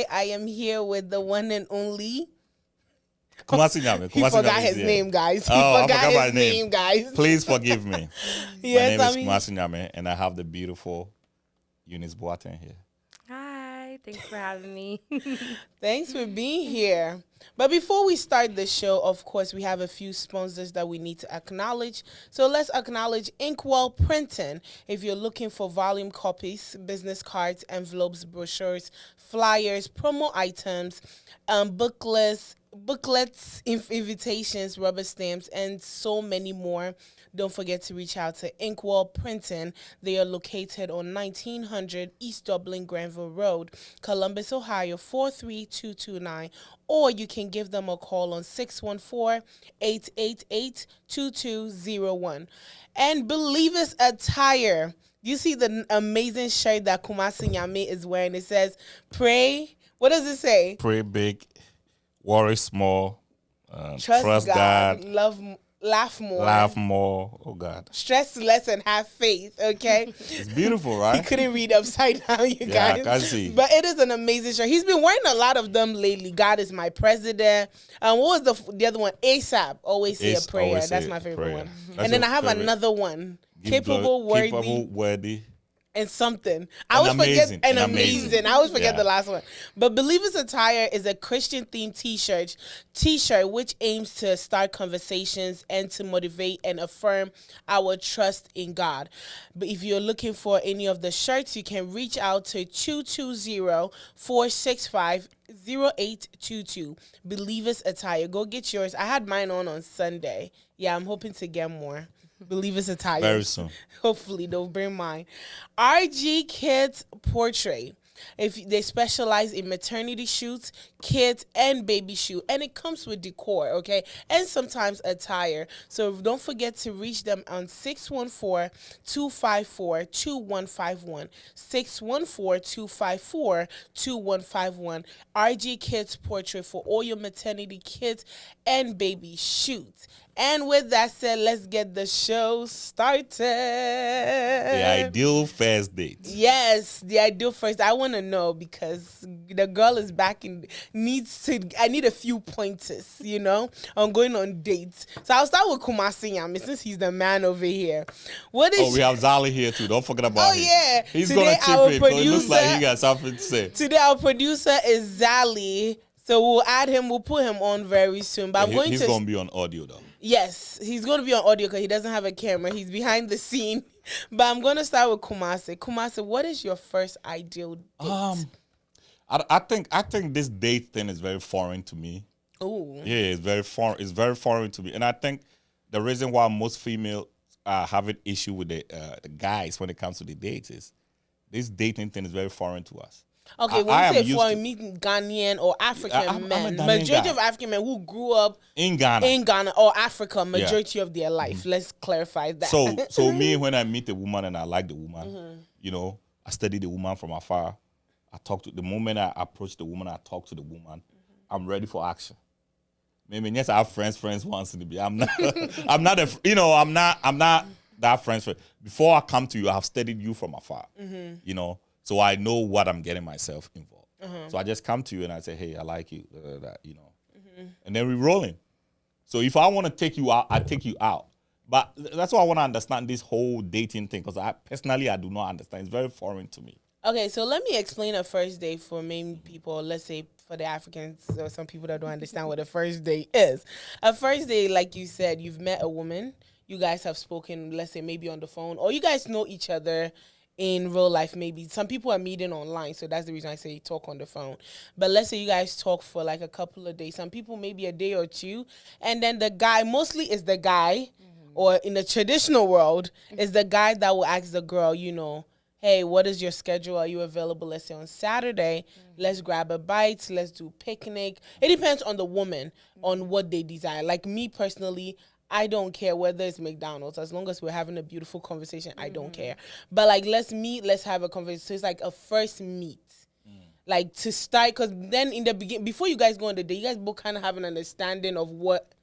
today I am here with the one and only. Kumasi Nyame. He forgot his name, guys. He forgot his name, guys. Please forgive me. Yes, my name is Kumasi Nyame, and I have the beautiful Eunice Boateng here. Hi, thanks for having me. Thanks for being here. But before we start the show, of course, we have a few sponsors that we need to acknowledge. So let's acknowledge Inkwell Printing. If you're looking for volume copies, business cards, envelopes, brochures, flyers, promo items, booklets, invitations, rubber stamps, and so many more, don't forget to reach out to Inkwell Printing. They are located on 1900 East Dublin Granville Road, Columbus, Ohio 43229, or you can give them a call on 614-888-2201. And Believers Attire. You see the amazing shirt that Kumasi Nyame is wearing. It says, pray. What does it say? Pray big, worry small, Trust God, laugh more. Laugh more. Oh, God. Stress less and have faith, okay? It's beautiful, right? He couldn't read upside down, you guys. I can see. But it is an amazing shirt. He's been wearing a lot of them lately. God is my president. What was the other one? ASAP. Always say a prayer. That's my favorite one. And then I have another one. Capable, worthy. And something. I always forget amazing. I always forget the last one. But Believers Attire is a Christian themed t-shirt which aims to start conversations and to motivate and affirm our trust in God. But if you're looking for any of the shirts, you can reach out to 220-465-0822. Believers Attire. Go get yours. I had mine on Sunday. Yeah, I'm hoping to get more. Believers Attire. Very soon. Hopefully, they'll bring mine. RG Kids Portrait. If they specialize in maternity shoots, kids, and baby shoot, and it comes with decor, okay, and sometimes attire. So don't forget to reach them on 614-254-2151. 614-254-2151. RG Kids Portrait for all your maternity kids and baby shoots. And with that said, let's get the show started. The ideal first date. Yes, the ideal first. I want to know because the girl is back and I need a few pointers, on going on dates. So I'll start with Kumasi Nyame since he's the man over here. We have Zali here too. Don't forget about him. Oh, yeah. He's going to chip in because it looks like he got something to say. Today, our producer is Zali. So we'll add him. We'll put him on very soon. But he's going to be on audio though. Yes, he's going to be on audio because he doesn't have a camera. He's behind the scene. But I'm going to start with Kumasi. Kumasi, what is your first ideal date? I think this date thing is very foreign to me. Oh. Yeah, it's very foreign. It's very foreign to me. And I think the reason why most females have an issue with the guys when it comes to the dates is this dating thing is very foreign to us. Okay, when you say foreign, meeting Ghanaian or African men, majority of African men who grew up in Ghana or Africa, majority of their life. Mm-hmm. Let's clarify that. So me, when I meet a woman and I like the woman, I study the woman from afar. The moment I approach the woman, I talk to the woman. Mm-hmm. I'm ready for action. Maybe yes, I have friends once in the I'm not that friends. Before I come to you, I have studied you from afar. Mm-hmm. So I know what I'm getting myself involved. Uh-huh. So I just come to you and I say, hey, I like you, mm-hmm. And then we're rolling. So if I want to take you out, I take you out. But that's why I want to understand this whole dating thing because I do not understand. It's very foreign to me. Okay, so let me explain a first date for many people. Let's say for the Africans or some people that don't understand what a first date is. A first date, like you said, you've met a woman. You guys have spoken, let's say maybe on the phone, or you guys know each other in real life. Maybe some people are meeting online, so that's the reason I say talk on the phone. But let's say you guys talk for like a couple of days. Some people maybe a day or two, and then the guy mostly is the guy, or in the traditional world is the guy that will ask the girl, hey, what is your schedule? Are you available? Let's say on Saturday. Let's grab a bite. Let's do picnic. It depends on the woman on what they desire. Like me personally, I don't care whether it's McDonald's. As long as we're having a beautiful conversation, I don't care. But like, let's meet, let's have a conversation. So it's like a first meet. Like to start, because then in the beginning, before you guys go on the date, you guys both kind of have an understanding of what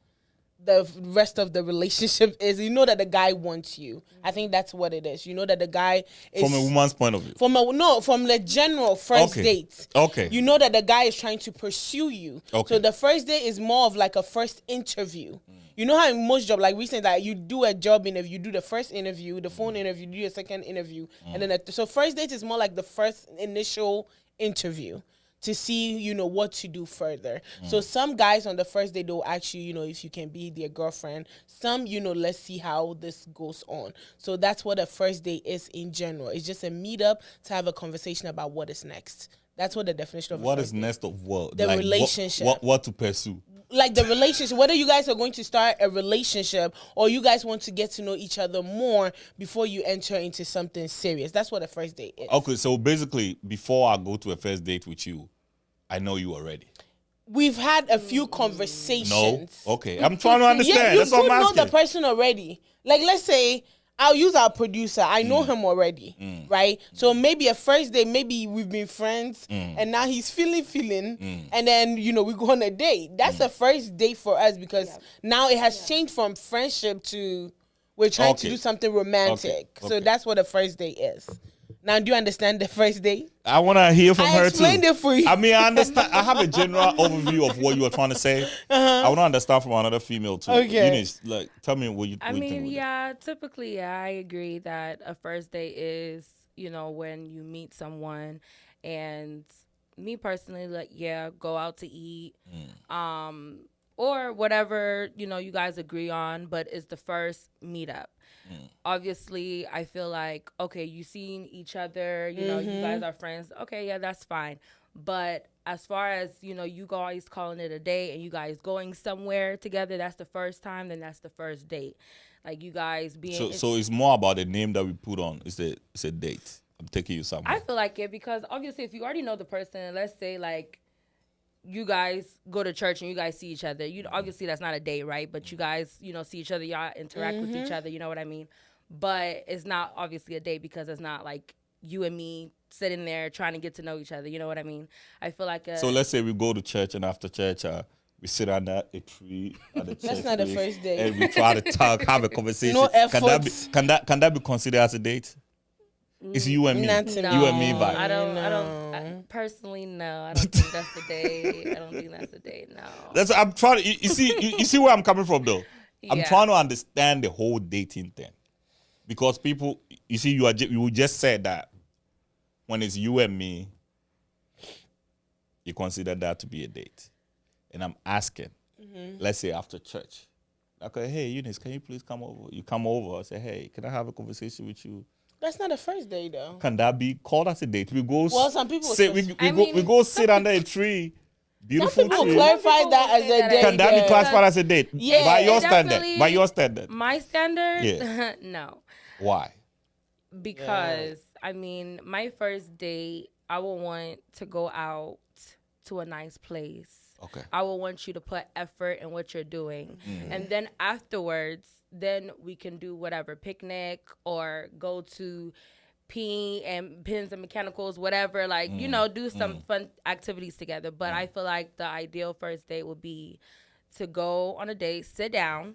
the rest of the relationship is. You know that the guy wants you. I think that's what it is. You know that the guy is From a woman's point of view. from the general first date. Okay. You know that the guy is trying to pursue you. Okay. So the first date is more of like a first interview. You know how in most jobs, like recently, like you do a job interview, you do the first interview, the phone interview, you do a second interview, and then so first date is more like the first initial interview to see, you know, what to do further. So some guys on the first day, they'll ask you, you know, if you can be their girlfriend. Some, you know, let's see how this goes on. So that's what a first date is in general. It's just a meetup to have a conversation about what is next. That's what the definition of What a is first date. next of what? The Like, relationship. What to pursue? Like the relationship, whether you guys are going to start a relationship or you guys want to get to know each other more before you enter into something serious. That's what a first date is. Okay, so basically, before I go to a first date with you, I know you already. We've had a few conversations. No? Okay, I'm trying to understand. Yeah, you That's what could I'm know asking. the person already. Like, let's say I'll use our producer. I know him already, right? So maybe a first day, maybe we've been friends, and now he's feeling, and then, you know, we go on a date. That's a first date for us because now it has changed from friendship to we're trying to do something romantic. So Okay. that's what a first date is. Now, do you understand the first date? I want to hear from I her too. explained it for you. I mean, I understand. I have a general overview of what you are trying to say. I want to understand from another female too. Okay. Eunice, like, tell me what you I think. mean, with it. yeah, typically, yeah, I agree that a first date is, you know, when you meet someone, and me personally, like, yeah, go out to eat, or whatever, you know, you guys agree on, but it's the first meetup. Obviously, I feel like, okay, you seen each other, you know, you guys are friends. Okay, yeah, that's fine. But as far as, you know, you guys calling it a date and you guys going somewhere together, that's the first time, then that's the first date. Like, you guys being... So it's more about the name that we put on. It's a date. I'm taking you somewhere. I feel like it because obviously if you already know the person, let's say like you guys go to church and you guys see each other, you obviously that's not a date, right? But you guys, you know, see each other, y'all interact with each other, you know what I mean? But it's not obviously a date because it's not like you and me sitting there trying to get to know each other, you know what I mean? I feel like So let's say we go to church, and after church, we sit under a tree at the church. That's not a place, first date. and we try to talk, have a conversation. No Can efforts. that be considered as a date? It's you and me. Not to no, You and me vibe. I don't personally, no. I don't think that's a date. I don't think that's a date, no. That's I'm trying to. You see, you see where I'm coming from, though. I'm Yeah. trying to understand the whole dating thing, because people, you see, you just said that when it's you and me, you consider that to be a date, and I'm asking, let's say after church, okay, hey Eunice, can you please come over? You come over, I say, hey, can I have a conversation with you? That's not a first date, though. Can that be called as a date? We go. Well, some people sit. just- We go sit under a tree. Beautiful People tree. clarify Some that people as will say a that date. Can that be yeah. classified as a date? Yeah, By your it standard. definitely- By your standard. My standard? Yeah. No. Why? Because I mean, my first date, I will want to go out to a nice place. Okay. I will want you to put effort in what you're doing. And then afterwards, then we can do whatever, picnic or go to pins and mechanicals, whatever, like, you know, do some fun activities together. But I feel like the ideal first date would be to go on a date, sit down,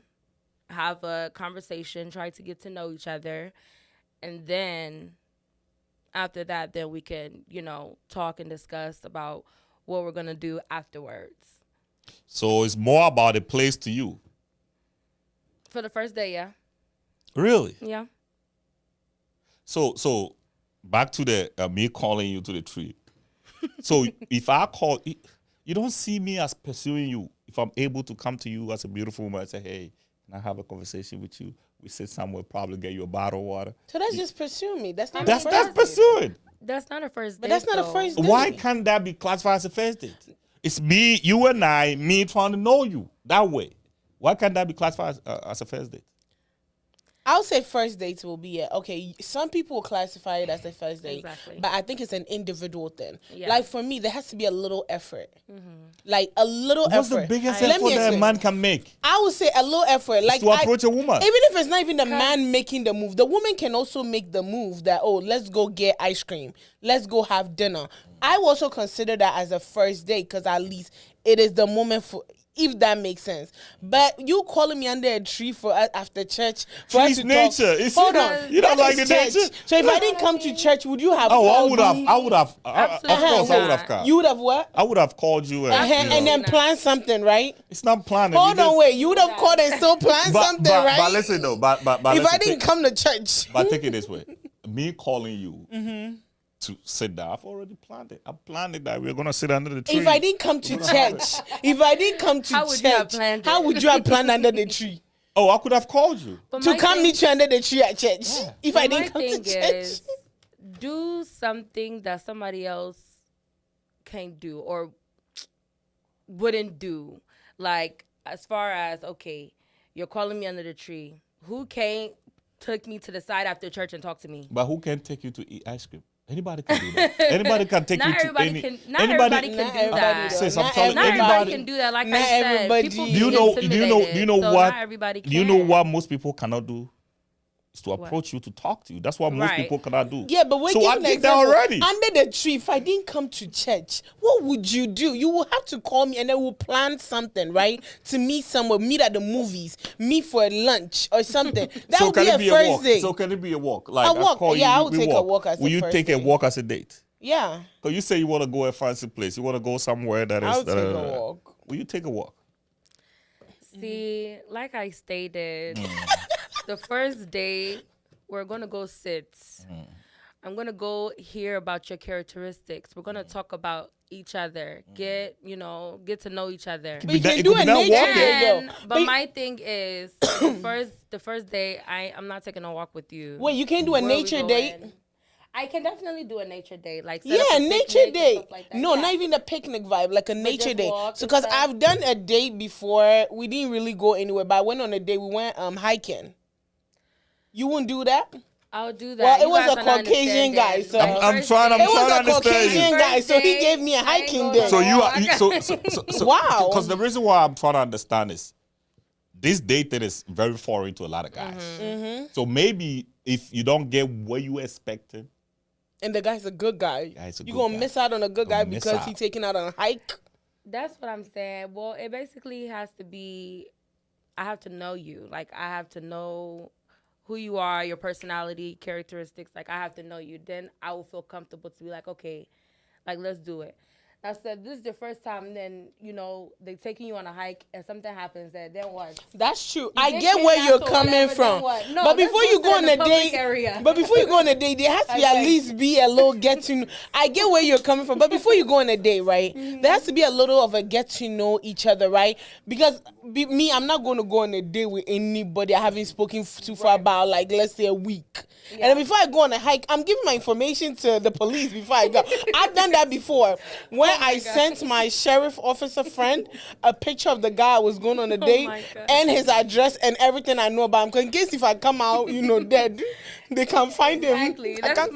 have a conversation, try to get to know each other. And then after that, then we can, you know, talk and discuss about what we're going to do afterwards. So it's more about a place to you. For the first day, yeah. Really? Yeah. So back to the me calling you to the tree. So if I call, you don't see me as pursuing you. If I'm able to come to you as a beautiful woman and say, hey, can I have a conversation with you? We sit somewhere, probably get you a bottle of water. So that's just pursue me. That's not That's a first date. pursuing. That's not a first date. But that's not a though. first date. Why can't that be classified as a first date? It's me, you and I, me trying to know you that way. Why can't that be classified as a first date? I would say first dates will be okay. Some people will classify it as a first date, Exactly. but I think it's an individual thing. Yeah. Like for me, there has to be a little effort, like a little What's effort. the biggest Let effort me that a explain. man can make? I would say a little effort, like to approach a woman. Even if it's not even the man making the move, the woman can also make the move that, oh, let's go get ice cream. Let's go have dinner. I will also consider that as a first date because at least it is the moment for if that makes sense. But you calling me under a tree for after church for us Tree's to nature. talk. It's- Hold on, you don't that like is the nature? church. So if I didn't come to church, would you have? Oh, I called would have. me? I would have. Of Absolutely course, I would not. have come. You would have what? I would have called you. And, you know, And then plan something, right? it's not planning. Hold you on, just- wait. You would have called and still planned something, right? But listen though. But if listen, I didn't come to church, But take it this way: me calling you Mm-hmm. to sit down, I've already planned it. I planned it that we're gonna sit under the tree. if I didn't come to church, if I didn't come to How would you have church, planned how it? would you have planned under the tree? Oh, I could have called you. But To my come thing- meet you under the tree at church. If I but didn't my come to thing church. is, do something that somebody else can't do or wouldn't do. Like, as far as, okay, you're calling me under the tree. Who came, took me to the side after church and talked to me? But who can take you to eat ice cream? Anybody can do that. Anybody can take Not you to everybody any. can. Not anybody, everybody can Not do everybody that. does. Sis, I'm Not telling Not everybody anybody. can do that. Like Not I said, everybody. people Do be Do you know? intimidated, Do you know so what? Not everybody can. Do you know what most people cannot do? Is to What? approach you to talk to you. That's what most Right. people cannot do. Yeah, but we're so I giving an did that example. already. Under the tree, if I didn't come to church, what would you do? You will have to call me and then we'll plan something, right? To meet somewhere, meet at the movies, meet for lunch or something. That So would can be it a be a first walk? day. So can it be a walk? Like A walk. I call Yeah, you, I would we take a walk as Will a you first take a day. walk as a date? Yeah, Because you say you want to go a fancy place. You want to go somewhere that is. I would take a walk. Will you take a walk? See, like I stated, the first day we're gonna go sit. I'm gonna go hear about your characteristics. We're gonna talk about each other. Get to know each other. But you that- can it do could a be that nature walking. day though. But my thing is, the first day, I'm not taking a walk with you. Wait, you can't do a Where we nature going? date? I can definitely do a nature date, like set Yeah, up a nature picnic and day. stuff like that. No, Yeah. not even a picnic vibe, like a nature just day. walk So, and because stuff. I've done a date before, we didn't really go anywhere, but I went on a date. We went hiking. You wouldn't do that? I'll do that. Well, it You was guys a are not Caucasian guy, understanding. so- Like, I'm first trying- I'm day- It was trying to a understand Caucasian you. guy, so he First gave me a day, I ain't hiking going day. on So you are walk. so Wow. Because the reason why I'm trying to understand is this dating is very foreign to a lot of guys. Mm-hmm. So maybe if you don't get what you expecting, And the guy's a good guy. Yeah, he's a You good gonna guy. miss out on a good Gonna guy miss because out. he taking out on a hike. That's what I'm saying. Well, it basically has to be, I have to know you. Like, I have to know who you are, your personality, characteristics. Like, I have to know you. Then I will feel comfortable to be like, okay, like, let's do it. I said, this is the first time, then, they taking you on a hike and something happens there. Then what? That's true. You I get get where kidnapped you're or coming whatever, then from. what? No, But let's before go you sit go in on a a public date, area. but before you go on a date, there has to be at Okay. least be a little get to know. I get where you're coming from, but before you go on a date, right? There has to be a little of a get to know each other, right? Because me, I'm not going to go on a date with anybody I haven't spoken to for about, like, let's say a week. And then before I go on a hike, I'm giving my information to the police before I go. I've done that before. When I sent my sheriff officer friend a picture of the guy I was going on a date my God. and his address and everything I know about him. 'Cause in case if I come out, dead, they can find him. Exactly. I can't-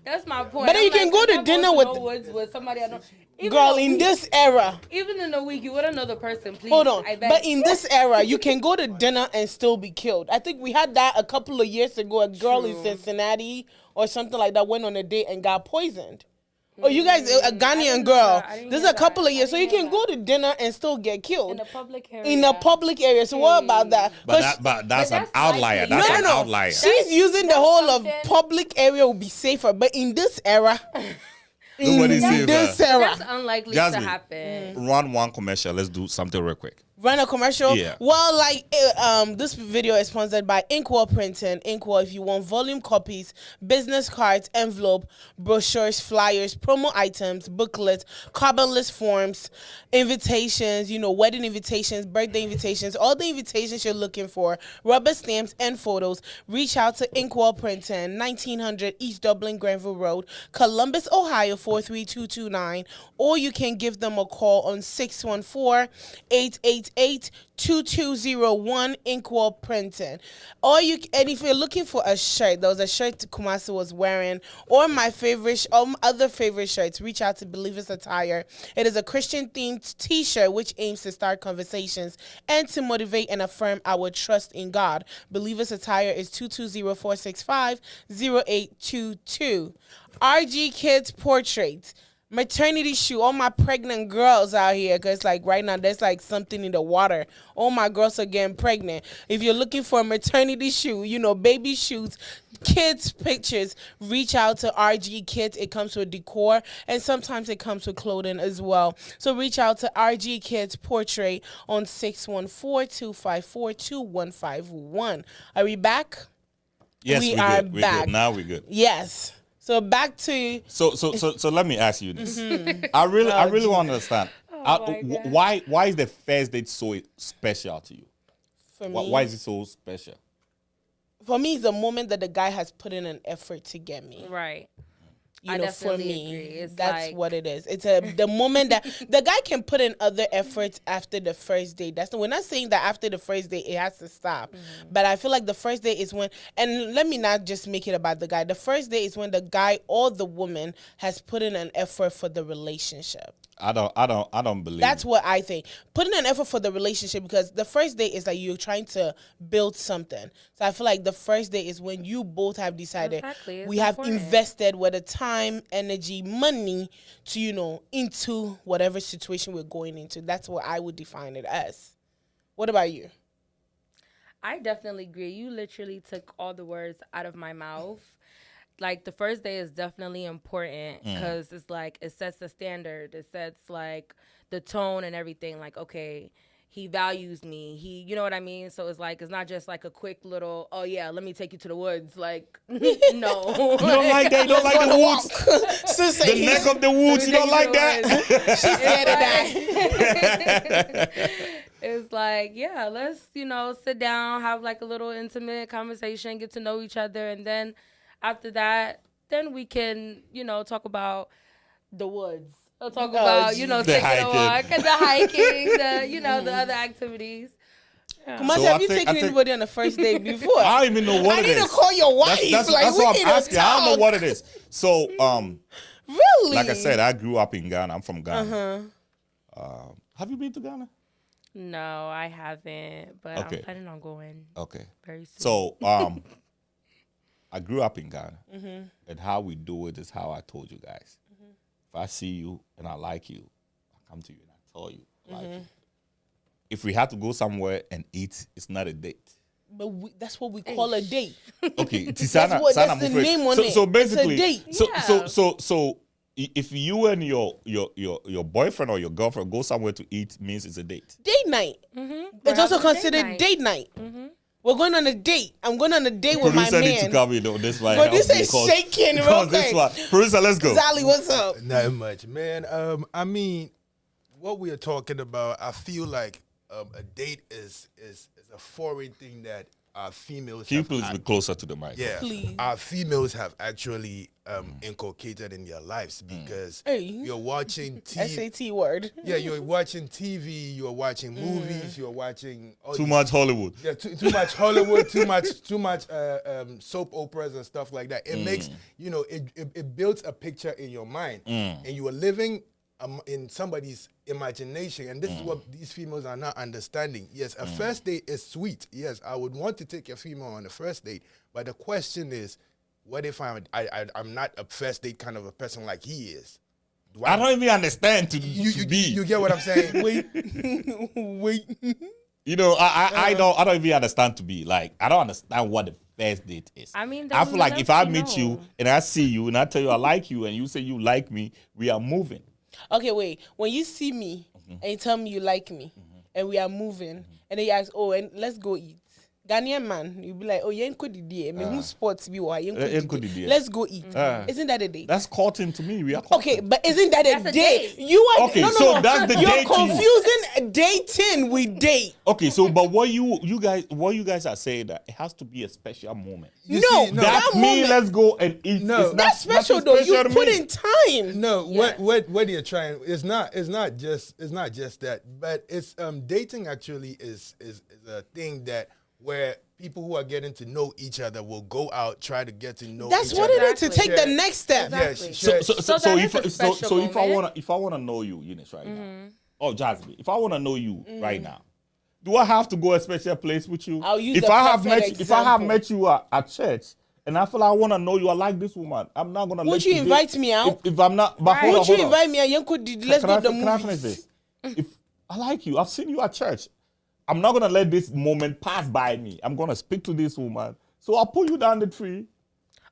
That's my point. But then you can go to I'm not dinner going with- no woods with somebody I know. Even Girl, though in this era, even in a week, you wouldn't know the person. Please, hold on. I beg. But in this era, you can go to dinner and still be killed. I think we had that a couple of years ago. A girl in True. Cincinnati or something like that went on a date and got poisoned. Or you guys, a didn't Ghanaian know girl. that. I didn't This is hear a couple that. of years. I So you didn't can hear go to dinner and still get killed. in a public area. In a public area. So what about that? but 'Cause that's an that's outlier. likely. That's no, an no, no. outlier. She's using the that's whole of something- public area will be safer. But in this era, Nobody's safer. this era, That's unlikely Jasmine. to happen. Run one commercial. Let's do something real quick. run a commercial. Yeah. Well, this video is sponsored by Inkwell Printing. Inkwell, if you want volume copies, business cards, envelope, brochures, flyers, promo items, booklets, carbonless forms, invitations, wedding invitations, birthday invitations, all the invitations you're looking for, rubber stamps and photos, reach out to Inkwell Printing, 1900 East Dublin Granville Road, Columbus, Ohio 43229, or you can give them a call on 614-888-2201 Inkwell Printing. And if you're looking for a shirt, there was a shirt Kumasi was wearing, or my favorite, other favorite shirts, reach out to Believers Attire. It is a Christian themed t-shirt which aims to start conversations and to motivate and affirm our trust in God. Believers Attire is 220-465-0822. RG Kids Portraits. Maternity shoe, all my pregnant girls out here, because like right now there's like something in the water. All my girls are getting pregnant. If you're looking for a maternity shoe, baby shoes, kids pictures, reach out to RG Kids. It comes with decor, and sometimes it comes with clothing as well. So reach out to RG Kids Portrait on 614-254-2151. Are we back? Yes, we we're are good. We're back. Good. Now we're good. Yes. So back to So let me ask you this. I really want to understand. Why is the first date so special to you? for me. Why is it so special? For me, it's the moment that the guy has put in an effort to get me. Right. You I know, definitely for me, agree. It's that's like, what it is. It's the moment that the guy can put in other efforts after the first date. We're not saying that after the first date it has to stop, but I feel like the first date is when, and let me not just make it about the guy. The first date is when the guy or the woman has put in an effort for the relationship. I don't believe That's what I think. Putting an effort for the relationship, because the first date is like you're trying to build something. So I feel like the first date is when you both have decided Exactly. we have important. invested whether time, energy, money to, into whatever situation we're going into. That's what I would define it as. What about you? I definitely agree. You literally took all the words out of my mouth. Like, the first day is definitely important because it's like it sets the standard. It sets like the tone and everything. Like, okay, he values me. You know what I mean? So it's like, it's not just like a quick little, oh yeah, let me take you to the woods. Like, no. You don't like that? You don't like the woods? The neck of the woods, you don't like that? It's like, yeah, let's, sit down, have like a little intimate conversation, get to know each other. And then after that, then we can, talk about the woods. We'll talk about, taking a walk, and the hiking, the other activities. Yeah. Kumasi, have you taken anybody on a first date before? I don't even know what it is. I need to call your wife. That's what I'm asking. I don't know what it is. So, really? like I said, I grew up in Ghana. I'm from Ghana. Have you been to Ghana? No, I haven't, but Okay. I'm planning on going. Okay. Very soon. So, I grew up in Ghana, and how we do it is how I told you guys. If I see you and I like you, I come to you and I tell you I like you. If we have to go somewhere and eat, it's not a date. But that's what we call a date. Okay, That's the name on it. So basically, it's a date. So if you and your boyfriend or your girlfriend go somewhere to eat, means it's a date. Date night. It's also considered date night. We're going on a date. I'm going on a date with my Producer man. need to come in on this one. Producer is shaking real quick. Producer, let's go. Sally, what's up? Not much, man. I mean, what we are talking about, I feel like a date is a foreign thing that our females. Can you please be closer to the mic? Yeah, Please. our females have actually inculcated in their lives because you're watching TV. SAT word. Yeah, you're watching TV, you're watching movies, you're watching all Too these- much Hollywood. Yeah, too much Hollywood, too much soap operas and stuff like that. It makes it builds a picture in your mind, and you are living in somebody's imagination, and this is what these females are not understanding. Yes, a first date is sweet. Yes, I would want to take a female on a first date, but the question is, what if I'm not a first date kind of a person like he is? I don't even understand to be. You get what I'm saying? Wait. You know, I don't even understand to be. Like, I don't understand what the first date is. I mean, I feel like that's if I what meet you you know. and I see you and I tell you I like you and you say you like me, we are moving. Okay, wait. When you see me and you tell me you like me and we are moving, and then you ask, oh, and let's go eat. Ghanaian man, you'll be like, oh, yen kodi me who sports be wa yen kodi. Let's go eat. Isn't that a date? That's courting to me. We are courting. Okay, but isn't that a That's a date? date. You are Okay, so that's the You're date to you. confusing dating with date. Okay, so but what you guys are saying that it has to be a special moment. You No, see, that That me, moment- let's go and eat. No. It's not- That's special nothing though. special You to put me. in time. No, Yeah. what you're trying it's not just that, but it's dating actually is a thing that where people who are getting to know each other will go out, try to get to know That's each what other. it is to take Share- the next step. Yeah, Exactly. share- So So that is a special if moment. I wanna know you, Eunice, right now. Oh, Jasmine, if I wanna know you right now, do I have to go a special place with you? I'll use if a I have perfect met if I have example. met you at church and I feel I want to know you. I like this woman. I'm not gonna. Won't let you date- invite me out? If I'm not, but hold on, Won't you hold on. invite me out? Let's go to the Can I finish movies. this? If I like you, I've seen you at church. I'm not gonna let this moment pass by me. I'm gonna speak to this woman. So I'll pull you down the tree.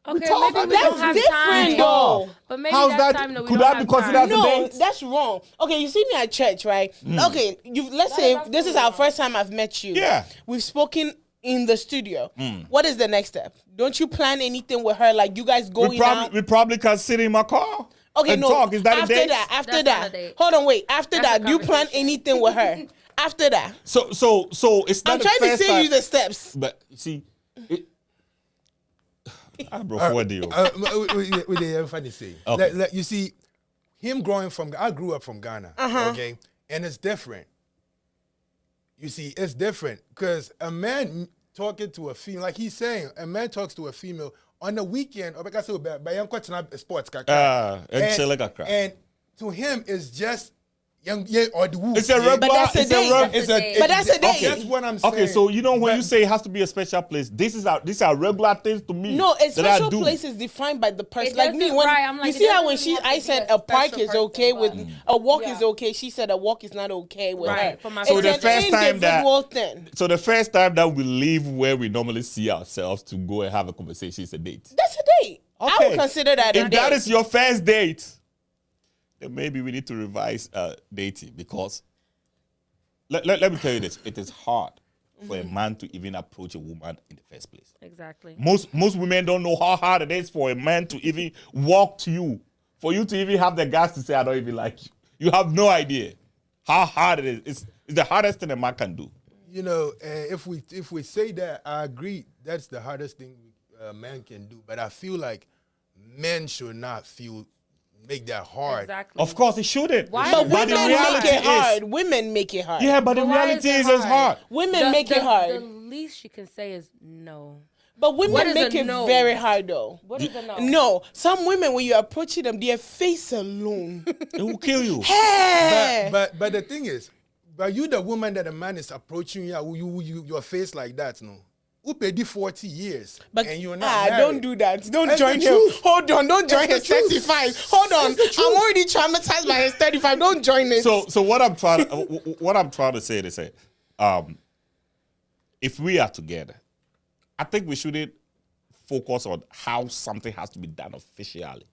Okay, talk maybe about we it. don't have That's time. different, though. But maybe How's that's that? time that we Could don't that be have considered time. as a No, date? that's wrong. Okay, you see me at church, right? Okay, let's say is this is our first time I've met you. Yeah. We've spoken in the studio. What is the next step? Don't you plan anything with her? Like you guys going out? We probably can sit in my car. Okay, and no. talk. Is that after a date? after That's that. not a date. Hold on, wait. After That's that, a do you plan conversation. anything with her? After that, So it's not I'm the trying to first say time, you the steps. But you see, bro, what deal? What they ever funny say? Okay. You see, him growing from, I grew up from Ghana, okay, and it's different. You see, it's different because a man talking to a female, like he's saying, a man talks to a female on the weekend, or because sports, and to him, it's just young, or the woo. It's a regular. But that's a it's date. reg- That's a date. But that's a date. That's what I'm saying. Okay, so you know when you say it has to be a special place, these are regular things to me. No, a that I special do. place is defined by the person. It Like me, doesn't- when right, I'm like, you it see how doesn't when really have to I be said a a park special is person, okay but- with a walk Yeah. is okay, she said a walk is not okay with Right, her. for my It's So the an first time that- individual thing. So the first time that we leave where we normally see ourselves to go and have a conversation is a date. That's a date. I would consider that a If date. that is your first date, then maybe we need to revise dating because let me tell you this: it is hard for a man to even approach a woman in the first place. Exactly. Most women don't know how hard it is for a man to even walk to you, for you to even have the guts to say, "I don't even like you." You have no idea how hard it is. It's the hardest thing a man can do. You know, if we say that, I agree. That's the hardest thing a man can do. But I feel like men should not make that hard. Exactly. Of course, it shouldn't. Why But is But it the women reality make it hard. is, Women make it hard. yeah, but the But why reality is is it it's hard. Women make it hard. The least she can say is no. But women What is make a it no? very hard though. What is a no? No, some women when you're approaching them, their face alone. It will kill you. Hey! But the thing is, but you the woman that a man is approaching you your face like that, no. Who paid you 40 years But and you're not married? don't do that. Don't That's join the him. truth. Hold on, don't join his That's the truth. 35. Hold on. That's the truth. I'm already traumatized by his 35. Don't join it. So what I'm trying to say is, if we are together, I think we shouldn't focus on how something has to be done officially.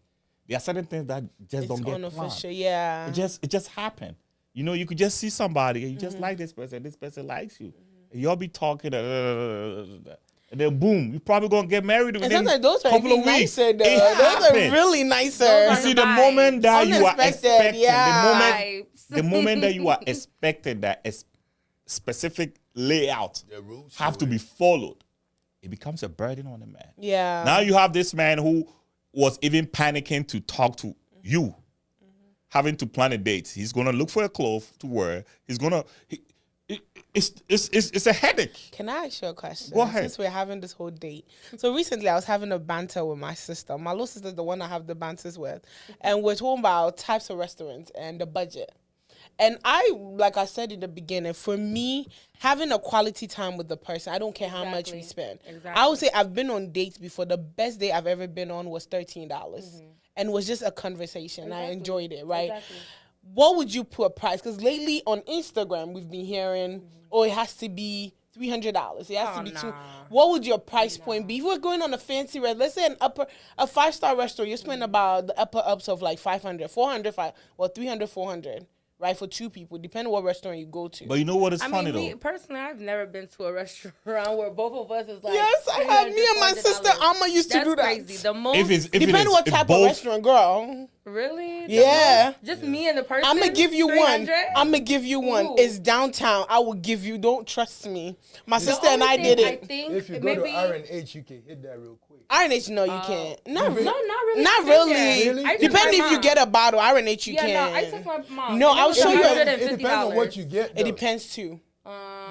There are certain things that just it's don't get unofficial, planned. yeah. It just happen. You know, you could just see somebody and you just like this person likes you. And you'll be talking, and then boom, you're probably gonna get married And within sometimes those a are couple even of weeks. nicer, though. It Those are happen. really nicer. Those You are see, the the moment that you are Unexpected, expecting, yeah. the moment that you are expecting that a specific layout The rules have to be followed, it becomes a burden on the man. Yeah. Now you have this man who was even panicking to talk to you, having to plan a date. He's gonna look for a clothes to wear. He's gonna. It's a headache. Can I ask you a question? Go ahead. Since we're having this whole date. So recently I was having a banter with my sister. My little sister's the one I have the banters with. And we're talking about types of restaurants and the budget. And like I said in the beginning, for me, having a quality time with the person, I don't care how much we Exactly. spend. Exactly. I would say I've been on dates before. The best date I've ever been on was $13. And it was just a conversation. I Exactly. enjoyed it, right? Exactly. What would you put a price? Because lately on Instagram, we've been hearing, oh, it has to be $300. It has to be nah. two. What would your price point be? If we're going on a fancy restaurant, let's say a 5-star restaurant, you're spending about the upper ups of like 500, 400, 300, 400, right? For 2 people, depending what restaurant you go to. But you know what is I funny mean, though? personally, I've never been to a restaurant where both of us is like. Yes, I have. Me and my $300, sister Alma used to That's do that. crazy. The most. If Depending what type of restaurant, girl. Really? The Yeah. most? Just me and the person. I'm gonna give you one. 300? I'm gonna give you one. Ooh. It's downtown. I will give you. Don't trust me. My The sister and only I thing did it. I think If you go maybe. to R&H, you can hit that real quick. R&H, no, you can't. Not really. No, not really. Not I did really. that. Really? I took Depending my if you mom. get a bottle, R&H you Yeah, can. no, I took my mom. No, and it I'll was show you. It $150. depends on what you get. It Though. depends too.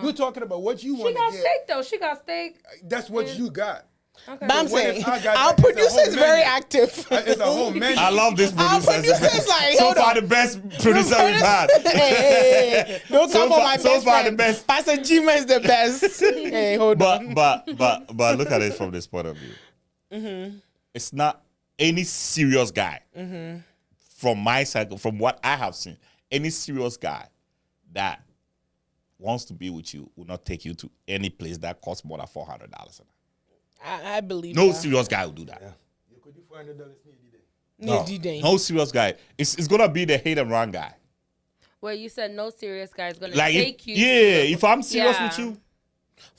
You're talking about what you She want got to steak get. though. She got steak. That's what you got. Okay. But I'm what saying if I got our that? It's a producer whole is very menu. active. It's a whole menu. I love this Our producer. producer's like, so hold far on. the best producer we've had. Hey, don't So come for far- my so best far friend. the best. Pastor Jima is the best. Hey, hold on. But look at it from this point of view. It's not any serious guy. From my side, from what I have seen, any serious guy that wants to be with you will not take you to any place that costs more than $400 a night. I believe No that. serious guy will do that. You could do $400 No, D-Day. No serious guy. It's gonna be the hit and run guy. Well, you said no serious guy is gonna Like take you. if I'm serious Yeah. with you,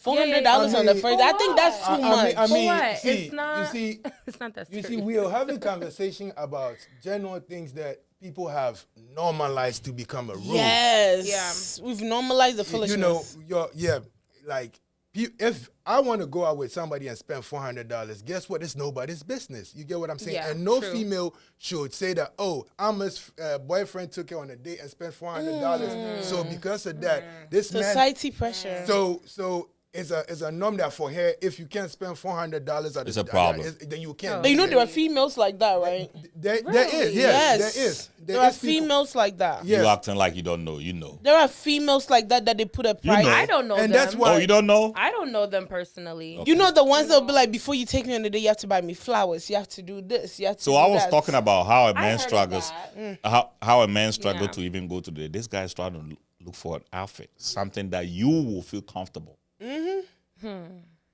$400 on the first. I think that's too much. I mean, what? see, It's not- you see, It's not that you serious. see, we are having conversation about general things that people have normalized to become a rule. Yes. We've normalized the foolishness. You know, like if I want to go out with somebody and spend $400, guess what? It's nobody's business. You get what I'm saying? Yeah, and no true. female should say that, oh, Amma's boyfriend took her on a date and spent $400. So because of that, this man. Society pressure. So it's a norm that for her, if you can't spend $400 It's a problem. then you can't. But you know there are females like that, right? There is, Really? yes, Yes. there is. There are is people. females like that. Yes. you acting like you don't know. You know. There are females like that they put a price. know. I don't know And them. that's why- Oh, you don't know? I don't know them personally. You know the ones that'll be like, before you take me on the day, you have to buy me flowers. You have to do this. You have to So do I was that. talking about how a I man heard of struggles, that. how a man struggles Yeah. to even go to the. This guy is trying to look for an outfit, something that you will feel comfortable.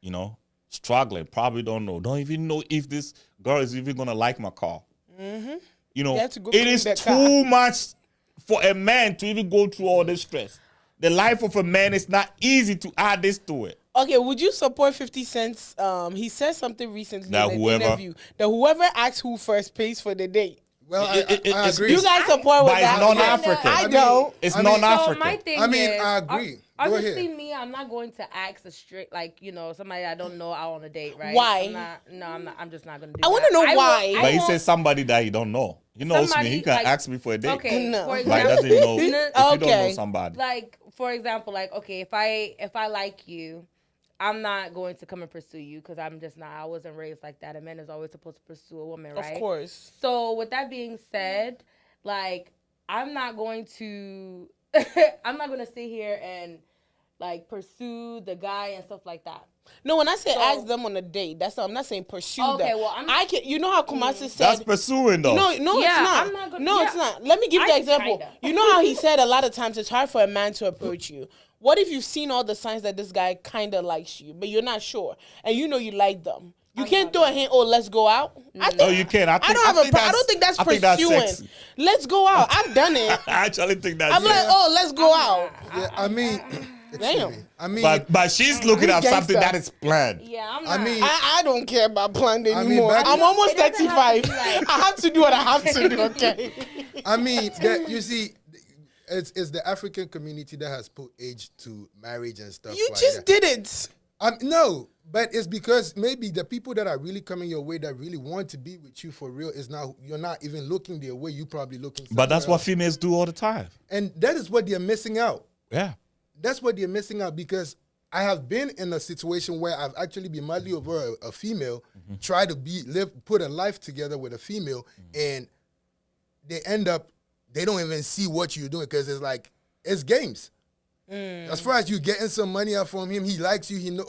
You know, struggling, probably don't even know if this girl is even gonna like my car. You know, You have to go it clean is that too car. much for a man to even go through all this stress. The life of a man is not easy to add this to it. Okay, would you support 50 Cent's? He said something recently That in an whoever- interview that whoever asks who first pays for the date. Well, I it's- agree. You guys support with But it's that? non-African. I don't. It's I mean- non-African. So my thing I mean, is, I agree. Go Obviously, ahead. me, I'm not going to ask a straight, like, you know, somebody I don't know out on a date, right? Why? I'm not. I'm just not going to do I that. wanna know why. But he says somebody that you don't know. He knows me. Somebody, He can like- ask me for a date. Okay, No. for But he example, doesn't know if you don't know Okay. somebody. like, for example, like, okay, if I like you, I'm not going to come and pursue you because I'm just not. I wasn't raised like that. A man is always supposed to pursue a woman, right? Of course. So with that being said, like, I'm not going to sit here and like pursue the guy and stuff like that. No, when I say So- ask them on a date, that's not, I'm not saying pursue Okay, them. well, I'm- I can. You know how Kumasi said. That's pursuing though. No, Yeah, it's not. I'm not gonna- No, yeah. it's not. Let me give the I example. kinda. You know how he said a lot of times it's hard for a man to approach you. What if you've seen all the signs that this guy kind of likes you, but you're not sure, and you know you like them? You can't throw a hint. Oh, let's go out. I think, No, you can't. I don't think that's pursuing. sexy. Let's go out. I've done it. I actually think that's I'm like, oh, let's go out. Yeah, I mean, excuse Damn. me. I mean, but she's looking We at something gangsta. that is planned. Yeah, I'm I not. mean, I don't care about planned mean, anymore. back- I'm almost It doesn't have 35. to be like- I have to do what I have to do. Okay. I mean, that, you see, it's the African community that has put age to marriage and stuff. You like just that. did it. No, but it's because maybe the people that are really coming your way that really want to be with you for real is now you're not even looking their way. You probably looking. But that's somewhere what else. females do all the time. And that is what they're missing out. Yeah. That's what they're missing out because I have been in a situation where I've actually been madly over a female, try to put a life together with a female, and they end up they don't even see what you're doing because it's like it's games. As far as you getting some money out from him, he likes you. He know.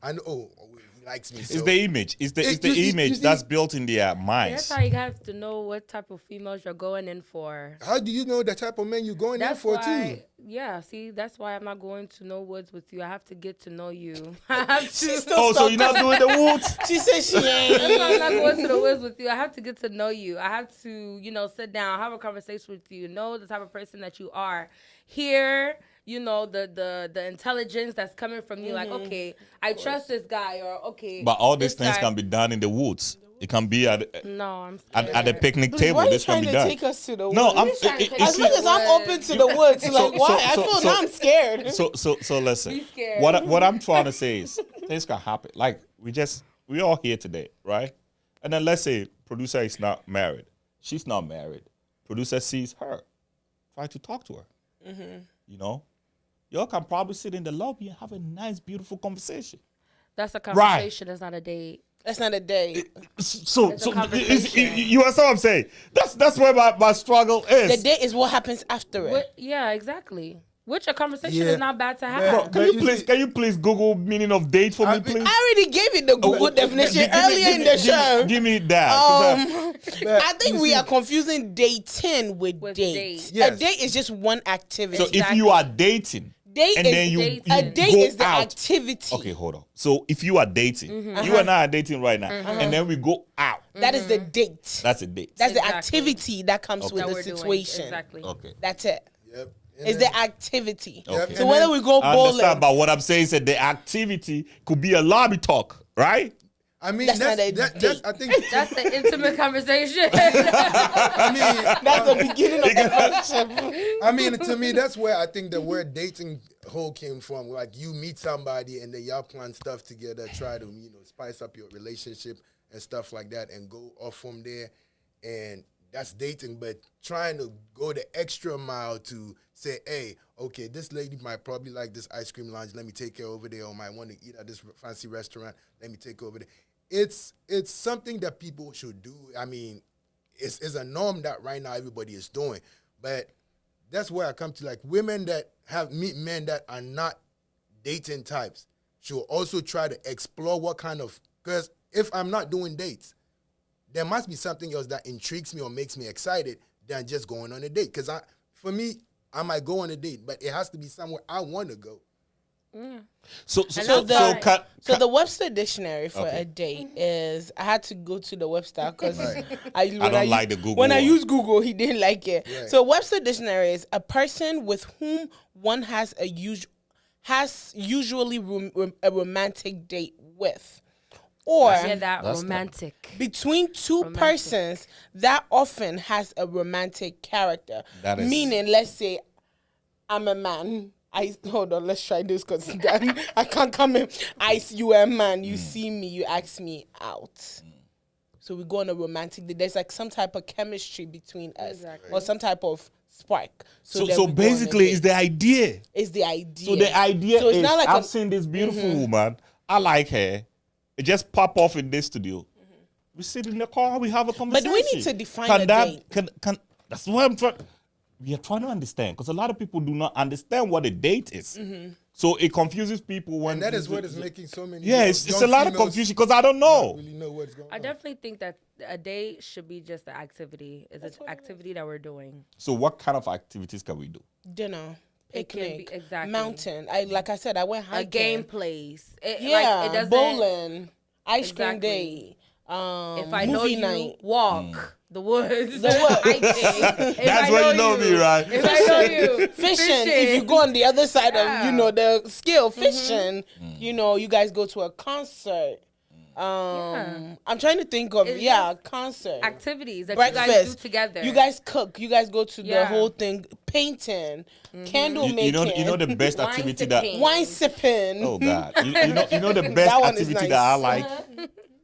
I know. Oh, he likes me. It's So. the image. It's the You see- you image see- that's built in their That's minds. how you have to know what type of females you're going in for. How do you know the type of man you're going in That's for why, too? yeah. See, that's why I'm not going to no woods with you. I have to get to know you. I have to. She's still Oh, so stuck you're not doing the woods? She said she That's ain't. why I'm not going to the woods with you. I have to get to know you. I have to, sit down, have a conversation with you, know the type of person that you are. Hear, the intelligence that's coming from you. Like, okay, I trust this guy, or okay. But all these this things guy- can be done in the woods. It can be at No, I'm at the scared. picnic Why table. are you This can trying be to done. take us to the No, woods? I'm. He's trying to take As us long as I'm Woods. open to the woods, like why? I feel now I'm scared. So listen. Be scared. What I'm trying to say is things can happen. Like we all here today, right? And then let's say producer is not married. She's not married. Producer sees her. Try to talk to her. Y'all can probably sit in the lobby and have a nice, beautiful conversation. That's a conversation. That's not a date. That's not a date. So It's a conversation. you understand what I'm saying? That's where my struggle The is. date is what happens after it. Yeah, exactly. Which a conversation Yeah. is not bad to Bro, have. Can you please Google meaning of date for me, please? I already gave you the Google definition Give me- earlier in the show. Give me that. 'cause I think we are confusing dating with date. date. Yes. A date is just one activity. so if you are dating, date and is then you dating. a date go is the out. activity. Okay, hold on. So if you are dating, you and I are dating right now, and then we go out. That is the date. That's a date. That's the Exactly. activity that comes Okay. with That the we're doing. situation. Exactly. Okay. That's it. Yep. It's the activity. Okay. So whether we go I bowling, understand, but what I'm saying is that the activity could be a lobby talk, right? I mean, That's that's, not a that's date. I think. That's the intimate conversation. I mean, that's the beginning of the friendship. I mean, to me, that's where I think the word dating whole came from. Like you meet somebody and then y'all plan stuff together, try to spice up your relationship and stuff like that, and go off from there. And that's dating. But trying to go the extra mile to say, hey, okay, this lady might probably like this ice cream lounge. Let me take her over there. Or might want to eat at this fancy restaurant. Let me take her over there. It's something that people should do. I mean, it's a norm that right now everybody is doing. But that's where I come to, like, women that meet men that are not dating types should also try to explore what kind of, because if I'm not doing dates, there must be something else that intrigues me or makes me excited than just going on a date. Because for me, I might go on a date, but it has to be somewhere I want to go. So the Webster dictionary for Okay. a date is, I had to go to the Webster because I don't like the Google When I one. use Google, he didn't like it. Right. So Webster dictionary is a person with whom one has usually a romantic date with, or Yeah, that That's romantic. between two Romantic. persons that often has a romantic character. That is- Meaning, let's say I'm a man. Hold on, let's try this because I can't come in. You are a man, you see me, you ask me out. So we go on a romantic date. There's like some type of chemistry between us, Exactly. or some type of spark. So then we go on a basically, date. it's the idea. It's the idea. So the idea So it's is, not like I've seen this beautiful woman. I like her. It just pop off in this studio. We sit in the car. We have a conversation. do we need to define can a that, date? Can that's what I'm trying. We are trying to understand, because a lot of people do not understand what a date is. So it confuses people when. And that is what is making so many. Yeah, it's a lot of confusion because I don't know. Really know what's going on. I definitely think that a date should be just an activity. It's an activity that we're doing. So what kind of activities can we do? dinner, It can be- picnic, exactly. mountain. Like I said, I went hiking. A game place. Yeah, it doesn't, bowling, ice cream Exactly. day. If I movie know you night. walk the woods, The woods. hiking. That's where you know me, right? If I know you Fishing. If you go on the other side Yeah. of the scale, fishing. You guys go to a concert. I'm trying to think of It's concert. activities that you guys do Breakfast together. You guys cook. You guys go to the Yeah. whole thing. Painting, candle You making. know the best Wine activity that. sipping. wine sipping. Oh God! You know the best That one is activity nice. that I like.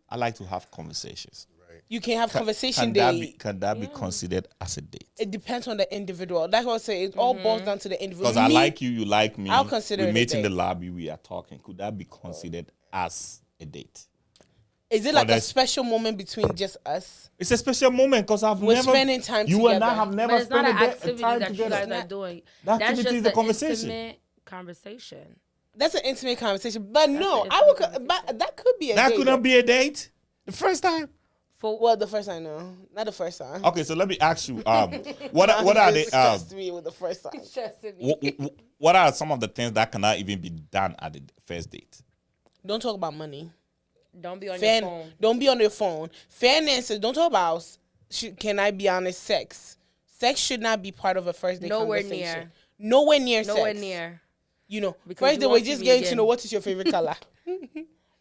I like to have conversations. You can have conversation Can that be considered as a date? It depends on the individual. That's what I say. It all boils down to the individual. Because I Me, like you, you like me. I'll consider we it a meet in the date. lobby, we are talking. Could that be considered as a date? Is it like a that's- special moment between just us? It's a special moment because I've We're never spending time You and I together. have never But it's not spent an a activity time that you together. guys are doing. The activity That's just is the an conversation. intimate conversation. That's an intimate conversation. But no, an I would. intimate But that could be a That date. could not be a date. The first time. Well, the first time, no, not the first time. Okay, so let me ask you. What are It they? stressed me with the first time. What are some of the things that cannot even be done at the first date? Don't talk about money. Don't be on your phone. Don't be on your phone. Fairness is don't talk about. Can I be honest? Sex. Sex should not be part of a first date Nowhere conversation. near. Nowhere near. Nowhere sex. near. First Because we day we're want just to be getting to again. know what is your favorite color.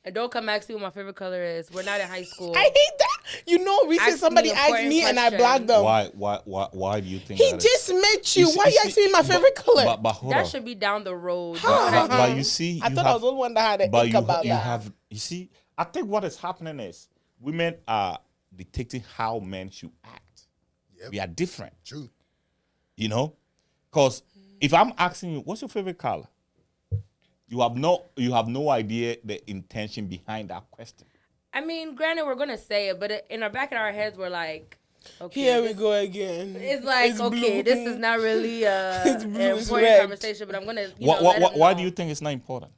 And don't come ask me what my favorite color is. We're not in high school. I hate that. Recently Ask somebody me asked important me and I question. blocked them. Why do you think He that is? just met you. see- Why you see, asking me my favorite color? But hold That on. should be down the road. But you see, I you thought have, I was the only one that had a but think you, about you that. have, you see, I think what is happening is women are dictating how men should act. Yep. We are different, True. because if I'm asking you, what's your favorite color? You have no idea the intention behind that question. I mean, granted, we're gonna say it, but in our back of our heads, we're like, Okay, Here we go again. It's like, It's okay, blue. this is not really an blue, it's important red. conversation, but I'm gonna. Let him Why know. do you think it's not important?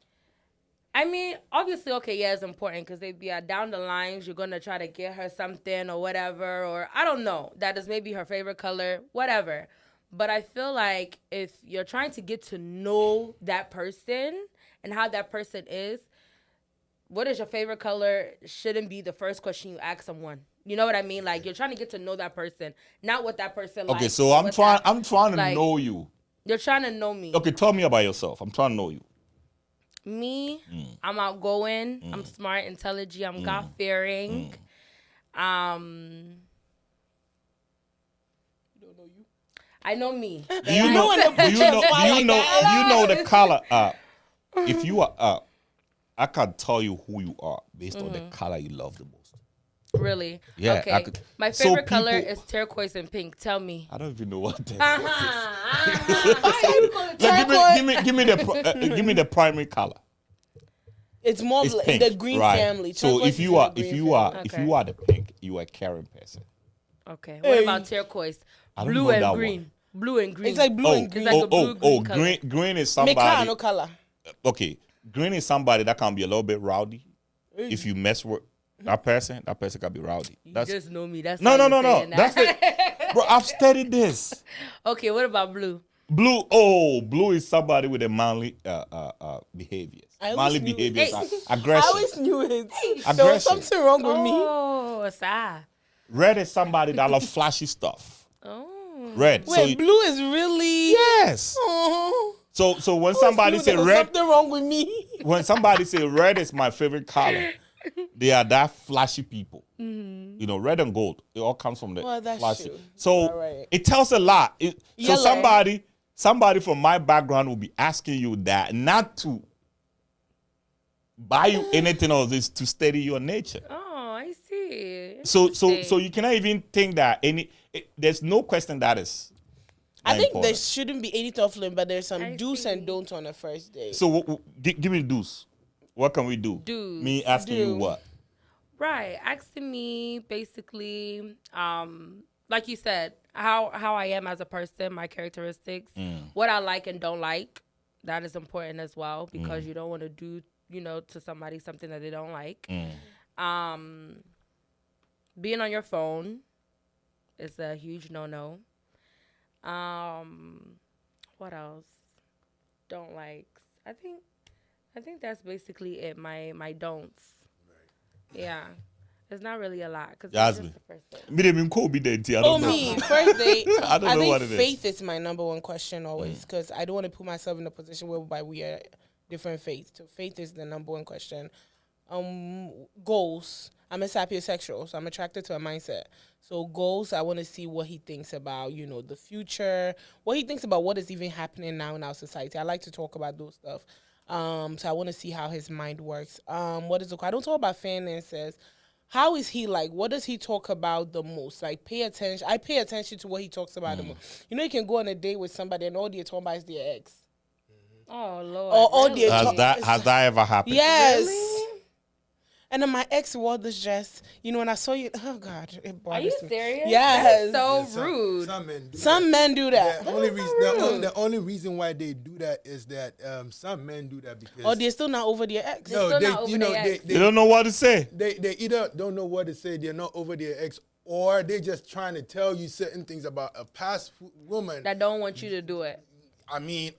I mean, obviously, okay, yeah, it's important because they be down the lines. You're gonna try to get her something or whatever, or I don't know. That is maybe her favorite color, whatever. But I feel like if you're trying to get to know that person and how that person is, what is your favorite color shouldn't be the first question you ask someone. You know what I mean? Like, you're trying to get to know that person, not what that person likes. Okay, so I'm trying to like, know you. You're trying to know me. Okay, tell me about yourself. I'm trying to know you. Me, I'm outgoing. I'm smart, intelligent. I'm God-fearing. I know me. Do you know the color? If you are I can tell you who you are based on the color you love the most. Really? Yeah, Okay. I could- My so favorite color people- is turquoise and pink. Tell me. I don't even know what that is. Give me the primary color. It's more It's of like pink, the green right? family. So Turquoise if is you in are the if green you are family. if Okay. you are the pink, you are a caring person. Okay. What Hey. about turquoise? I don't Blue know and that green. one. Blue and green. It's like blue and It's green. like a blue-green color. Green is Make somebody. no color. Okay, green is somebody that can be a little bit rowdy. If you mess with that person can be rowdy. You That's just know me. That's no. why you're saying That's that. it, bro. I've studied this. Okay. What about blue? Blue is somebody with a manly behaviors. I always Manly knew it. behaviors, Hey. I aggression. always knew it. There was Aggression. something wrong with me. Oh, sa. Red is somebody that love flashy stuff. Oh. Red. Wait, so blue is really. yes. Oh. So when somebody say There was red, something wrong with me. when somebody say red is my favorite color, they are that flashy people. You know, red and gold. It all comes from the Well, that's flashy. true. So Right. it tells a lot. So Yellow. somebody from my background will be asking you that, not to buy you anything or this to steady your nature. Oh, I see. So Interesting. you cannot even think that there's no question that is. I not think there important. shouldn't be any tough but there's some I do's see. and don'ts on a first date. So give me do's. What can we do? Do's. Me asking you Do. what? Right. Asking me basically, like you said, how I am as a person, my characteristics, what I like and don't like. That is important as well because you don't want to do, to somebody something that they don't like. Being on your phone is a huge no-no. What else? Don't like. I think that's basically it. My don'ts. Yeah, it's not really a lot because it's Jasmine. just the first date. Me, they mean cool be there. I Oh, don't know. me, first date. I don't know think what it is. faith is my number one question always because I don't want to put myself in a position whereby we are different faiths. So faith is the number one question. Goals. I'm a sapiosexual, so I'm attracted to a mindset. So goals, I want to see what he thinks about, the future, what he thinks about what is even happening now in our society. I like to talk about those stuff. So I want to see how his mind works. What is it called? I don't talk about finances. How is he like? What does he talk about the most? Like, pay attention. I pay attention to what he talks about the most. You can go on a date with somebody and all they're talking about is their ex. Oh Lord. Or all really? the Has that ever happened? Yes. Really? And then my ex wore this dress. When I saw you, oh God, it Are bothers you me. serious? Yes. That's so rude. Some men do Some that. men do that. The only reason why they do that is that some men do that because Or they're still not over their ex. No. still not over their ex. They don't know what to say. they either don't know what to say, they're not over their ex, or they're just trying to tell you certain things about a past woman. That don't want you to do it.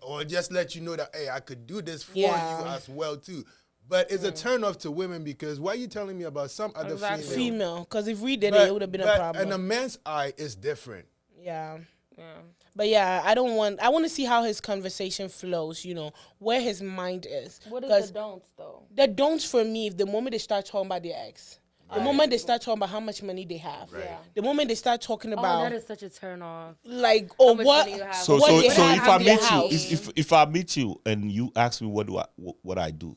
Or just let you know that, hey, I could do this for Yeah. you as well too. But it's a turn off to women because why are you telling me about some other Exactly. female? Female. Because if we did it, it would have been a problem. And a man's eye is different. Yeah. Yeah. But yeah, I want to see how his conversation flows, where his mind is. What is 'Cause the don'ts though? the don'ts for me, the moment they start talking about their ex. The moment they start talking about how much money they have. Yeah. The moment they start talking Oh, about that is such a turn off. like or much what money you have. So what they if have I in their meet you, house. if I meet you and you ask me what I do,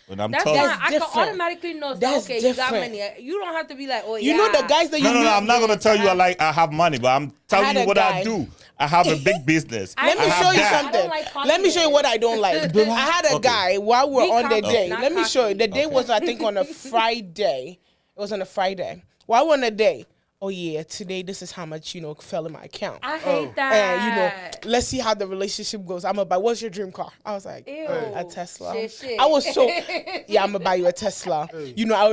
and I'm That's telling fine. you, I can different. automatically know. So, That's okay, different. you got money. You don't have to be like, oh yeah. You know the guys that you no, meet. I'm not gonna tell you I have money, but I'm telling had you a what I guy. do. I have a big business. Let me I have show you that. I something. don't like Let me show you what I don't like. I had a Okay. guy while we were Be on the confident, date. not Let me show you. The cocky. day was, I think, on a Friday. It was on a Friday. While we were on the day, oh yeah, today this is how much, fell in my account. I hate that. And let's see how the relationship goes. I'm gonna buy, what's your dream car? I was like, Ew. a Tesla. Shit. I was so yeah, I'm gonna buy you a Tesla. I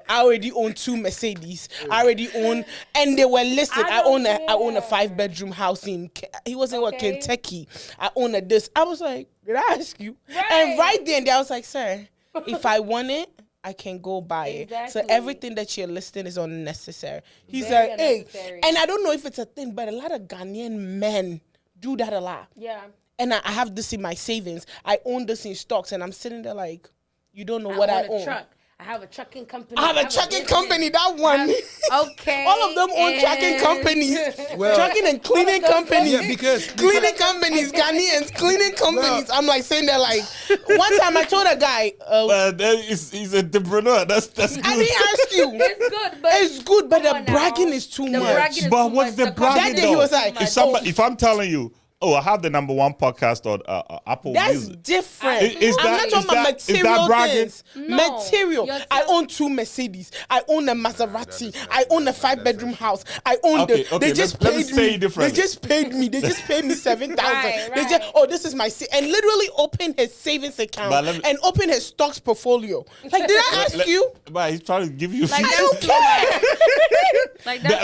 already own 2 Mercedes. I already own, and they were listed. I own a 5-bedroom house in he wasn't what Kentucky. I own a this. I was like, did I ask you? Right. And right then I was like, sir, if I want it, I can go buy it. So everything that you're listing is unnecessary. He's Very like, hey, unnecessary. and I don't know if it's a thing, but a lot of Ghanaian men do that a lot. Yeah. And I have this in my savings. I own this in stocks, and I'm sitting there like, you don't know what I own. Truck. I have a trucking company. I have a trucking company. That one. Okay. All of them own trucking companies. Trucking and cleaning companies. Yeah, because cleaning companies, Ghanaians, cleaning companies. I'm like saying that like, one time I told a guy, he's an entrepreneur. That's good. I didn't ask you. It's good, but the bragging is too much. But what's the bragging? That day he was like, if I'm telling you, I have the #1 podcast on Apple that's Music. different. I'm not talking about material things. No, material. I own 2 Mercedes. I own a Maserati. I own a 5-bedroom house. I own they just let me paid say me. it differently. They just paid me. They just paid me 7,000. Right. They just this is my and literally open his savings account and open his stocks portfolio. Like, did I ask you? But he's trying to give you. Like, I don't care.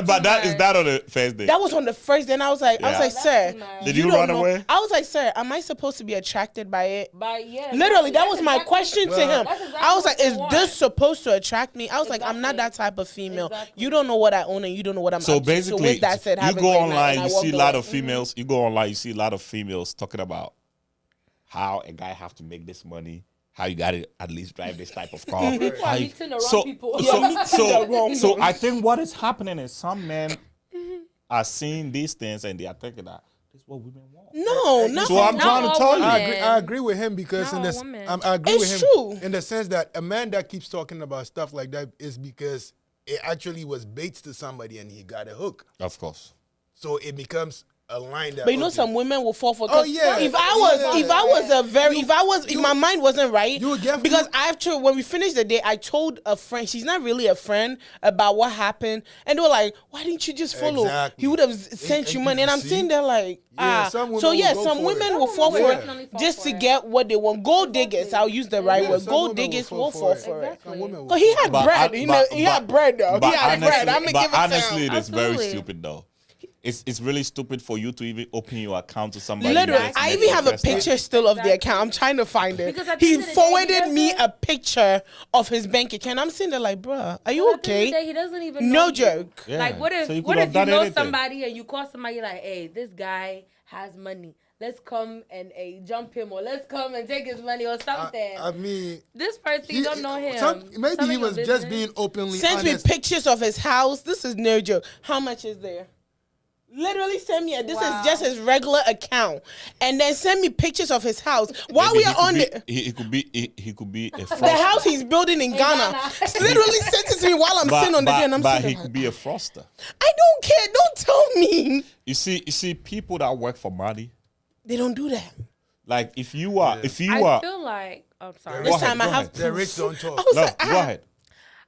But that is that on the first day. That was on the first day, and I was like, sir, did you run away? I was like, sir, am I supposed to be attracted by it? Yeah, Literally, that was my question to him. Exactly I was like, is what this supposed to attract me? I was like, I'm not that type of female. You don't know what I own, and you don't know what I'm So up to. basically, So with that said, you go online, you see a lot of females. You go online, you see a lot of females talking about how a guy have to make this money, how you got to at least drive this type of car. People are meeting the wrong people. So I think what is happening is some men are seeing these things and they are thinking that this is what women want. No. So I'm trying to tell you. I agree with him because I agree with him true. in the sense that a man that keeps talking about stuff like that is because it actually was baits to somebody and he got a hook. Of course. So it becomes a line that. But some women will fall for. Oh yeah. If my mind wasn't right, because when we finished the day, I told a friend, she's not really a friend, about what happened, and they were like, "Why didn't you just follow? Exactly. He would have sent you money." And I'm sitting there like, some women will fall for it just to get what they want. Gold diggers, I'll use the right word. Gold diggers will fall for it. Because he had bread. He had bread though. He had bread. I'm gonna give it to him. Honestly, it is very stupid though. It's really stupid for you to even open your account to somebody. Literally, I even have a picture still of the account. I'm trying to find it. He forwarded me a picture of his bank account. I'm sitting there like, bruh, are you okay? He doesn't even know. No joke. Yeah. Like, what if you know somebody and you call somebody like, hey, this guy has money. Let's come and jump him, or let's come and take his money or something. I mean, this person, you don't know him. Maybe he was just being openly honest. Sends me pictures of his house. This is no joke. How much is there? Literally send me this is just his regular account, and then send me pictures of his house while we are on it. He could be a fraudster. The house he's building in Ghana. Literally sent it to me while I'm sitting on the day, and I'm sitting. But he could be a fraudster. I don't care. Don't tell me. You see, people that work for money, they don't do that. Like if you are, I feel like I'm sorry. This time I have the rich don't talk. Go ahead.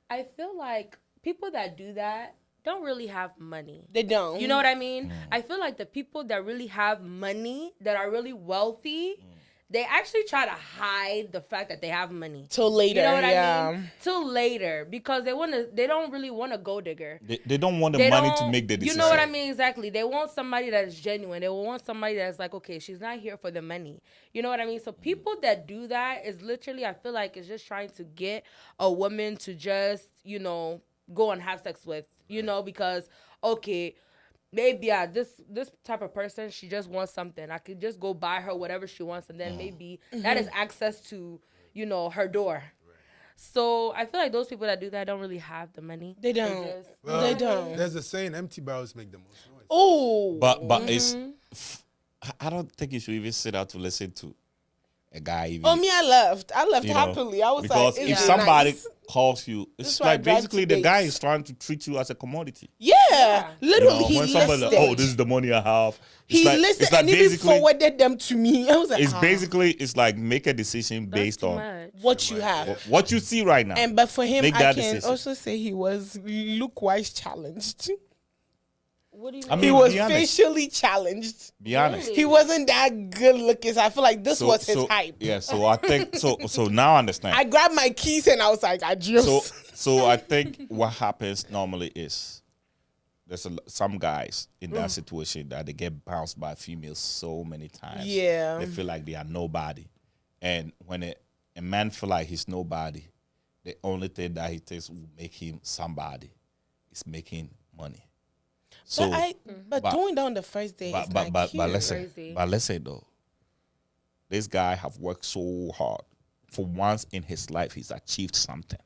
I feel like people that do that don't really have money. They don't. You know what I mean? I feel like the people that really have money, that are really wealthy, they actually try to hide the fact that they have money. Till later, you know what I mean? Till later, because they don't really want a gold digger. They don't want the money to make the decision. You know what I mean? Exactly. They want somebody that is genuine. They want somebody that's like, okay, she's not here for the money. You know what I mean? So people that do that is literally, I feel like, is just trying to get a woman to just, go and have sex with, because, okay, maybe this type of person, she just wants something. I could just go buy her whatever she wants, and then maybe that is access to, her door. Right. So I feel like those people that do that don't really have the money. They don't. They don't. There's a saying, empty barrels make the most noise. Oh. But it's, I don't think you should even sit out to listen to a guy. Even, me, I left happily. I was because like, if somebody, nice. calls you, it's is why I like drive basically to the guy dates. is trying to treat you as a commodity. Yeah, You literally, know, he when somebody listed. like, oh, this is the money I have. It's He like, listed it's like and even basically, forwarded them to me. I was like, it's basically, it's like make a decision That's based too on much. what you have. what you see right now. And but for him, Make I that can decision. also say he was look-wise challenged. What do you mean? I mean, He was be honest. facially challenged. Be honest. He wasn't that good looking. So I feel like this was his hype. Yeah, so I think so now I understand. I grabbed my keys and I was like, adios. So I think what happens normally is there's some guys in that situation that they get bounced by females so many times. Yeah. They feel like they are nobody. And when a man feel like he's nobody, the only thing that he thinks will make him somebody is making money. So but doing that on the first day is not cute. but Crazy. let's say though, this guy have worked so hard. For once in his life, he's achieved something.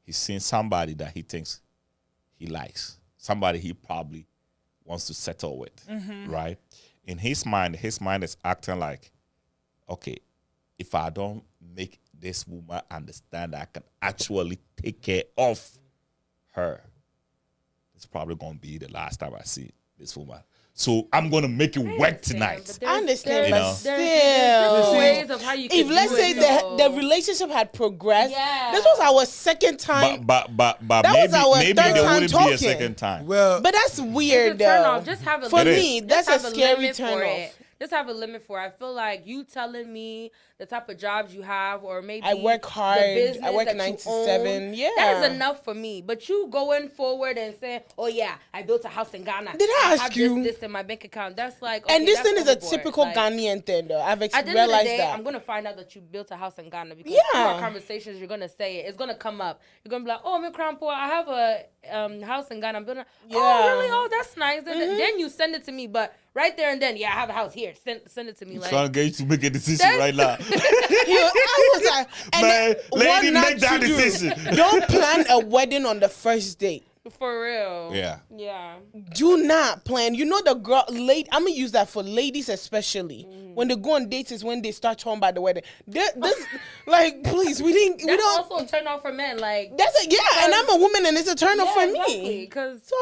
He's seen somebody that he thinks he likes, somebody he probably wants to settle with, right? In his mind is acting like, okay, if I don't make this woman understand that I can actually take care of her, it's probably going to be the last time I see this woman. So I'm going to make it work tonight. I understand, You but know. still. There's ways of how you can If let's do say it, though. the relationship had progressed, Yeah. this was our second time. But That maybe, was our maybe third there time wouldn't be a talking. second time. Well, But that's weird, It's a turn though. off. Just have a For limit. me, Just that's a have scary limit turn for off. it. Just have a limit for it. I feel like you telling me the type of jobs you have, or maybe I work the hard. business I work that 9 you to own, 7. Yeah. that is enough for me. But you going forward and saying, "Oh yeah, I built a house in Ghana. Did I ask have you? This in my bank account." That's like, And okay, this that's thing is a overboard. typical Like, Ghanaian thing, though. I've at the end of the realized day, that. I'm gonna find out that you built a house in Ghana because Yeah. through our conversations, you're gonna say it. It's gonna come up. You're gonna be like, "Oh, I'm Crampo. I have a house in Ghana. I'm building." Yeah. Oh, really? Oh, that's nice. Then you send it to me, but right there and then, yeah, I have a house here. Send it to me. I'm Like, trying to get you to make a decision That's- right now. I was like, and Man, then lady, what not make that to do. decision. Don't plan a wedding on the first date. for real. Yeah. Yeah. Do not plan. You know the girl, I'm gonna use that for ladies especially. When they go on dates is when they start talking about the wedding. This, like, please, we That's don't. also a turn off for men. Like, That's it. Yeah, and I'm a woman, and it's a turn off for exactly. me. Because So.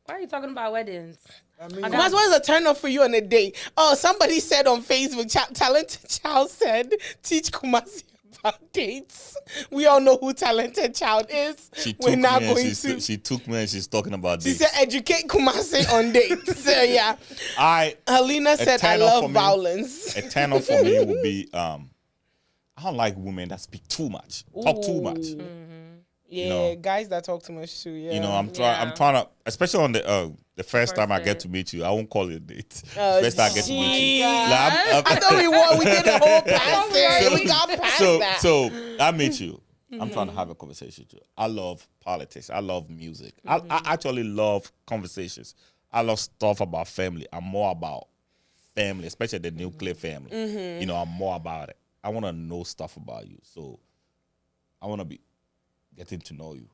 why are you talking about weddings? I mean, That's why it's a turn off for you on a date. Oh, somebody said on Facebook, Talented Child said, teach Kumasi about dates. We all know who Talented Child is. She We're took not me and going to. she took me and she's talking about She this. said, educate Kumasi on dates. So, yeah. I Helena said, I turn off for love me. violence. A turn off for me would be I don't like women that speak too much, talk too much. Yeah, know. guys that talk too much too. Yeah. You know, I'm Yeah. trying to, especially on the first time I get date. to meet you. I won't call it a date. Oh, First time I get to meet you. jeez. Like, I thought we did a whole past it. We got past so that. so I meet you. I'm trying to have a conversation with you. I love politics. I love music. I actually love conversations. I love stuff about family. I'm more about family, especially the nuclear family. You know, I'm more about it. I want to know stuff about you. So I want to be getting to know you.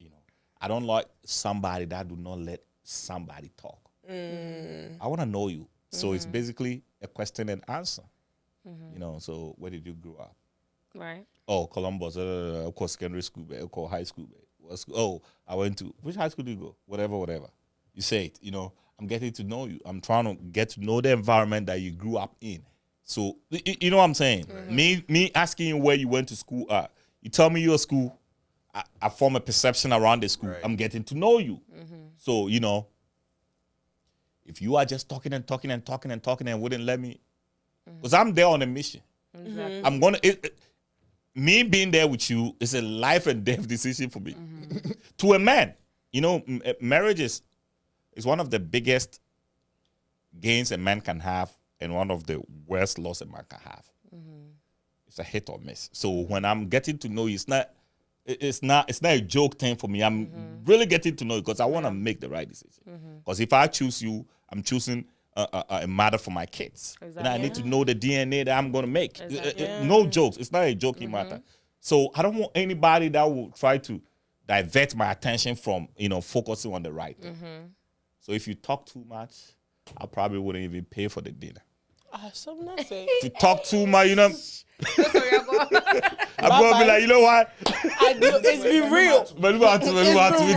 You know, I don't like somebody that do not let somebody talk. I want to know you. So it's basically a question and answer. You know, so where did you grow up? Right. Oh, Columbus, of course, secondary school, of course, high school. Oh, I went to, which high school did you go? Whatever. You say it, you know, I'm getting to know you. I'm trying to get to know the environment that you grew up in. So, you know what I'm saying? Me asking you where you went to school at. You tell me your school, I form a perception around the school. Right. I'm getting to know you. So, you know, if you are just talking and wouldn't let me, because I'm there on a mission. Exactly. I'm gonna me being there with you is a life and death decision for me. To a man, you know, marriage is one of the biggest gains a man can have and one of the worst loss a man can have. It's a hit or miss. So when I'm getting to know you, it's not a joke thing for me. I'm really getting to know you because I want to make the right decision. Because if I choose you, I'm choosing a matter for my kids. And I need to know the DNA that I'm going to make. Exactly. No jokes. It's not a joking matter. So I don't want anybody that will try to divert my attention from, you know, focusing on the right thing. So if you talk too much, I probably wouldn't even pay for the dinner. So nothing. If you talk too much, you know, Sorry, I'm going. I'm gonna be like, you know what? I do. It's been real. But we want to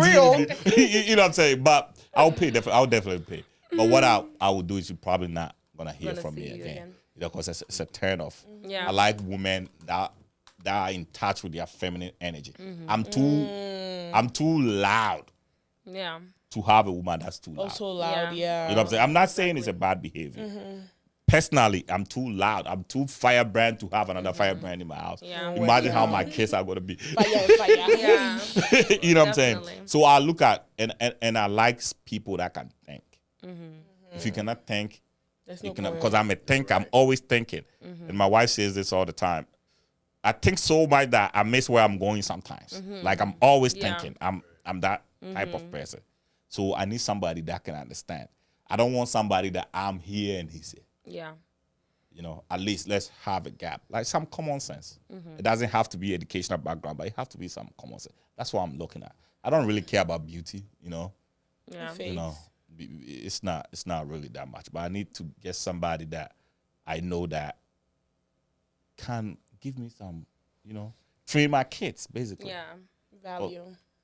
real. you know what I'm saying? But I'll pay. I'll definitely pay. But what I will do is you're probably not gonna hear from me again. You know, because it's a turn off. Yeah. I like women that are in touch with their feminine energy. I'm too loud. Yeah. To have a woman that's too loud. Also loud, yeah. You know what I'm saying? I'm not saying it's a bad behavior. Personally, I'm too loud. I'm too firebrand to have another firebrand in my house. Yeah. Imagine how my kids are going to be. Fire. Yeah. You know what I'm saying? Definitely. So I look at, and I like people that can think. If you cannot think, you cannot, because I'm a thinker. I'm always thinking. And my wife says this all the time. I think so much that I miss where I'm going sometimes. Like I'm always thinking. I'm that type of person. So I need somebody that can understand. I don't want somebody that I'm here and he's here. Yeah. You know, at least let's have a gap. Like some common sense. It doesn't have to be educational background, but it has to be some common sense. That's what I'm looking at. I don't really care about beauty, you know. Yeah. You know, it's not really that much. But I need to get somebody that I know that can give me some, you know, train my kids, basically. Yeah. Value.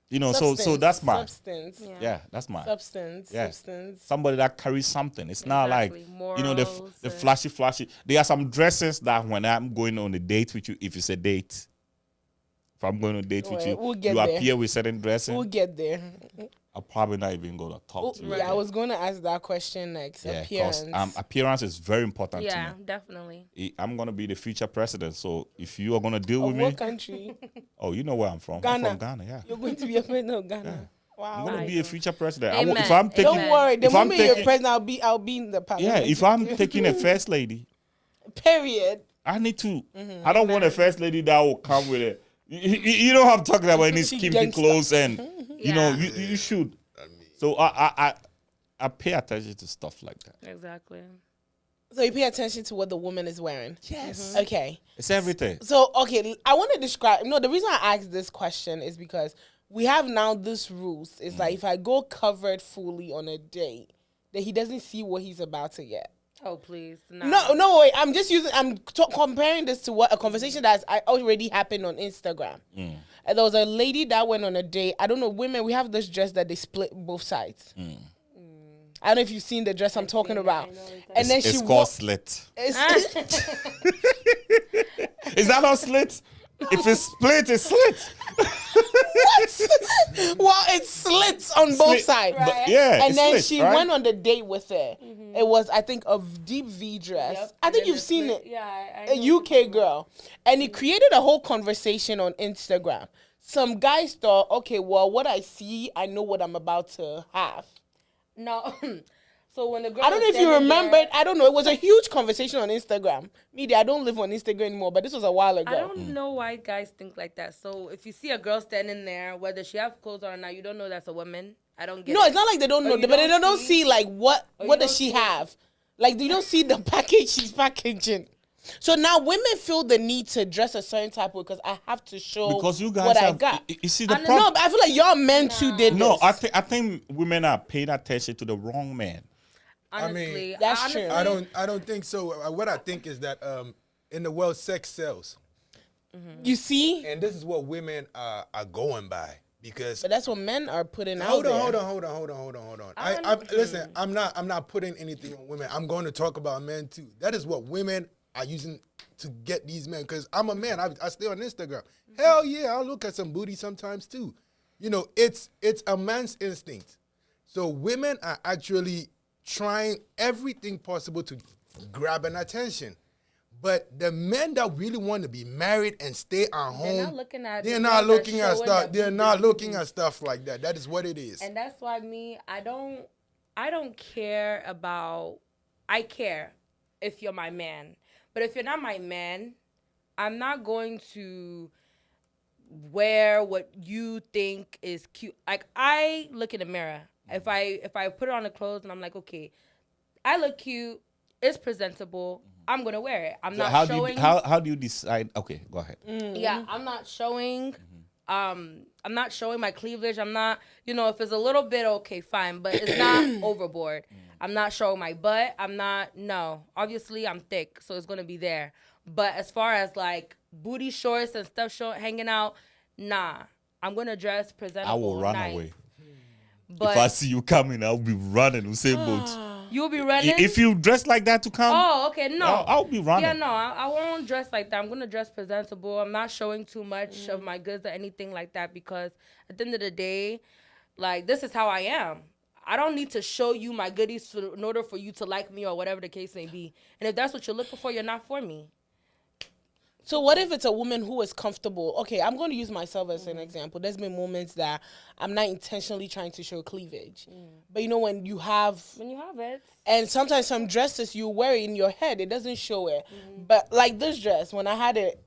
You know, so that's my substance. yeah, that's my Substance. Yeah. Substance. somebody that carries something. It's not like Exactly. you know the Morals the and- flashy. There are some dresses that when I'm going on a date with you, if it's a date, if I'm going on a date with you, we'll get you there. appear with certain dressing. We'll get there. I'm probably not even gonna talk to you. Yeah, I was going to ask that question next. Yeah, Appearance. because appearance is very important Yeah, to me. definitely. I'm gonna be the future president, so if you are gonna deal Of with me, what country? oh, you know where I'm from. Ghana. I'm from Ghana. Yeah, You're going to be a president of Ghana. I'm Wow. gonna I be a know. future president. Amen. If I'm taking, Don't worry. The if I'm moment you're taking- president, I'll be in the parliament. yeah, if I'm taking a first lady, Period. I need to. I don't want a first lady that will come with it. You know what I'm talking about? Any skimpy Gangster. clothes and you know Yeah. you should. So I pay attention to stuff like that. Exactly. So you pay attention to what the woman is wearing. Yes, Okay. it's everything. So, okay, I want to describe. No, the reason I asked this question is because we have now this rules. It's like if I go covered fully on a date, that he doesn't see what he's about to get. Oh, please. No, wait. I'm just using. I'm comparing this to what a conversation that's already happened on Instagram. And there was a lady that went on a date. I don't know. Women, we have this dress that they split both sides. I don't know if you've seen the dress I'm talking about. And then It's she called slit. It's, Is that not slit? If it's split, it's slit. well, it slits on both Slit. sides. But yeah, And it's then slit, she right? went on the date with her. It was, I think, a deep V dress. I think you've seen it. Yeah. A UK girl. And it created a whole conversation on Instagram. Some guys thought, okay, well, what I see, I know what I'm about to have. No. So when the girl I don't know if you remember it. I don't know. It was a huge conversation on Instagram. Media, I don't live on Instagram anymore, but this was a while ago. I don't know why guys think like that. So if you see a girl standing there, whether she have clothes on or not, you don't know that's a woman. I don't get it. No, it's not like they don't know, you but they don't don't see? see like what you does don't she see? have? Like you don't see the package she's packaging. So now women feel the need to dress a certain type of way because I have to show Because you guys what I have, got. you see the No, problem. but I feel like y'all men too did No, this. I think women are paying attention to the wrong man. Honestly, That's true. I don't think so. What I think is that in the world, sex sells, You see? and this is what women are going by because. But that's what men are putting out Hold there. on. Listen. I'm not putting anything on women. I'm going to talk about men too. That is what women are using to get these men. Because I'm a man. I stay on Instagram. Hell yeah, I'll look at some booty sometimes too. You know, it's a man's instinct. So women are actually trying everything possible to grab an attention. But the men that really want to be married and stay at home, not looking at they're the not girls that looking at showing stuff. that They're booty. not looking at stuff like that. That is what it is. And that's why I don't care about. I care if you're my man, but if you're not my man, I'm not going to wear what you think is cute. Like I look in the mirror. If I put on the clothes and I'm like, okay, I look cute, it's presentable, I'm gonna wear it. I'm So not how showing. how do you decide? Okay, go ahead. Yeah, I'm not showing. I'm not showing my cleavage. I'm not, if it's a little bit, okay, fine, but it's not overboard. I'm not showing my butt. No. Obviously, I'm thick, so it's going to be there. But as far as like booty shorts and stuff hanging out, nah. I'm going to dress presentable. I will run nice. away. But if I see you coming, I'll be running the same boat. You'll be running? If you dress like that to come, oh, okay, no. I'll be running. Yeah, no, I won't dress like that. I'm going to dress presentable. I'm not showing too much of my goods or anything like that because at the end of the day, like, this is how I am. I don't need to show you my goodies in order for you to like me or whatever the case may be. And if that's what you're looking for, you're not for me. So what if it's a woman who is comfortable? Okay, I'm going to use myself as an example. There's been moments that I'm not intentionally trying to show cleavage. But you know when you have it. And sometimes some dresses you wear in your head, it doesn't show it. But like this dress, when I had it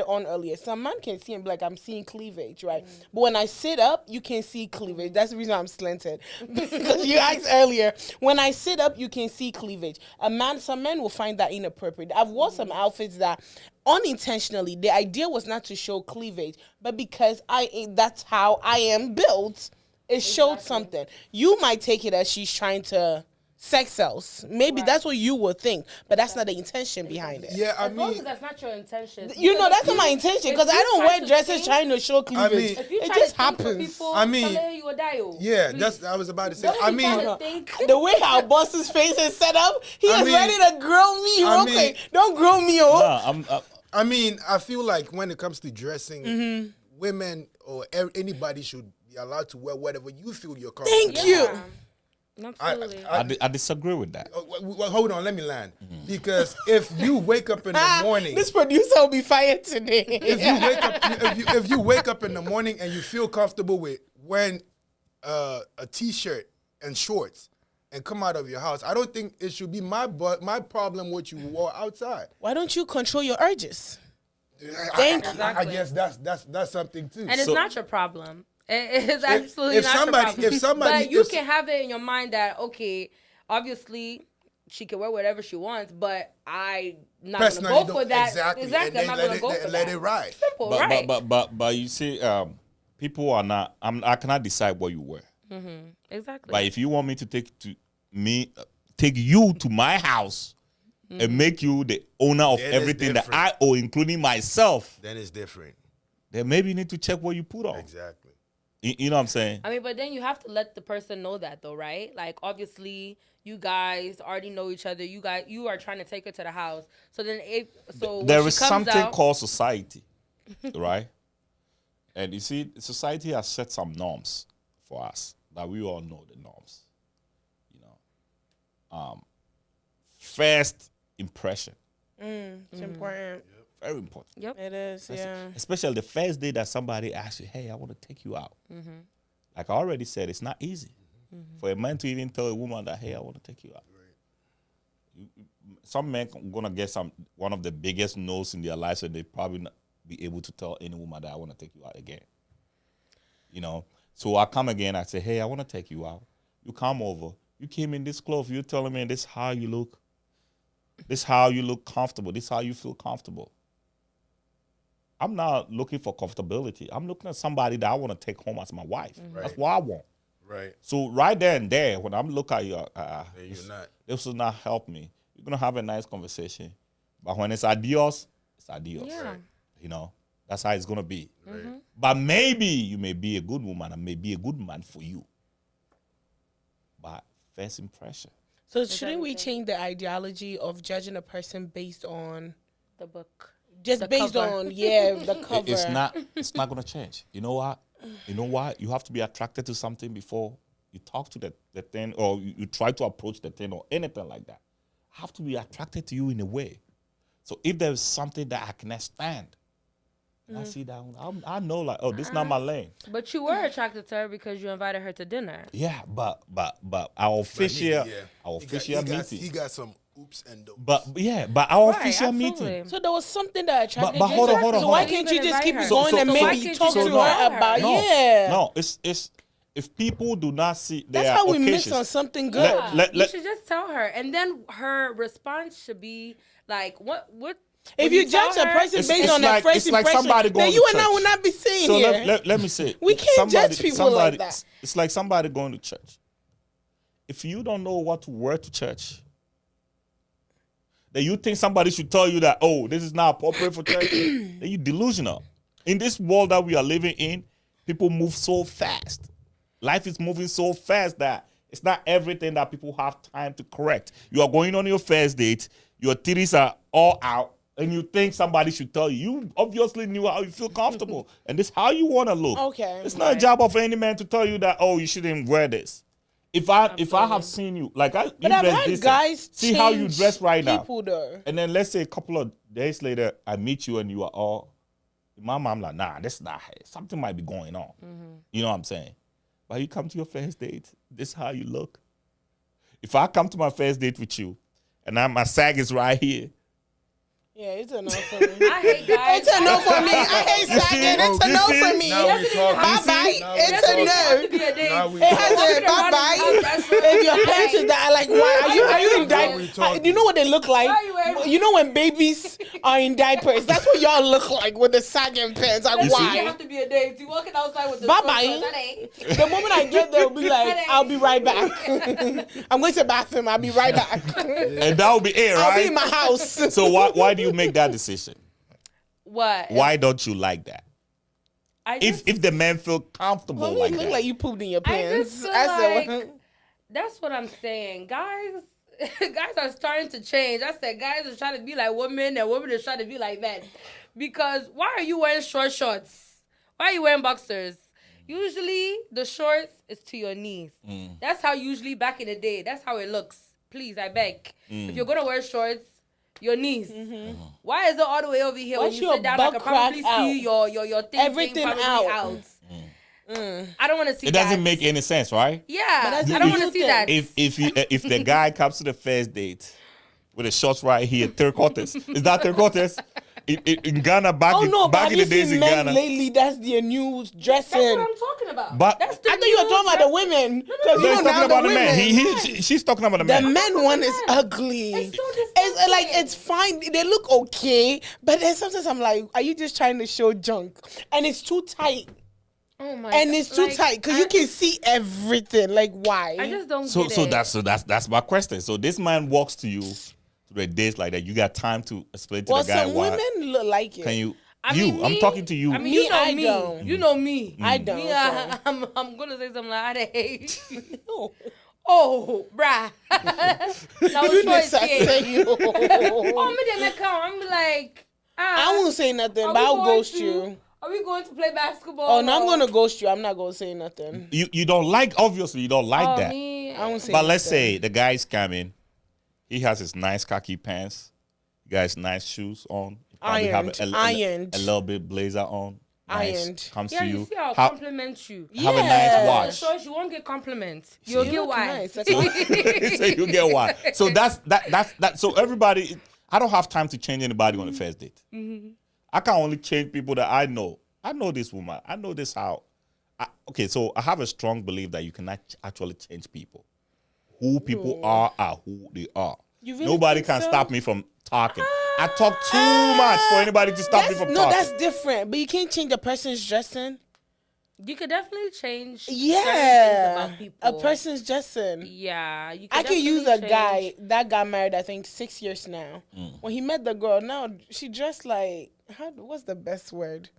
on earlier. Some man can see and be like, I'm seeing cleavage, right? But when I sit up, you can see cleavage. That's the reason I'm slanted. Because you asked earlier, when I sit up, you can see cleavage. Some men will find that inappropriate. I've worn some outfits that unintentionally, the idea was not to show cleavage, but because that's how I am built, it showed something. You might take it as she's trying to sex sells. Maybe that's what you would think, but that's not the intention behind it. Yeah, As long as that's not your intention. You know, that's not my intention because I don't wear dresses trying to show cleavage. mean, If you it try just to think for happens. people, I mean, you will die. yeah, that's I was about to say. Don't I be mean, trying to think. The way our boss's face is set up, he I is mean- ready to grill me real quick. Don't grill me, I mean, I feel like when it comes to dressing, women or anybody should be allowed to wear whatever you feel you're comfortable. Thank you. Absolutely. I disagree with that. Well, hold on, let me land. Because if you wake up in the morning, This producer will be fired today. if you wake up in the morning and you feel comfortable with wearing a t-shirt and shorts and come out of your house, I don't think it should be my problem what you wore outside. Why don't you control your urges? I guess that's something too. And it's not your problem. It is absolutely if not somebody- your problem. if somebody- but you if- can have it in your mind that, okay, obviously she can wear whatever she wants, but I'm not going to Personally, go for that. Exactly. I'm And then not going to go for let that. it ride. Simple, right? But you see, people are not. I cannot decide what you wear. Exactly. But if you want me to take you to my house and make you the owner of Then it's everything that different. I owe, including myself, Then it's different. then maybe you need to check what you put on. Exactly. You know what I'm saying? I mean, but then you have to let the person know that, though, right? Like, obviously, you guys already know each other. You are trying to take her to the house. So then, There when is she comes something out, called society, right? And you see, society has set some norms for us that we all know the norms. You know, first impression, It's important. very important. Yep. It is, yeah. Especially the first day that somebody asks you, "Hey, I want to take you out." Like I already said, it's not easy for a man to even tell a woman that, "Hey, I want to take you out." Some men gonna get one of the biggest no's in their lives, and they probably not be able to tell any woman that I want to take you out again. You know, so I come again. I say, "Hey, I want to take you out." You come over. You came in this clothes. You're telling me this how you look. This how you look comfortable. This how you feel comfortable. I'm not looking for comfortability. I'm looking at somebody that I want to take home as my wife. That's what I want. Right. So right there and there, when I'm looking at you, You're not. this will not help me. You're gonna have a nice conversation, but when it's adios, it's adios. Yeah. Right. You know, that's how it's gonna be. Right. But maybe you may be a good woman and may be a good man for you. But first impression. So shouldn't we change the ideology of judging a person based on the book. just The based cover. on the cover? It's not gonna change. You know what? You have to be attracted to something before you talk to the thing, or you try to approach the thing or anything like that. I have to be attracted to you in a way. So if there's something that I cannot stand, and I see that, I know like, oh, this is not my lane. But you were attracted to her because you invited her to dinner. Yeah, but our official meeting. He got some oops and don'ts. But our Right, official absolutely. meeting. So there was something that attracted but you. hold on. So why Hold on. can't you just keep it So- going and so why maybe can't talk you to just tell her about her? No, it's if people do not see That's their how we occasions, miss on something good. Yeah, you should just tell her, and then her response should be like, "What? If when you tell judge a her- person It's- based it's on their like- first it's like impression, somebody going then to you and I church. will not be saying So here. let me say, We can't judge people like that. It's like somebody going to church, if you don't know what to wear to church, then you think somebody should tell you that, oh, this is not appropriate for church, then you're delusional. In this world that we are living in, people move so fast. Life is moving so fast that it's not everything that people have time to correct. You are going on your first date, your titties are all out, and you think somebody should tell you. You obviously knew how you feel comfortable, and this is how you want to look. Okay. It's not a job of any man to tell you that, oh, you shouldn't wear this. If I have seen you, like you But I've dress had decent, guys see how you dress right now. people though. And then let's say a couple of days later, I meet you and you are all, in my mom like, nah, this is not her. Something might be going on. You know what I'm saying? But you come to your first date, this is how you look. If I come to my first date with you, and my sag is right here, Yeah, it's a no for me. I hate guys. It's a no for me. I hate sagging. It's a no for me. Now we talking. Bye bye. Now we It's a talking. no. Now we It has talking. a bye bye. If your parents is that, like, why are you in diapers? You know what they look like? You know when babies are in diapers? That's what y'all look like with the sagging pants. Like, You why? have to be a date. You walking outside with the Bye shorts bye. on, that ain't. The moment I get there, I'll be like, I'll be right back. I'm going to the bathroom. I'll be right back. and that will be it, I'll be right? in my house. So why do you make that decision? What? Why don't you like that? I just, If the men feel comfortable Well, like you look that. like you pooped in your I pants. just feel I said, like that's what I'm saying. Guys are starting to change. I said guys are trying to be like women and women are trying to be like men. Because why are you wearing short shorts? Why are you wearing boxers? Usually the shorts is to your knees. That's how usually back in the day, that's how it looks. Please, I beg. If you're going to wear shorts, your knees. Why is it all the way over here? Why When is you your sit down, I butt can probably crack see your thing Everything being probably out. I don't want to see It that. doesn't make any sense, right? Yeah, that's I don't what want to you see think. that. If the guy comes to the first date with a shorts right here, third quarters, is that third quarters? In Ghana, back oh no, back but in have the you days seen in men Ghana. lately? That's their new dressing. That's what I'm talking about. But- that's the I thought you were new talking about the dress- women. No, Because No, you he's know talking now about the the man. women. She's talking about the The man. men one is ugly. It's so It's like disgusting. it's fine. They look okay, but then sometimes I'm like, are you just trying to show junk? And it's too tight. Oh my And God. it's too Like, tight because you can see everything. Like why? I just don't So get it. that's my question. So this man walks to you to the dates like that. You got time to explain to well, the guy some why? women look like it. Can you? I mean, I'm me- talking to you. I mean, Me, you know I me. don't. You know me. I don't. Me, so. I'm gonna say something like, I hate you. No. Oh, bruh. That was You choice just here. say you. Oh, me then come. I'm like, I won't say nothing, are but we I'll going ghost to- you. Are we going to play basketball? Oh no, I'm or- gonna ghost you. I'm not gonna say nothing. You don't like, obviously you don't like Oh, that. me. I won't say. But let's nothing. say the guy's coming. He has his nice khaki pants. He got his nice shoes on. He probably Ironed. a little bit blazer on. Nice. Ironed. Comes Yeah, to you you. see how I How- compliment you. have a Yeah. nice watch. So you won't get compliments. You'll You get look why. nice. That's all. so you get one. So that's that. So everybody, I don't have time to change anybody on the first date. I can only change people that I know. I know this woman. I know this how. Okay, so I have a strong belief that you cannot actually change people. Who people are who they are. You really Nobody think can so? stop me from talking. I talk too much for anybody to stop me from No, talking. that's different. But you can't change a person's dressing. You could definitely change certain things Yeah, about people. a person's dressing. Yeah, you I could can use a definitely guy change. that got married. I think 6 years now. When he met the girl, now she dressed like what's the best word?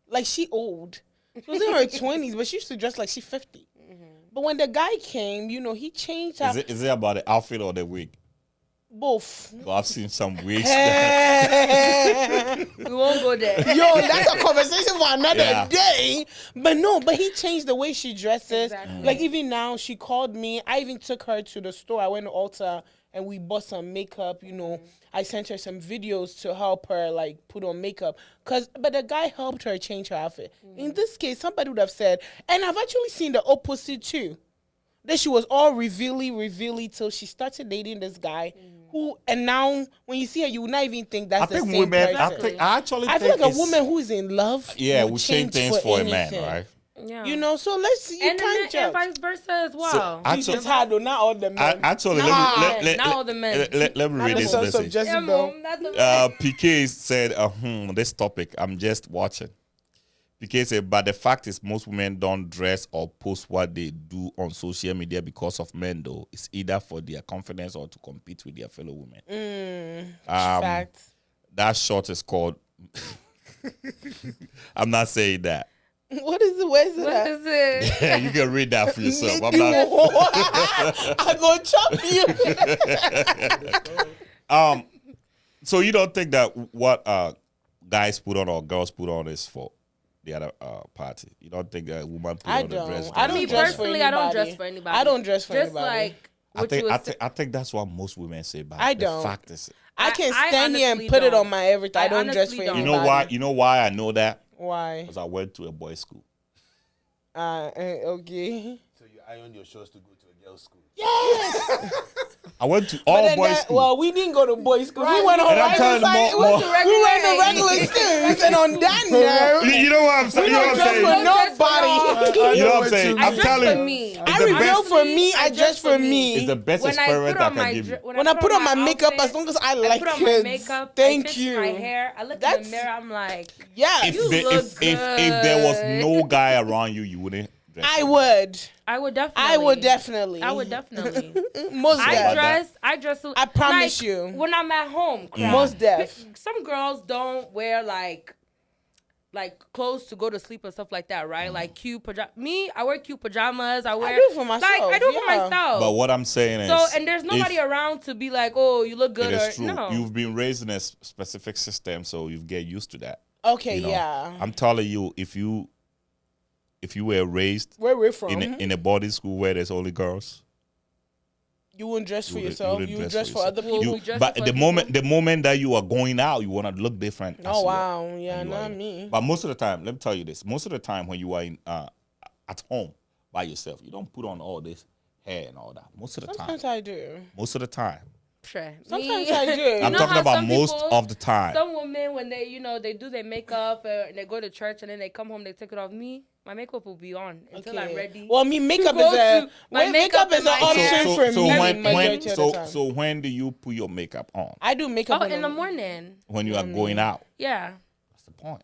Like she old. She was in her 20s, but she used to dress like she 50. But when the guy came, he changed her Is it about the outfit or the wig? both. Well, I've seen some wigs. We won't go there. Yo, that's a conversation for another Yeah. day. But he changed the way she dresses. Exactly. Like even now, she called me. I even took her to the store. I went to Ulta and we bought some makeup. I sent her some videos to help her like put on makeup. But the guy helped her change her outfit. In this case, somebody would have said, and I've actually seen the opposite too. That she was all revealy till she started dating this guy and now when you see her, you would not even think that's I the think same women. person. I I feel like a woman who's in love will change things for a man, right? Yeah. So let's see. You and, can't and judge. vice versa as well. actually- It's hard though, not all the men. Actually, Nah, let not all the men. me Not read the this sons of message. Jezebel. Not the PK said, this topic, I'm just watching. PK said, but the fact is most women don't dress or post what they do on social media because of men, though. It's either for their confidence or to compete with their fellow women. Fact. That short is called... I'm not saying that. What is it? Where's it What at? is it? Yeah, you can read that for yourself. I'm not... I'm going to chop you. So you don't think that what guys put on or girls put on is for the other party? You don't think that woman put I on the dress? don't. I don't Me dress for personally, anybody. I don't dress for anybody. I don't dress for Just anybody. like what you was I think that's what most women say. But I the don't. fact is, I can I stand here and honestly put it don't. on my everything. I I don't dress honestly for don't. anybody. you know why I know that? Why? Because I went to a boys' school. Okay. So you iron your shorts to go to a girls' school. Yes. I went to But all then boys' school. well, we didn't go to boys' school. We went on And I'm telling private you, side. more- We went to regular schools, and on that note, You know what I'm saying? You know what I'm dress saying? for nobody. You know what I'm saying? I I'm dress telling for you. me. It's I the reveal best. for me. I dress for It's me. the best When I experiment put I on can my give you. When I put on my makeup, outfit, as long as I I like put on my kids. makeup, I Thank fix you. my hair. I look in That's- the mirror. I'm like, Yes, You look If there was no guy around you, you wouldn't dress. I would. I would definitely. I would definitely. I would definitely. Most I def. dress. I promise like, you. When I'm at home, crap. Most def. Some girls don't wear like clothes to go to sleep and stuff like that, right? Like cute pajamas. Me, I wear cute pajamas. I wear. do it for myself, Like I do it for yeah. myself. But what I'm saying is, so and there's nobody if around to be like, oh, you look good it or is true. no. You've been raised in a specific system, so you get used to that. Okay, You know? yeah. I'm telling you, if you were raised Where we're from, in a boarding school where there's only girls, you wouldn't dress for you yourself. wouldn't You would dress dress for for other yourself. people. We dress but for the people. moment that you are going out, you want to look different. as Oh you are. wow, yeah, And you are not in- me. But most of the time, let me tell you this: most of the time when you are in at home by yourself, you don't put on all this hair and all that. Most of the Sometimes time. I do. Most of the time. Sure. Sometimes Me- I do. I'm know talking how about some most people- of the time. Some women, when they, they do their makeup and they go to church and then they come home, they take it off. Me, my makeup will be on until I'm ready. Well, me makeup go is a to my makeup makeup is an and my hair. option for me. majority of the time. so when do you put your makeup on? I do makeup Oh, in the morning. When you are going out. Yeah. That's the point.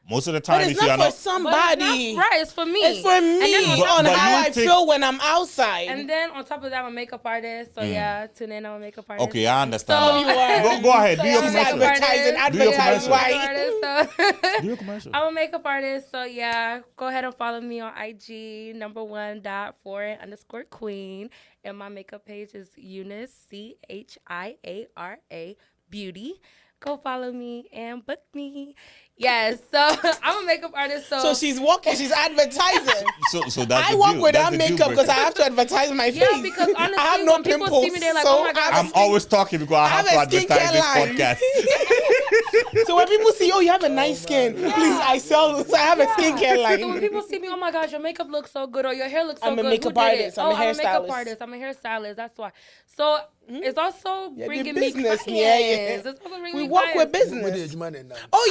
Most of the time, But if it's you are not for not, somebody. Right, it's for me. It's for And me then But- on but how you I think- feel when I'm outside. And then on top of that, I'm a makeup artist. So yeah, tune in. I'm a makeup artist. okay, I understand. So- that. You are. Go ahead. Do your I'm a She's commercial. makeup advertising, artist. Do your advertise commercial. why. So- Do your commercial. I'm a makeup artist, so yeah, go ahead and follow me on IG, #1.foreign_queen. And my makeup page is Eunice, CHIARA Beauty. Go follow me and book me. Yes, so I'm a makeup artist, so, So she's walking, she's advertising. So that's I the walk deal. without That's the deal makeup because I breaker. have to advertise my face. yeah, because honestly, I have no when people pimples. see me, they're like, so oh my God, I'm always talking because I have to a advertise skincare this line. podcast. So when people see, oh, you have a nice skin, please, I sell. So I have a skincare line. So when people see me, oh my gosh, your makeup looks so good or your hair looks so I'm a good. makeup Who did it? artist. I'm a I'm a makeup hairstylist. artist. I'm a hairstylist. That's why. So it's also the bringing business, me yeah, clients. yeah. It's also bringing We me work with clients. With business. the money now. Oh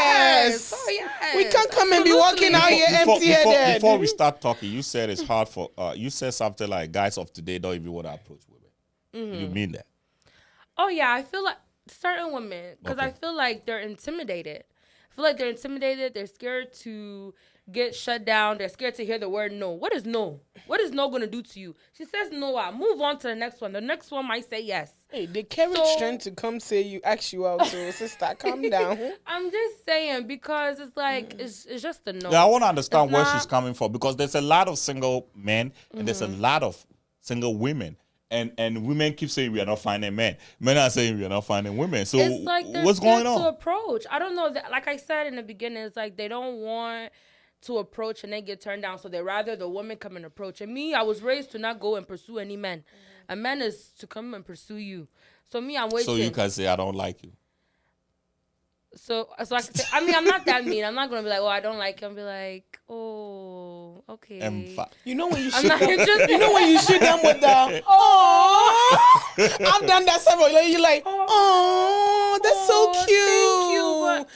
yes. Oh yes. We can't come and be walking out here empty-headed. Before we start talking, you said it's hard for you said something like guys of today don't even want to approach women. You mean that? Oh yeah, I feel like certain women, because I Okay. feel like they're intimidated. I feel like they're intimidated. They're scared to get shut down. They're scared to hear the word no. What is no? What is no gonna do to you? She says no. I move on to the next one. The next one might say yes. Hey, the courage So- strength to come say you ask you out, so sister, calm down. I'm just saying because it's like it's just a no. Yeah, I want to understand It's where not- she's coming from because there's a lot of single men and there's a lot of single women. And women keep saying we are not finding men. Men are saying we are not finding women. So It's like they're what's scared going to on? approach. I don't know. Like I said in the beginning, it's like they don't want to approach and then get turned down. So they rather the woman come and approach. And me, I was raised to not go and pursue any men. A man is to come and pursue you. So me, I'm waiting. So you can say I don't like you. So I can say, I mean, I'm not that mean. I'm not gonna be like, oh, I don't like him. Be like, oh, okay. You know when you I'm shoot not them. interested. You know when you shoot them with the oh. I've done that several. You're like, oh, that's so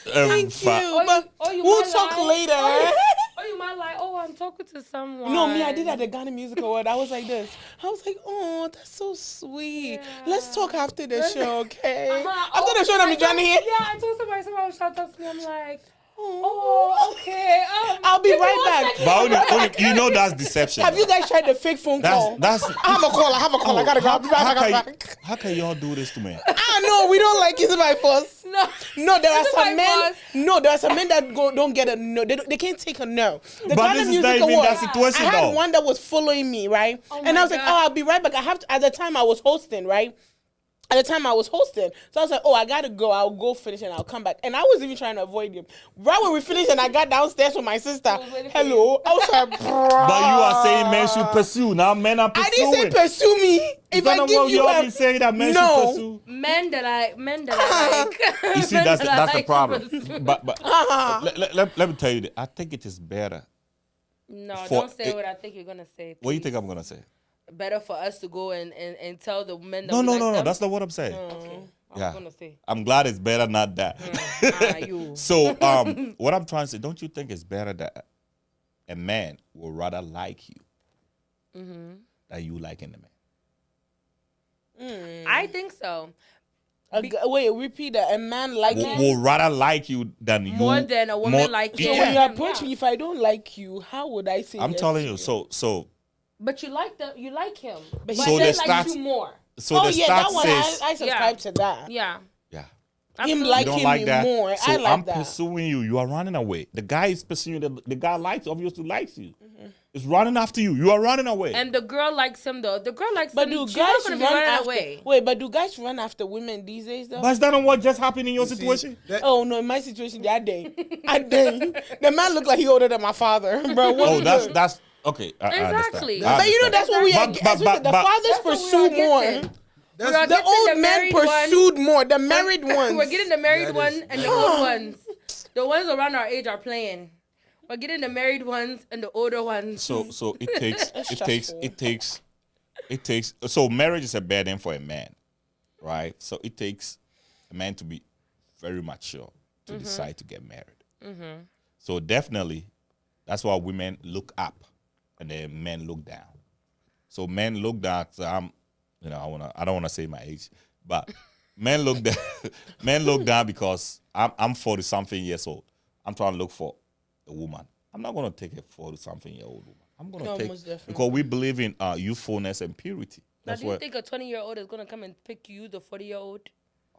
cute. Thank you. But you we'll might talk lie. later. Or you might like, oh, I'm talking to someone. No, me, I did at the Ghana Music Award. I was like this. I was like, oh, that's so sweet. Yeah. Let's talk after the show, okay? Uh-huh. After the show, I'm I Johnny here. Yeah, I told somebody was trying to talk to me. I'm like, Oh, okay. I'll be give me right one back. second. But only, you know that's deception. Have you guys tried the fake phone call? That's I have a call. I gotta go. I'll be right back. how can y'all do this to me? No, we don't like it by force. No, there are Is it some by men. force? No, there are some men that don't get a no. They can't take a no. The But kind this of is not music even award, that situation, I had though. one that was following me, right? Oh And my I was like, God. oh, I'll be right back. I have to. At the time, I was hosting, right? At the time I was hosting. So I was like, oh, I gotta go. I'll go finish and I'll come back. And I was even trying to avoid him. Right when we finished and I got downstairs with my sister. Hello. I was like, But you are saying men should pursue. Now men are I pursuing. didn't say pursue me. Is If that I not give what you you all a been saying that men no. should pursue? Men that I like. You see, Men that's that I the like problem. to pursue. But let me tell you, I think it is better. No, For- don't say what I think you're gonna say. What do you please. think I'm gonna say? Better for us to go and tell the men that No, we no, like no, no. them? That's not what I'm saying. Okay. I Yeah. was gonna say. I'm glad it's better, not that. You. So, what I'm trying to say, don't you think it's better that a man will rather like you than you liking the man? I think so. wait, repeat that. A man like you. Will rather like you than you. More than a woman like you. So Yeah. when you approach me, if I don't like you, how would I say I'm yes telling to you. So But you like him. But So he the likes stats- you more. Oh the yeah, that stat one says, I subscribe to that. Yeah. yeah. Him Absolutely. You liking don't like me that. more. So I like I'm that. pursuing you. You are running away. The guy is pursuing you. The guy obviously likes you. It's running after you. You are running away. And the girl likes him though. The girl likes But him. do She's guys not gonna be run running after? away. Wait, but do guys run after women these days though? But is that not what just happened in your See, situation? that- Oh no, in my situation, that day, the man looked like he older than my father, bro. What's Oh, good? that's okay. I Exactly. understand. But you know that's what we are. But- Especially the but- fathers That's what we pursue are more. getting. that's- We are The getting old the men married one. pursued more. The married ones. We're getting the married That one is- and the old ones. The ones around our age are playing. We're getting the married ones and the older ones. So it takes stressful. it takes so marriage is a burden for a man, right? So it takes a man to be very mature to decide to get married. So definitely that's why women look up and then men look down. So men look down. So I don't wanna say my age, but men look down. Men look down because I'm 40 something years old. I'm trying to look for a woman. I'm not gonna take a 40 something year old woman. I'm gonna No, take most definitely. because we believe in youthfulness and purity. Now, That's do you what. think a 20-year-old is gonna come and pick you, the 40-year-old?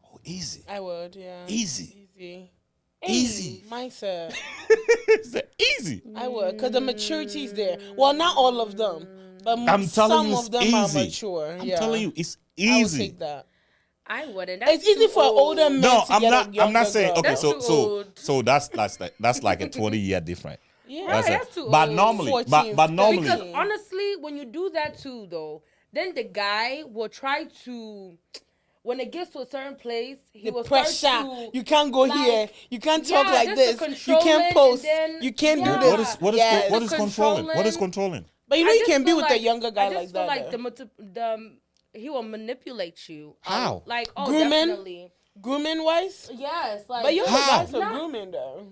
Oh, easy, I would, yeah. easy, Easy. easy. Mindset. It's easy. I would, because the maturity is there. Well, not all of them, but I'm telling some you, of it's them easy. are mature. I'm yeah. telling you, it's I would easy. take that. I wouldn't. It's easy for older men No, to I'm get not. a I'm younger not saying. girl. Okay, That's too old. so that's like a 20-year difference. Yeah. Right, that's too But old. normally, 14, but normally, Because honestly, when you do that too, though, then the guy will try to. When it gets to a certain place, he The will start pressure. to. You can't go like, here. You can't talk yeah, like just this. to You control can't it, post. and then- You can't yeah. do this. what is Yes. what is controlling? What is Controlling. controlling? But you know I you just can be feel with a younger guy like I just feel that. like though. he will manipulate you. How? Like, oh, Grooming? definitely. Grooming wise? Yes, like. But younger How? guys are Not- grooming though.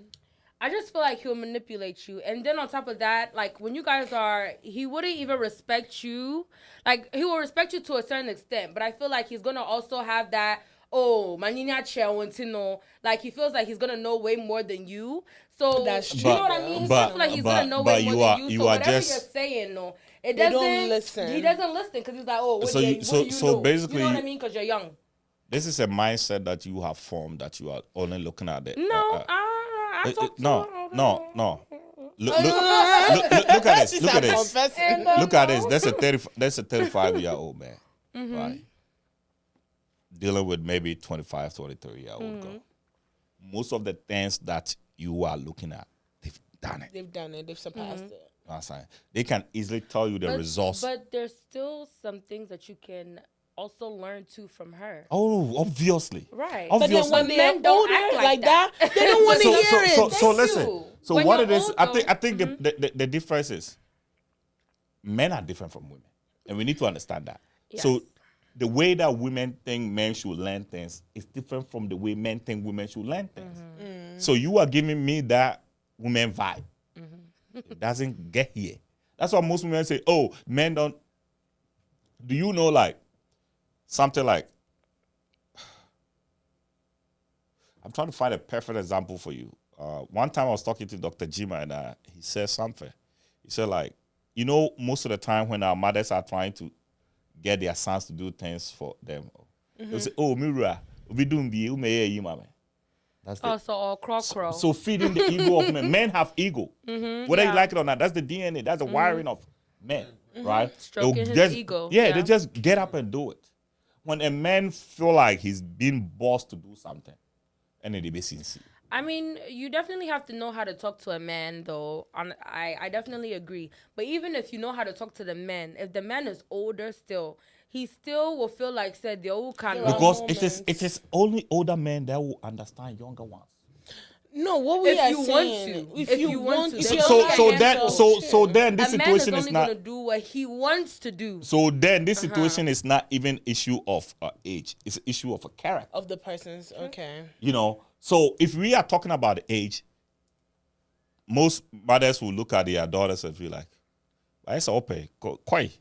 I just feel like he'll manipulate you. And then on top of that, like when you guys he wouldn't even respect you. Like he will respect you to a certain extent, but I feel like he's gonna also have that, oh, manina chair want to know. Like he feels like he's gonna know way more than you. So That's you true. know what I mean? He But- feels like he's but- gonna know but way more you are- than you. you So are whatever just- you're saying, no, it They doesn't. don't listen. He doesn't listen because he's like, oh, what So do you- you, so- what do you so know? basically you know what I you- mean? Because you're young. This is a mindset that you have formed that you are only looking at it. No, I talk to no. her. Look at this. She Look at started this. confessing. Look at this. That's a 35-year-old man, Mm-hmm. right? Dealing with maybe 25, 23-year-old Mm-hmm. girl. Most of the things that you are looking at, they've done it. They've done it. They've surpassed it. You know what I'm saying? They can easily tell you the results. But there's still some things that you can also learn too from her. Oh, obviously. Right. But then Obviously. when But they're men don't older act like, like that, that. they don't want to hear it. so Thank listen. you. So When what you're it is, old, I think though, the difference is men are different from women, and we need to understand that. Yes. So the way that women think men should learn things is different from the way men think women should learn things. So you are giving me that women vibe. It doesn't get here. That's why most women say, "Oh, men don't." Do you know like something like? I'm trying to find a perfect example for you. one time I was talking to Dr. Jima and he said something. He said, like, you know, most of the time when our mothers are trying to get their sons to do things for them, they say, oh, Mira, we doing be mama. That's So all crow. so feeding the ego of men. Men have ego. Whether you like it or not, that's the DNA. That's the wiring of men, right? Stroking They'll his just, ego. Yeah, they just get up and do it. When a man feel like he's being bossed to do something, and then they be sincere. I mean, you definitely have to know how to talk to a man, though. I definitely agree. But even if you know how to talk to the man, if the man is older still, he still will feel like said the old kind Because it is only older men that will understand younger ones. No, what we If are you saying, want to. if you want to, If if you you're want like to. So then this a man is situation is only not. going to do what he wants to do. So then this situation is not even issue of age. It's an issue of a character. of the person's, okay. You know, so if we are talking about the age, most mothers will look at their daughters and feel like, "Why is okay? Quite."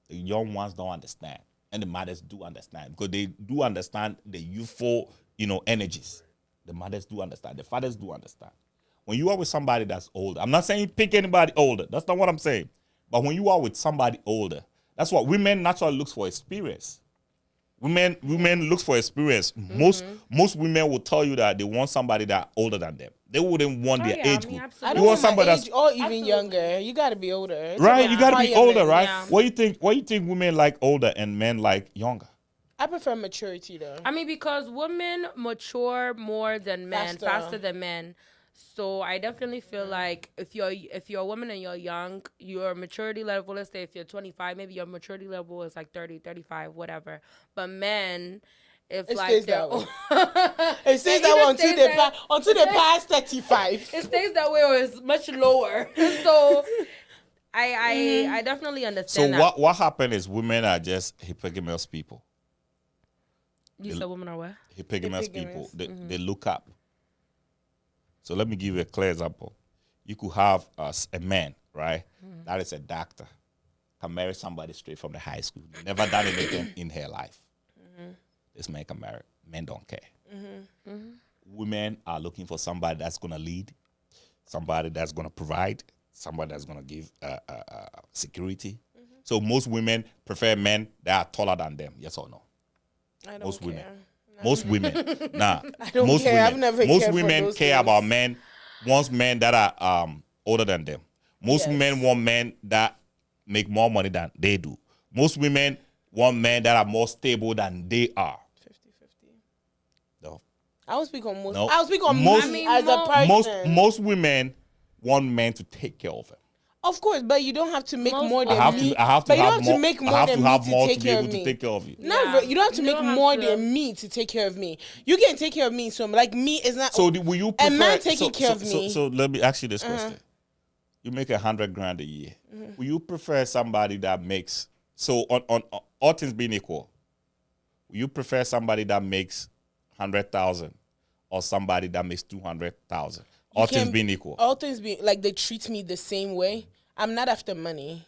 The young ones don't understand, and the mothers do understand because they do understand the youthful, energies. The mothers do understand. The fathers do understand. When you are with somebody that's older, I'm not saying pick anybody older. That's not what I'm saying. But when you are with somebody older, that's what women naturally looks for experience. Women look for experience. Most women will tell you that they want somebody that older than them. They wouldn't want their age group. I You don't want want somebody my that's age or even younger. You got to be older. It's right. a You got to be older, right? Yeah. What do you think women like older and men like younger? I prefer maturity though. I mean, because women mature more than men, faster than men. So I definitely feel like if you're a woman and you're young, your maturity level, let's say if you're 25, maybe your maturity level is like 30, 35, whatever. But men, if It like stays they're that way. It stays that way until they pass 35. it stays that way or it's much lower. So I definitely So understand that. what happened is women are just hypogamous people. You said women are what? Hypogamous people. They look up. So let me give you a clear example. You could have a man, right? That is a doctor, can marry somebody straight from the high school. Never done anything in her life. This man can marry. Men don't care. Women are looking for somebody that's going to lead, somebody that's going to provide, somebody that's going to give security. So most women prefer men that are taller than them. Yes or no? I don't Most care. women. Most women. Nah. I don't most care. women. I've never most cared for women those care things. about men. Wants men that are older than them. Most women want men that make more money than they do. Most women want men that are more stable than they are. 50-50. No. I will speak on most. No. I will speak on Most- me as a person. Most women want men to take care of them. Of course, but you don't have to make more than I have me. to have but to you don't have have more. to make I more have than to me have to more take to be care able of to me. take care of you. Not you don't have to You make don't have more to. than me to take care of me. You can take care of me. So like me is not. So will you prefer? a man taking so, care so, of so, me. So let me ask you this question: you make $100,000 a year. Will you prefer somebody that makes on all things being equal? Will you prefer somebody that makes 100,000 or somebody that makes 200,000? All things being equal. All things being like they treat me the same way. I'm not after money.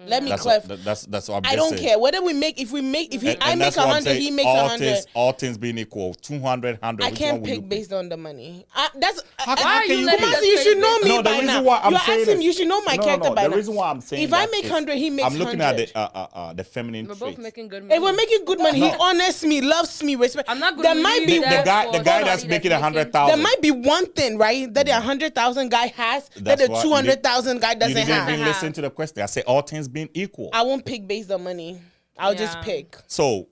Let me That's clarify. what, that's what I'm I just don't saying. care whether we make. If we make, if he, And I make that's what I'm 100, saying. he makes all 100. all things being equal, 200, 100. I which can't one will you pick based on the money. That's How Why are can you you letting pick? us Kumasi, you should know me No, the by reason now. why I'm You're saying asking this- me, you should know my character by the now. reason why I'm saying If I that make is 100, he makes I'm looking 100. at the feminine We're both traits. making good money. If we're making good money, he No. honors me, loves me, respect. I'm not going There to might leave be that the for guy somebody that's making there 100,000. might be one thing, right, that the 100,000 guy has that That's the why 200,000 guy You doesn't didn't have. even listen to the question. I said all things being equal. I won't pick based on money. I'll just Yeah. pick. So,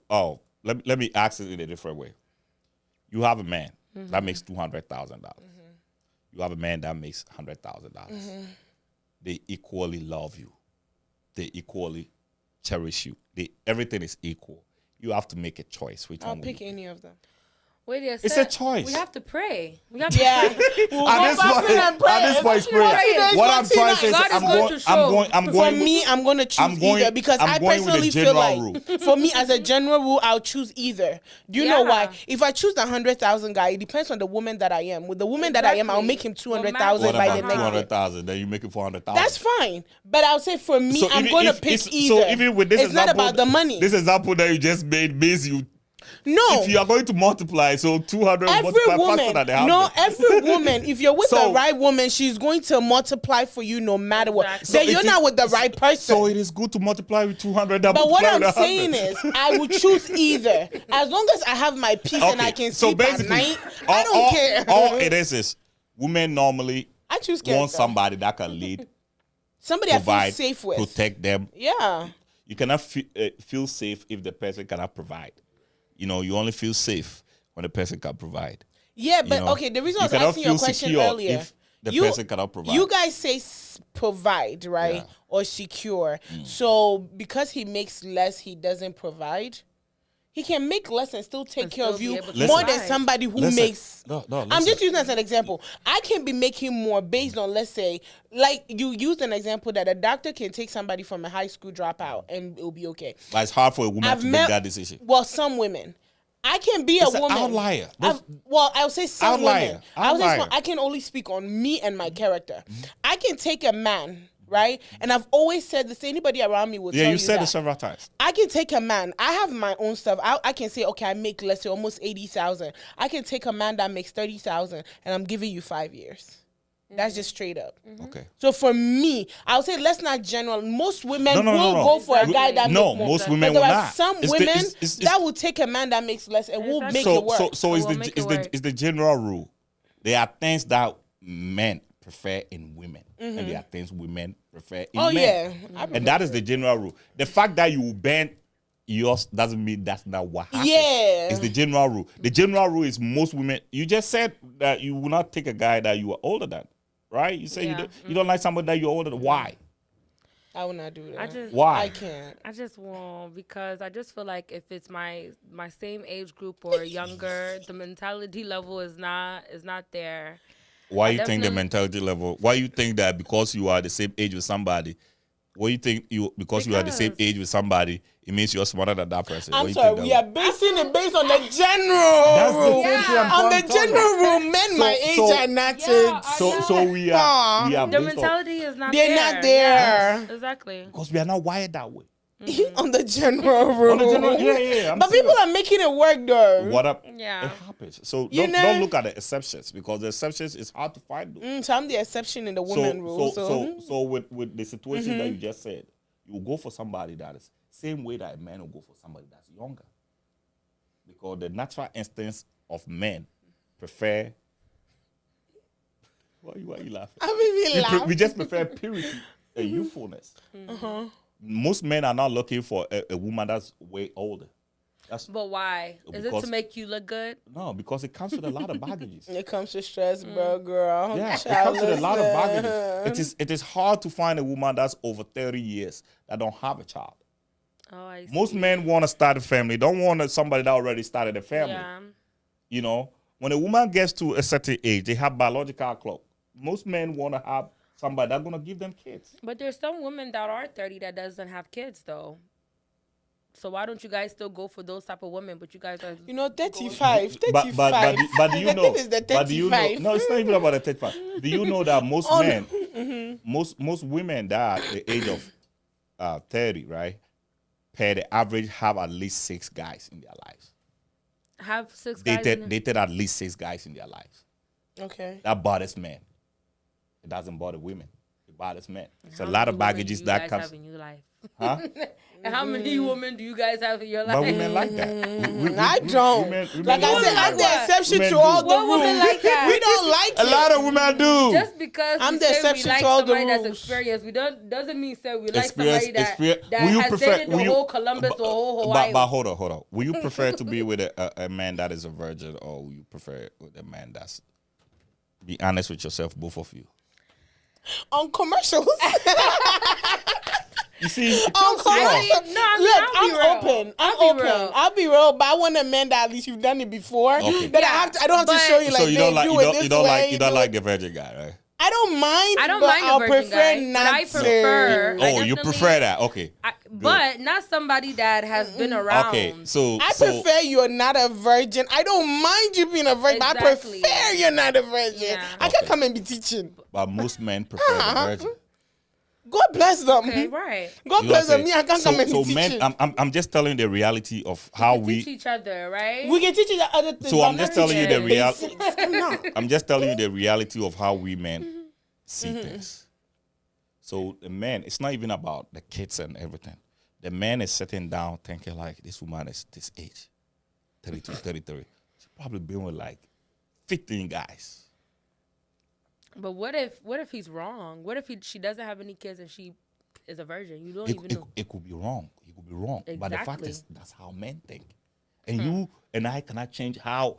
let me ask it in a different way. You have a man that makes $200,000. You have a man that makes $100,000. They equally love you. They equally cherish you. Everything is equal. You have to make a choice. Which I'll one will pick you any of them. Wait, It's a choice. We have to pray. We have to Yeah. pray. At this point, it's prayer. What I'm trying to say is God is going to show. I'm For going. me, I'm going to choose either because I'm I going with the personally feel general like, rule. for me, as a general rule, I'll choose either. Do you know Yeah. why? If I choose the 100,000 guy, it depends on the woman that I am. With the woman that I am, I'll make him 200,000 What by the about next year. 200,000? Then you make it 400,000. That's fine. But I'll say for me, So I'm even going to if pick it's- either. So even with this it's not example, about the money. This example that you just made means you No. If you are going to multiply, so 200 Every multiply faster woman, than the no, average. every woman, if you're with So- the right woman, she's going to multiply for you no matter what. Exactly. Then So you're it not is- with the right person. So it is good to multiply with 200. But what multiply I'm with 100. saying is, I would choose either. As long as I have my peace and I can sleep at night, I don't care. All it is women normally I choose want character. somebody that can lead, Somebody I feel provide, safe with. protect them. Yeah. You cannot feel safe if the person cannot provide. You know, you only feel safe when the person can provide. Yeah, but know, okay, the reason I you was cannot asking your feel question secure earlier. if the person cannot provide. You guys say provide, right? Yeah. Or secure. So because he makes less, he doesn't provide. He can make less and still take And care still of be you able to more than provide. somebody who Listen. makes. No, I'm listen. just using as an example. I can be making more based on, let's say, like you used an example that a doctor can take somebody from a high school dropout and it'll be okay. But it's hard for a woman to make that decision. Well, some women. I can be It's a an woman. outlier. I'll say some Outlier. women. Outlier. I can only speak on me and my character. I can take a man, right? And I've always said this. Anybody around me will tell Yeah, you you said that. it several times. I can take a man. I have my own stuff. I can say, okay, I make, let's say, almost 80,000. I can take a man that makes 30,000, and I'm giving you 5 years. That's just straight up. Okay. So for me, I'll say let's not general. Most women No. will go for a guy that No, makes more. most But women there will are not. some It's the- women it's- that will take a man that makes less and will make Exactly. it work. So We'll make it work. it's the general rule. There are things that men prefer in women, and there are things women prefer in Oh, men. yeah. I And that is the general rule. The fact that you bend yours doesn't mean that's not what happens. Yeah. It's the general rule. The general rule is most women. You just said that you will not take a guy that you are older than, right? You say Yeah. you don't like somebody that you're older than. Why? I will not do that. Why? I can't. I just won't, because I just feel like if it's my same age group or younger, the mentality level is not there. Why I you think the definitely- mentality level? Why you think that because you are the same age with somebody? What you think because you are the same Because- age with somebody, it means you're smarter than that person? What I'm you sorry. think We that are basing it based on the general That's the rule. same thing I'm On the talking about. general rule, men my age so- are not Yeah, it. I So know. so we are The The based on- mentality is not They're there. not there. Yeah, exactly. because we are not wired that way. On the general rule. On the general- yeah, I'm But saying people are making it work though. What up? Yeah. It happens. So You don't know? look at the exceptions because the exceptions is hard to find. Those. So I'm the exception in the woman rule. So with the situation that you just said, you will go for somebody that is same way that a man will go for somebody that's younger. Because the natural instincts of men prefer. Why you laughing? I mean, we laugh. We just prefer purity and youthfulness. Most men are not looking for a woman that's way older. That's But why? Is it Because- to make you look good? no, because it comes with a lot of baggages. It comes to stress, bro, girl. Yeah, it Child, comes with a lot of listen. baggages. It is hard to find a woman that's over 30 years that don't have a child. Oh, I see. Most men want to start a family, don't want somebody that already started a family. Yeah. You know, when a woman gets to a certain age, they have biological clock. Most men want to have somebody that's gonna give them kids. But there's some women that are 30 that doesn't have kids though. So why don't you guys still go for those type of women? But you guys are, You know, 35. 35. But do you The know? thing is the But do you know? 35. No, it's not even about the 35. Do you know that most Oh, men, most women that are at the age of 30, right, per the average have at least 6 guys in their lives. have 6 guys. Dated at least 6 guys in their lives. Okay. That bothers men. It doesn't bother women. It bothers men. It's a How lot many of women baggages do you that guys comes. have in your life? Huh? And how many women do you guys have in your life? But women like that. I don't. women Like I said, I'm the what? exception Women to do. all the What women rules. like that? We don't like A it. lot of women do. Just because I'm we the say we exception like to all the somebody that's rules. experienced, we doesn't mean say we like Experience- somebody that, experience- that will you has prefer- dated will the you- whole Columbus or whole Hawaii. But hold on. Will you prefer to be with a man that is a virgin, or will you prefer with a man that's? Be honest with yourself, both of you. On commercials. You see, it On turns you off. commercials. No, I mean, Look, I'll be real. open. I'm I'll be open. real. I'll be real, but I want a man that at least you've done it before. Okay. That Yeah, I don't have to but- show you like, So you don't babe, like do you it don't this you don't way, like you don't do like it- the virgin guy, right? I don't mind. I don't but mind the I'll virgin prefer guy, not but I to. prefer- Oh, you definitely- prefer that? Okay. But not somebody that has been around. Okay. So I prefer you're not a virgin. I don't mind you being a virgin. But I Exactly. prefer you're not a virgin. Yeah. I can't Okay. come and be teaching. but most men prefer the virgin. God bless them. Okay, right. God You bless know what them. I'm Me, I can't saying? come and So teach men, you. I'm just telling you the reality of how Teach we. each other, right? We can teach you the other things. So but I'm not just telling you the teaching reality. basics. I'm not. I'm just telling you the reality of how we men see things. So the man, it's not even about the kids and everything. The man is sitting down thinking like, this woman is this age, 32, 33. She's probably been with like 15 guys. But what if he's wrong? What if she doesn't have any kids and she is a virgin? You don't even know. It could be wrong. It could be wrong. But the fact Exactly. is, that's how men think. And you and I cannot change how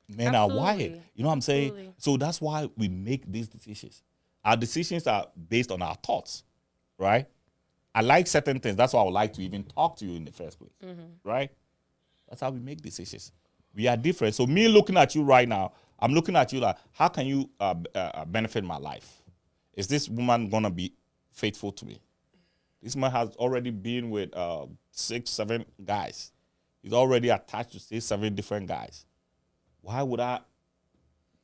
men are wired. Absolutely. You know what I'm saying? Absolutely. So that's why we make these decisions. Our decisions are based on our thoughts, right? I like certain things. That's why I would like to even talk to you in the first place, right? That's how we make decisions. We are different. So me looking at you right now, I'm looking at you like, how can you benefit my life? Is this woman going to be faithful to me? This man has already been with 6, 7 guys. He's already attached to 6, 7 different guys. Why would I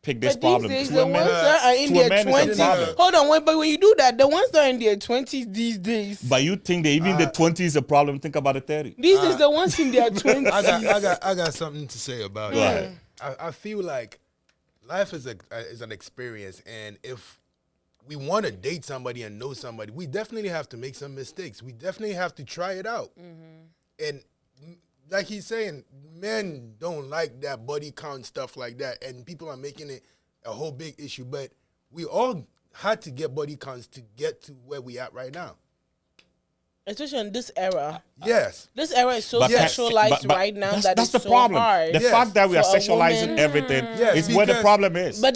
pick this But problem? these days, To the a man- ones that are in to a their man, it's a 20s. problem. Hold on, but when you do that, the ones that are in their 20s these days. But you think that even the 20 is a problem? Think about the 30. These days, the ones in their 20s. I got something to say about Go it. ahead. I feel like life is an experience, and if we want to date somebody and know somebody, we definitely have to make some mistakes. We definitely have to try it out. And like he's saying, men don't like that body count stuff like that, and people are making it a whole big issue. But we all had to get body counts to get to where we at right now. Especially in this era. Yes. This era is so But sexualized but right now that's, that that's it's the so problem. hard. The Yes. fact that we are For a sexualizing woman- everything Yes, is where the because- problem is. But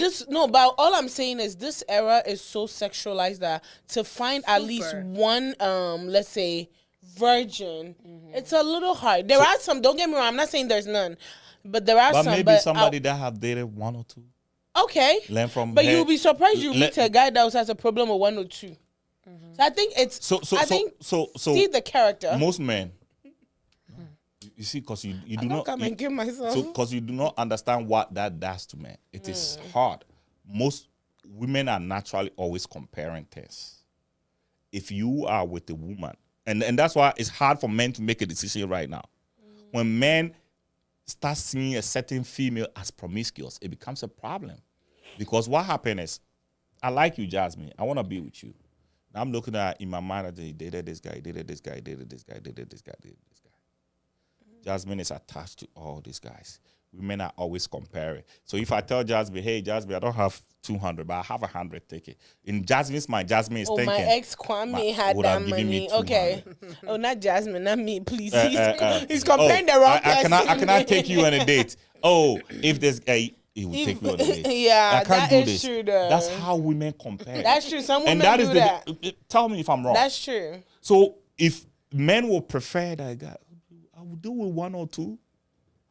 but all I'm saying is this era is so sexualized that to find at least one, let's say, virgin, it's a little hard. There are some. Don't get me wrong. I'm not saying there's none, but there are But some. maybe somebody that have dated 1 or 2 okay. learn from. But her. you'll be surprised you Let- meet a guy that also has a problem with 1 or 2. So I think it's. So I think so see the character. most men. You see, because you do I'm not. not come you- and give myself. So, because you do not understand what that does to men, it is hard. Most women are naturally always comparing things. If you are with a woman, and that's why it's hard for men to make a decision right now. When men start seeing a certain female as promiscuous, it becomes a problem. Because what happens is, I like you, Jasmine. I want to be with you. Now I'm looking at in my mind, he dated this guy, dated this guy, dated this guy, dated this guy, dated this guy. Jasmine is attached to all these guys. Women are always comparing. So if I tell Jasmine, hey, Jasmine, I don't have 200, but I have 100, take it. In Jasmine's mind, Jasmine is Oh, thinking. my ex Kwame had would that have given me money. Okay. 200. Oh, not Jasmine, not me, please. He's He's comparing the wrong person. I cannot take you on a date. Oh, if this guy, he will take me on a date. Yeah, I can't that do is this. true, though. That's how women compare. That's true. Some women and that do is that. Tell me if I'm wrong. That's true. So if men will prefer that guy, I will deal with 1 or 2.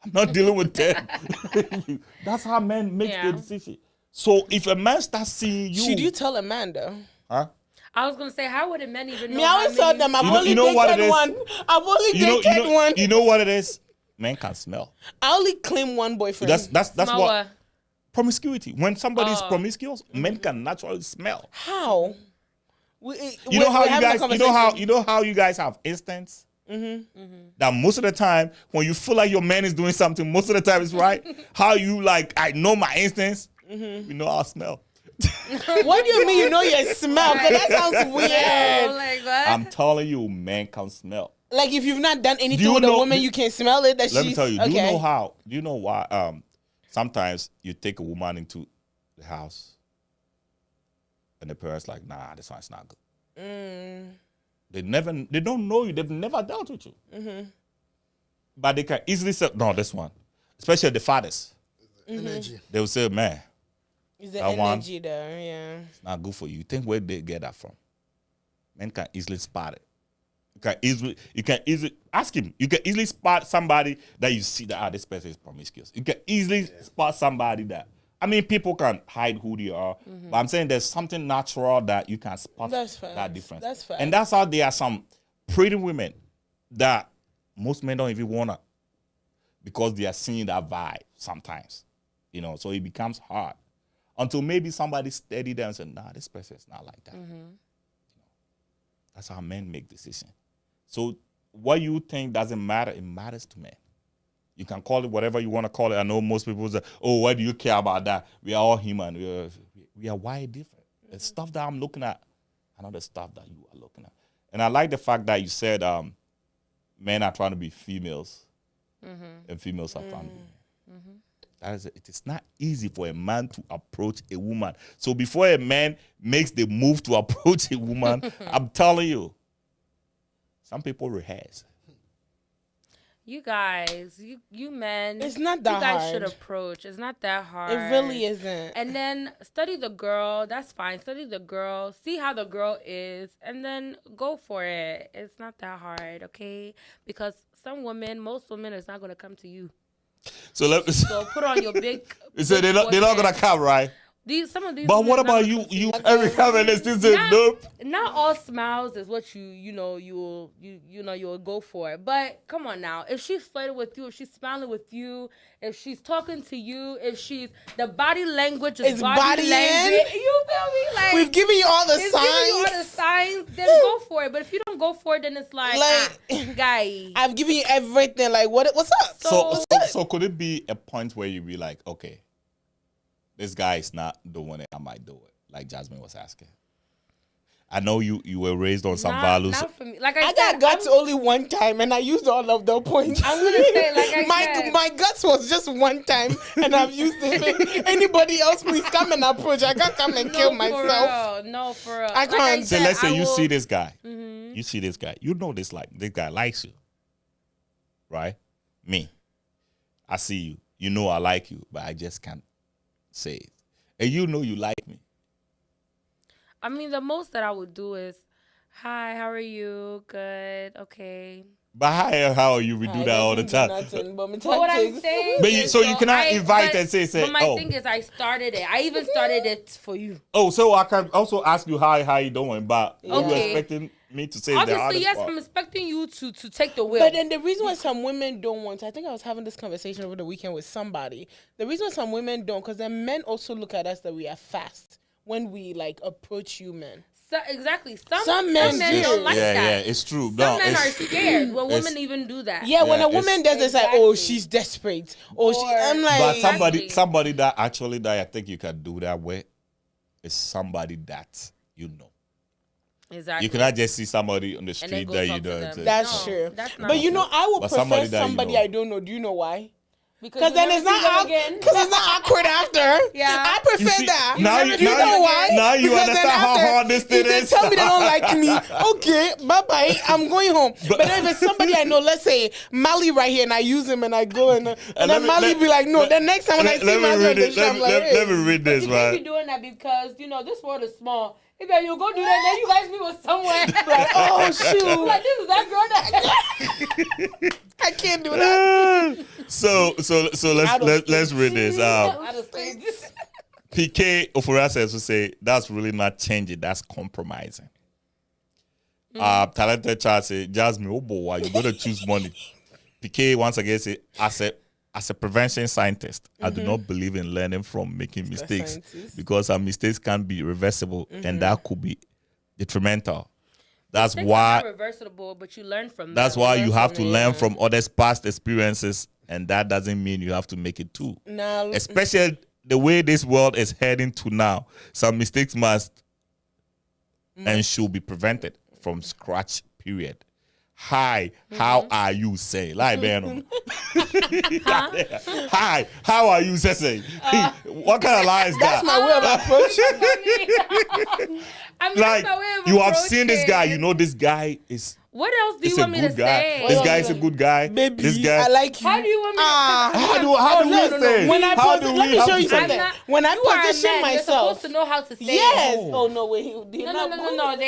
I'm not dealing with 10. That's how men make Yeah. the decision. So if a man starts seeing you, Should you tell Amanda? huh? I was gonna say, how would men even know? Me, I always how tell many- them I've You know- only you know what dated it is? one. I've only You know, dated one. you know what it is? Men can smell. I only claim one boyfriend. That's Smell what promiscuity. When somebody is Oh. promiscuous, men can naturally smell. How? You know how you guys, you know how you guys have instincts. That most of the time, when you feel like your man is doing something, most of the time it's right. How you like, I know my instincts. You know I'll smell. What do you mean you know your smell? 'Cause that sounds Oh, weird. like what? I'm telling you, men can smell. Like if you've not done anything you with a know- woman, you can smell it. That Let me she's tell you. okay. Do you know how? Do you know why? Sometimes you take a woman into the house, and the parents like, nah, this one's not good. They don't know you. They've never dealt with you. But they can easily say, no, this one, especially the fathers. Energy. They will say, man, Is the that one- energy there? Yeah. it's not good for you. You think where they get that from? Men can easily spot it. You can easily ask him. You can easily spot somebody that you see that this person is promiscuous. You can easily spot somebody that. I mean, people can hide who they are, but I'm saying there's something natural that you can spot That's facts. that difference. That's facts. And that's how there are some pretty women that most men don't even wanna, because they are seeing that vibe sometimes. You know, so it becomes hard until maybe somebody steady them and say, nah, this person is not like that. That's how men make decisions. So what you think doesn't matter, it matters to men. You can call it whatever you want to call it. I know most people say, oh, why do you care about that? We are all human. We are wired different. The stuff that I'm looking at, I know the stuff that you are looking at. And I like the fact that you said men are trying to be females and females are trying to be men. It is not easy for a man to approach a woman. So before a man makes the move to approach a woman, I'm telling you, some people rehearse. You guys, you men, It's not that you guys hard. should approach. It's not that hard. It really isn't. And then study the girl. That's fine. Study the girl. See how the girl is, and then go for it. It's not that hard, okay? Because most women, is not gonna come to you. So So put on your big. so they're not gonna come, right? Some of these. But women what not about gonna you? come to You every time and still say Not- nope. Not all smiles is what you'll go for. But come on now, if she's flirting with you, if she's smiling with you, if she's talking to you, if she's the body language is It's body bodying. language. You feel me? Like We've given you all the it's giving you all the signs. signs. Then go for it. But if you don't go for it, then it's like guy. I've given you everything. Like, what's up? So could it be a point where you be like, okay, this guy is not doing it, I might do it, like Jasmine was asking. I know you were raised on some values. Not for me. Like I I said, got guts only one time, and I used all of the points. I'm gonna say, like I said. my guts was just one time, and I've used it. Anybody else, please come and approach. I can't come and kill myself. No, for real. I can't. So let's say you see this guy. Mm-hmm. You see this guy. You know this guy likes you. Right? Me. I see you. You know I like you, but I just can't say it. And you know you like me. I mean, the most that I would do is, hi, how are you? Good, okay. But how are you? We do that all the time. But what I'm saying But is, so you cannot invite but- and say, But my oh. thing is, I started it. I even started it for you. Oh, so I can also ask you how you doing, but are you Okay. expecting me to say the Obviously, hardest yes, part? I'm expecting you to take the wheel. But then the reason why some women don't want to, I think I was having this conversation over the weekend with somebody. The reason why some women don't, because then men also look at us that we are fast when we like approach you men. So, exactly. Some men do. don't like yeah, that. yeah, it's true. Some men are it's, scared when it's- women even do that. Yeah, when Yeah, a woman does, it's like, oh, she's desperate. Oh, I'm like, but Exactly. somebody that I think you can do that with is somebody that you know. Exactly. You cannot just see somebody on the And then street go that talk you to don't. them. that's No, true. that's not But you know, I would But prefer somebody somebody, that you know. I don't know. Do you know why? Because Because then you it's never not see them awkward. again. Because it's not awkward after. Yeah. I prefer You see, that. now Do you- you now know you- why? now you Because then understand how after, hard this if thing they is. tell me they don't like me, okay, bye bye. I'm going home. But then if it's somebody I know, let's say Mali right here, and I use him and I go and then Mali be like, no. The next time when I see Mali on the show, I'm like, let me hey. read this, You can't be right? doing that because, this world is small. If you go do that, then you guys be with somewhere. Like, oh shoot, Like, this is that girl that... I can't do that. So let's read this. Out of stage. PK Ofurasa will say that's really not changing. That's compromising. Talented child say, Jasmine, oh boy, you better choose money. PK once again say, as a prevention scientist, I do not believe in learning from making mistakes scientist. because our mistakes can be reversible and that could be detrimental. That's Things are why not reversible, but you learn from that's them. why you have to Lesson, learn yeah. from others' past experiences, and that doesn't mean you have to make it too. Now, Especially the way this world is heading to now, some mistakes must and should be prevented from scratch. Period. Hi, how are you, say? Like, man. Hi, how are you, say? What kind of lie is that's that? my way of approaching. I mean, Like, that's my way of you have seen this guy, approaching. you know this guy is What else do you a want me to good guy. say? This guy is a good guy. Baby, This guy. I like you. How do you want me to... How do no, we say? When I How posi- do let we me have show to you say? something. I'm not- When I you are a position man. You're myself, supposed to know how to say yes. it. Oh no, wait. No. They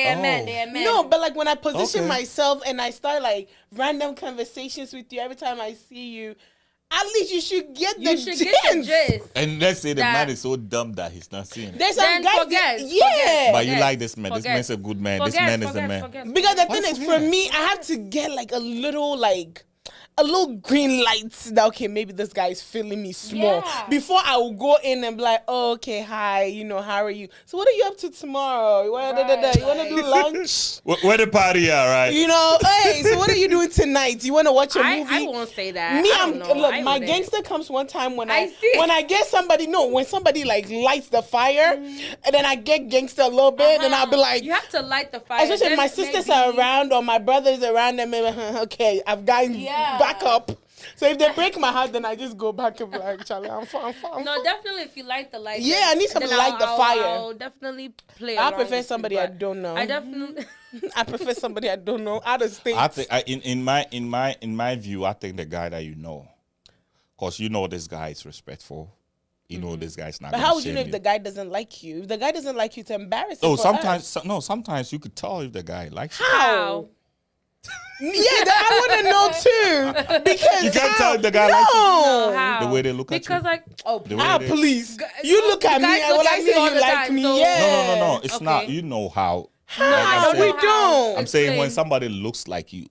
are men. They are men. No, but like when I position Okay. myself and I start like random conversations with you every time I see you, at least you should get you the should gist. get the gist. And let's say the That- man is so dumb that he's not seeing it. There's some Then guys forget, that, yeah. But you forget, like this man. This forget. man's a good man. This Forget, man is a forget, man. forget. Because the Why thing is, for for me? me, I have to get like a little a little green light that, okay, maybe this guy is feeling me small. Yeah. Before I will go in and be like, oh, okay, hi, you know, how are you? So what are you up to tomorrow? You want to do lunch? Where the party at, right? You know, hey, so what are you doing tonight? You want to watch a movie? I won't say that. Me, I don't know. look, I my wouldn't. gangster comes one time when I see. when I get somebody, when somebody like lights the fire, and then I get gangster a little bit, and I'll be like, you have to light the fire. especially if my sisters are around or my brothers around, and maybe, okay, I've gotten back up. So if they break my heart, then I just go back and be like, Charlie, I'm fine. No, definitely if you light the light. Yeah, I need something to light the fire. I'll definitely play. I along prefer with somebody you, I but don't know. I definitely. I prefer somebody I don't know out of state. I think in my view, I think the guy that you know, because you know this guy is respectful. You know this guy's not. But gonna how would you shame know if the guy doesn't like you? If the guy doesn't like you, it's embarrassing. Oh, for sometimes us. sometimes you could tell if the guy likes you. How? Yeah, I want to know too. Because You can't how? tell if the guy likes you. No, how? The way they look at you. Because like, The way they- Please. You look at me, guys and look when at I me say all you the like time, me, so- yeah. No. It's Okay. not. You know how. How? Like I We said, don't. I'm saying when Explain. somebody looks like you,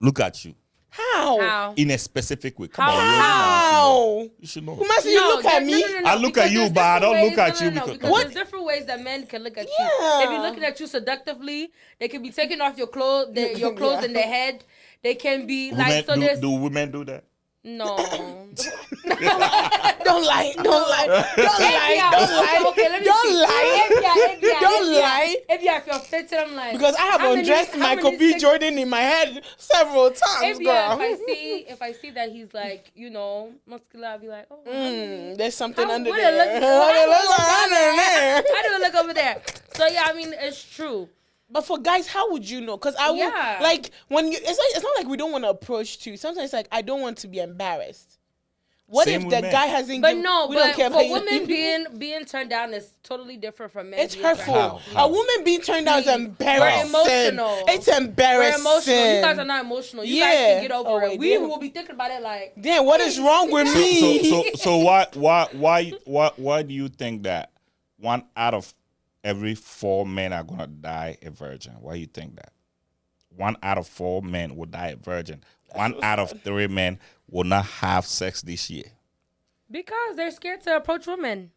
look at you How? How? in a specific way. Come How? on, How? you should know. Who must you look at me? I look at because you, there's but I don't different look at ways- you because because- What? there's different ways that men can look at Yeah. you. They be looking at you seductively. They can be taking off your clothes, your clothes Yeah. in their head. They can be Women, like, so there's do women do that? no. Don't lie. Don't lie. Don't lie. Don't lie. Okay, let me Don't see. lie. Don't lie. If you feel fitted, I'm like, Because I have how many- undressed how Michael many B. six- Jordan in my head several times, If girl. if I see that he's like, you know, muscular, I'll be like, oh, There's something how under would there. it look? What it look like How under there? do it look over there? So yeah, I mean, it's true. But for guys, how would you know? Because I would Yeah. like when you. It's not like we don't want to approach too. Sometimes it's like I don't want to be embarrassed. What Same if with the men. guy hasn't? But given- no, we but don't care for about women you. being turned down is totally different from men. It's being turned hurtful. down. How? A woman being turned down is We're embarrassing. emotional. It's We're embarrassing. emotional. You guys are not emotional. You guys Yeah. can get over Oh, it. wait, We damn. will be thinking about it like, Damn, what is wrong with me? So why do you think that 1 out of every 4 men are gonna die a virgin? Why do you think that? 1 out of 4 men will die a virgin. 1 out of 3 men will not have sex this year. because they're scared to approach women.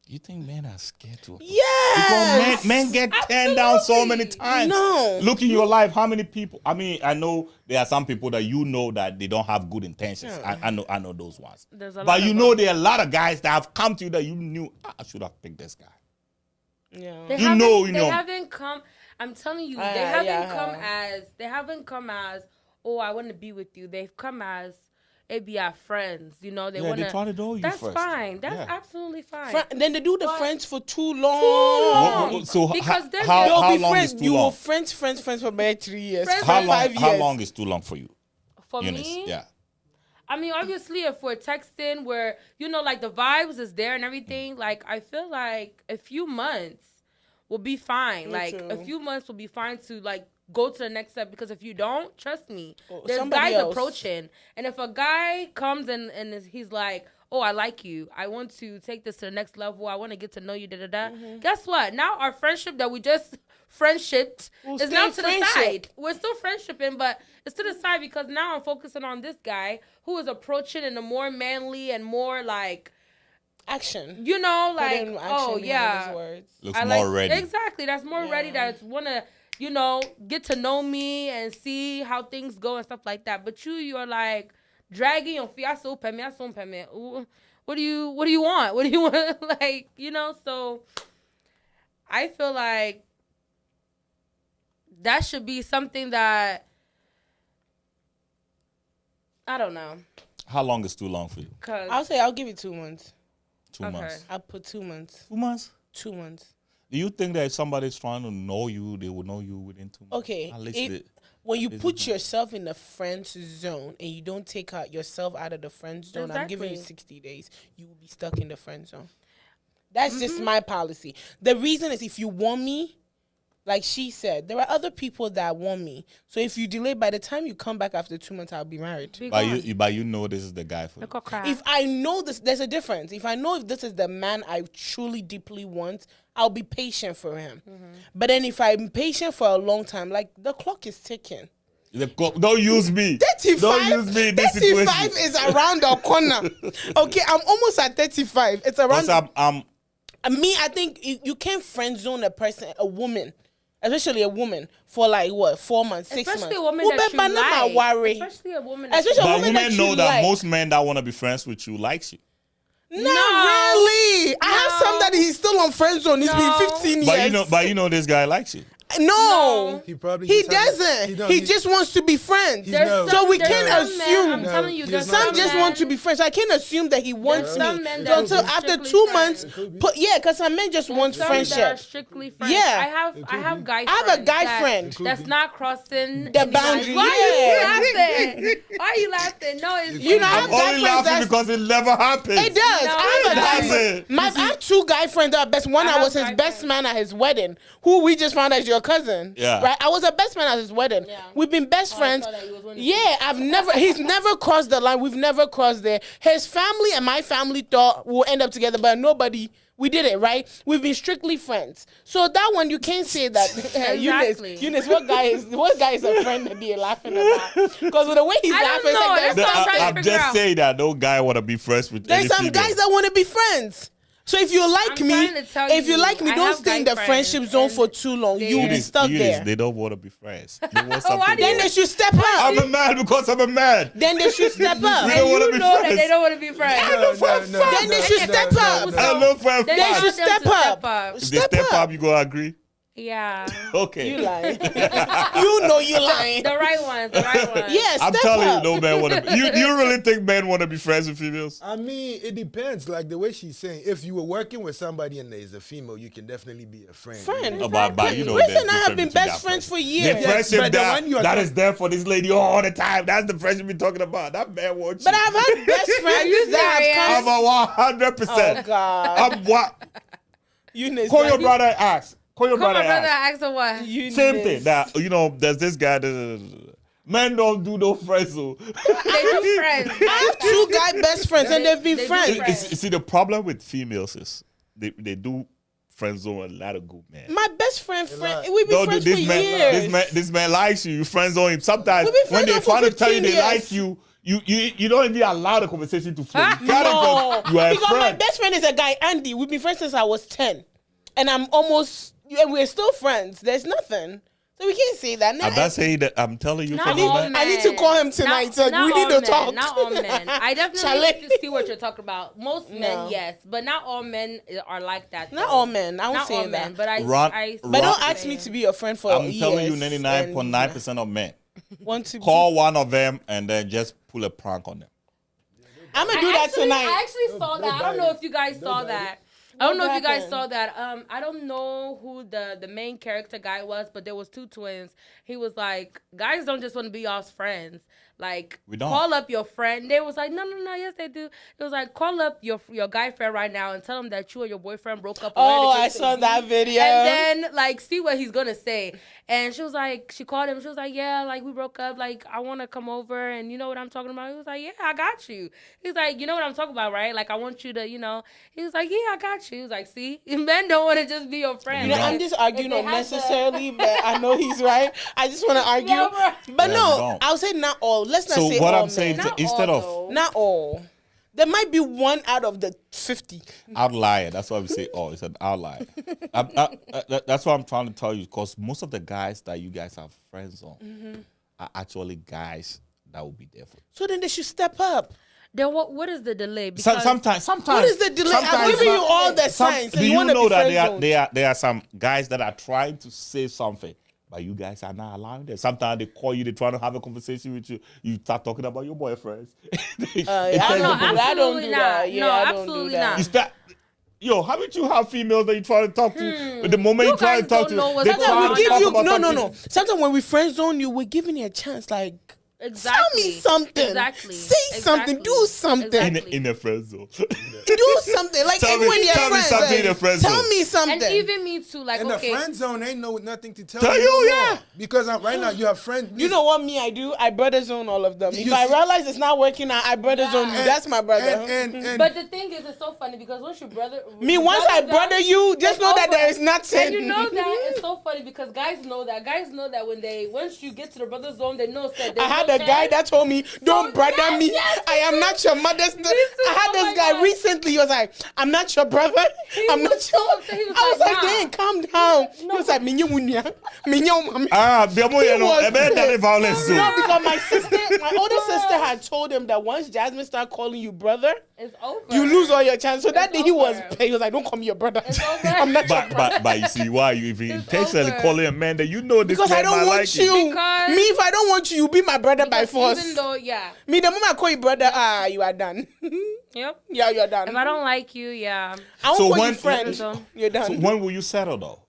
You think men are scared to? Yes. Because men get turned down so many times. No. Look in your life, how many people? I mean, I know there are some people that you know that they don't have good intentions. I know those ones. There's a lot But of you know them. there are a lot of guys that have come to you that you knew, I should have picked this guy. Yeah. They You haven't- know, you they know. haven't come. I'm telling you, they haven't come as, oh, I want to be with you. They've come as, it be our friends. You know, they Yeah, want they try to know you That's first. fine. That's Yeah. absolutely fine. Then they do the friends for too long. So Because then how, They'll how be long friends. is too You long? will friends for about 3 years. Friends for How long? 5 years. How long is too long for you, For Eunice? me, Yeah. I mean, obviously, if we're texting, where you know, like the vibes is there and everything, like I feel like a few months will be fine. Me Like too. a few months will be fine to like go to the next step. Because if you don't, trust me, there's somebody guys else. approaching, and if a guy comes and he's like, oh, I like you, I want to take this to the next level, I want to get to know you, Guess what? Now our friendship that we just friendshipped We'll is now stay to the friendship. side. We're still friendshipping, but it's to the side because now I'm focusing on this guy who is approaching in a more manly and more like, Action. you know, Put like, in action oh behind yeah, his words. Looks I more like, ready. Exactly, that's more ready. That's wanna, you know, get to know me and see how things go and stuff like that. But you're like dragging your feet. What do you want? What do you want? Like, you know, so I feel like that should be something that I don't know. How long is too long for you? Cause I'll say I'll give you 2 months. 2 Okay. months. I'll put 2 months. 2 months? 2 months. Do you think that if somebody's trying to know you, they will know you within 2 months? Okay. At least When you put yourself in the friend zone and you don't take out yourself out of the friend zone, I'm giving you Exactly. 60 days. You will be stuck in the friend zone. That's just my policy. The reason is if you want me, like she said, there are other people that want me. So if you delay, by the time you come back after 2 months, I'll be married. but you know this is the guy for you. If I know this, there's a difference. If I know if this is the man I truly deeply want, I'll be patient for him. But then if I'm patient for a long time, like the clock is ticking. Don't use me. 35, Don't use me in this 35 situation. is around the corner. Okay, I'm almost at 35. It's around. Because I think you can't friend zone a woman, especially a woman, for like what 4 months, 6 months. Especially a woman that you like. Especially a woman that Especially a but woman women that know you that like. most men that want to be friends with you likes you. Not really. I have some that he's still on friend zone. It's been 15 years. But you know this guy likes you. No, He probably he just doesn't. hasn't- He just wants to be friends. No. So we there's can't some men, assume. I'm telling you, there's Some some just men, want to be friends. I can't assume that he wants some me. men So that until are after strictly 2 friends. months, because some men just want some that are friendship. strictly friends. Yeah. I have guy I have a friends guy that- friend. that's not crossing The any boundary, lines. Why yeah. are you laughing? Why are you laughing? No, it's You know, I have I'm guy only friends laughing that's- because it never happens. It does. No, I have a it guy doesn't. friend. I have 2 guy friends that are best. One, I I have was his guy best friends. man at his wedding, who we just found out is your cousin. Yeah. Right? I was a best man at his wedding. Yeah. We've been best I friends. saw that he was one of the Yeah, he's never crossed the line. We've never crossed there. His family and my family thought we'll end up together, but we did it, right? We've been strictly friends. So that one, you can't say that. Exactly. Eunice, what guy is a friend that you're laughing about? Because with the way he's I don't laughing, it's know. like That's there's what I'm trying to I'm figure just out. saying that no guy want to be friends with any There's some female. guys that want to be friends. So if you like I'm me, trying to tell if you you, like me, I don't have stay in guy the friendship friends zone and for too long. they- You'll be Eunice, stuck there. They don't want to be friends. They want why something do you- Then more. they should step up. I'm a man because I'm a man. Then they should step up. We don't And wanna you be know that friends. they don't want to be friends. Then they should step up. I know for a They They want fact. should them step to up. If they Step step up. up, you gonna agree? Yeah. Okay. You lying. You know you lying. The right ones. The right ones. Yeah, I'm step telling up. you, no man want to. You really think men want to be friends with females? I mean, it depends. Like the way she's saying, if you were working with somebody and there's a female, you can definitely be a friend. Friend. But you know, Listen, there's I have difference been between best that friends for The years. friendship but the that, one you are that talking- is there for this lady all the time. That's the friendship we're talking about. That man wants But you. I've had best friends that have I'm come. a 100%. Oh God. I'm what? Eunice, Call your like, brother and ask. Call your Come brother on, and brother. ask. Ask her what. Eunice. Same thing. That there's this guy. Men don't do no friends. So. They do friends. I have 2 guy best friends and they've been They do friends. friends. You see, the problem with females is they do friend zone a lot of good men. My best friend, lot. we've been No, friends for years. this man likes you. You friend zone him. Sometimes We've been when friends they for try to tell you 15 they like years. you don't even allow the conversation to flow. You gotta No, go. You are a because my friend. best friend is a guy, Andy. We've been friends since I was 10, and we're still friends. There's nothing, so we can't say that. I'm not saying that. I'm telling you Not from all the man. I need to call him tonight, so Not we need all to talk. Men, not all men. I definitely Chalet. see what you're talking about. Most men, No. yes, but not all men are like that. Not though. all men. I won't Not say all that. men, but I. Ron- I But don't Ron- ask me to be your friend for I'm years. telling you, and 99.9% of men want to call one of them and then just pull a prank on them. I'm gonna do that tonight. I actually saw that. I don't know if you guys saw that. I don't know if you guys saw that. I don't know who the main character guy was, but there was 2 twins. He was like, guys don't just want to be y'all's friends. Like, We don't. call up your friend. They was like, no, yes they do. It was like, call up your guy friend right now and tell him that you and your boyfriend broke up. or Oh, whatever the I case saw may that be. video. And then like see what he's gonna say. And she was like, she called him. She was like, yeah, like we broke up. Like I want to come over, and you know what I'm talking about. He was like, yeah, I got you. He's like, you know what I'm talking about, right? Like I want you to, you know. He was like, yeah, I got you. He was like, see, men don't want to just be your friend. You know, I'm just arguing unnecessarily, but I know he's right. I just want to argue. Yeah, bro. But Yeah, no, don't. I'll say not all. Let's not So say what all I'm saying, men. Not instead all, of though. Not all. There might be 1 out of the 50. outlier, that's why we say, oh, it's an outlier. That's what I'm trying to tell you, because most of the guys that you guys have friends on are actually guys that will be there for you. So then they should step up. Then what is the delay? Because Sometimes. What is the delay? I'm sometimes giving you not- all the signs. Do and you wanna know be that friend-zoned. there are some guys that are trying to say something, but you guys are not allowing them. Sometimes they call you, they try to have a conversation with you. You start talking about your boyfriends. I don't do that. I don't do that. Yeah, No, I don't do absolutely that. not. You start. Yo, haven't you have females that you try to talk to? But the moment you You try to guys talk don't know to, what's they going try on. to We give talk you about no. something. Sometimes when we friend zone you, we're giving you a chance. Like Exactly. Tell me something. Exactly. Say something. Do something. In the friend zone. Do something. Like Tell even me- when you're tell me friends, something like, in the friend tell zone. me something. And even me too. Like, In okay. the friend zone, ain't nothing to tell Tell you. you, no yeah. more. Because right now you have friends. You know what me I do? I brother zone all of them. If You I see- realize it's not working out, I brother zone you. That's my brother. And But the thing is, it's so funny because once you brother Me, once I brother you, just it's know that over. there is nothing. And you know that it's so funny because guys know that. Guys know that once you get to the brother zone, they know that. I had a guy that told me, "Don't brother yes, me. yes, I am not your mother's." too. I had Oh this my guy God. recently. He was like, "I'm not your brother. I'm was not so your." upset. He was I was like, like, nah. "Dang, calm down." He was like, "Minyo munya, minyo mami." Biamo, you know, was a better than violence zone. No, because my older sister had told him that once Jasmine started calling you brother, It's over. you lose all your chance. So that It's day he was over. he was like, "Don't call me your brother. It's over. I'm not your brother." But you see why you even It's intentionally over. calling a man that you know this Because I man don't might want like you. Because- Me, if I don't want you, you be my brother by Because force. even though, yeah. Me, the moment I call you brother, you are done. Yep. Yeah, you're done. If I don't like you, yeah. I won't So call you when- friend. So- You're done. So when will you settle though?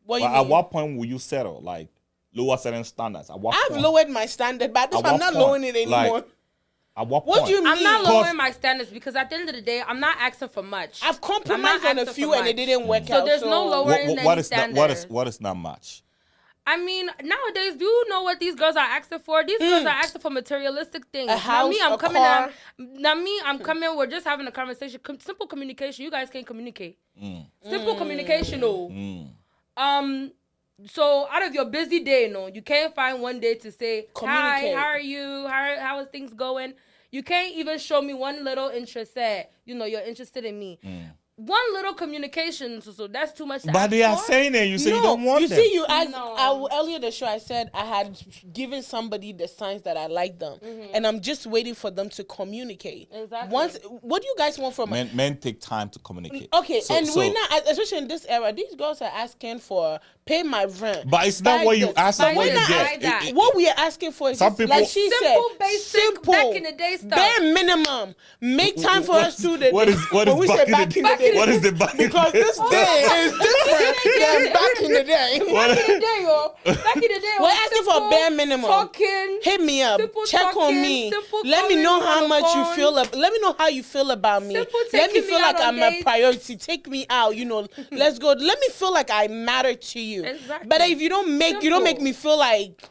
What you At mean? what point will you settle? Like lower certain standards? At what I've point? lowered my standard, but at this At point, I'm what not point? lowering it anymore. Like, at what What point? do you mean? I'm not Cause- lowering my standards because at the end of the day, I'm not asking for much. I've compromised on a asking few for and it much. didn't work So out. there's no lower- What, in what any is not, standards. what is not much? I mean, nowadays, do you know what these girls are asking for? These girls are asking for materialistic things. A house, me, I'm a coming. car. I'm coming. We're just having a conversation. Simple communication. You guys can communicate. Simple communication, oh. So out of your busy day, you can't find one day to say, "Hi, Communicate. how are you? How is things going?" You can't even show me one little interest. Say, you're interested in me. One little communication, so that's too much. To But ask they are for. saying it. You say you don't want you them. see, you asked No. earlier the show. I said I had given somebody the signs that I like them, and I'm just waiting for them to communicate. Exactly. Once, what do you guys want from? Men take time to communicate. Okay, So- and so- we're not, especially in this era. These girls are asking for pay my rent. But it's not buy what you this, ask buy and what that. you not get. like that. What we are asking for is Some just, people- like she Simple, said, basic, simple, back in the day stuff. bare minimum. Make time for us to the What is when we say back in the day. What is the back in the Because this day is different than back in the day. Back in the day, Back in the day, We're asking for bare minimum. Talking. Hit me up. Simple Check on talking, me. simple Let me calling know on how the much you phone. feel. Let me know how you feel about me. Simple Let me taking feel me like out on I'm a dates. priority. Take me out. Let's go. Let me feel like I matter to you. Exactly. But if you don't make Simple. me feel like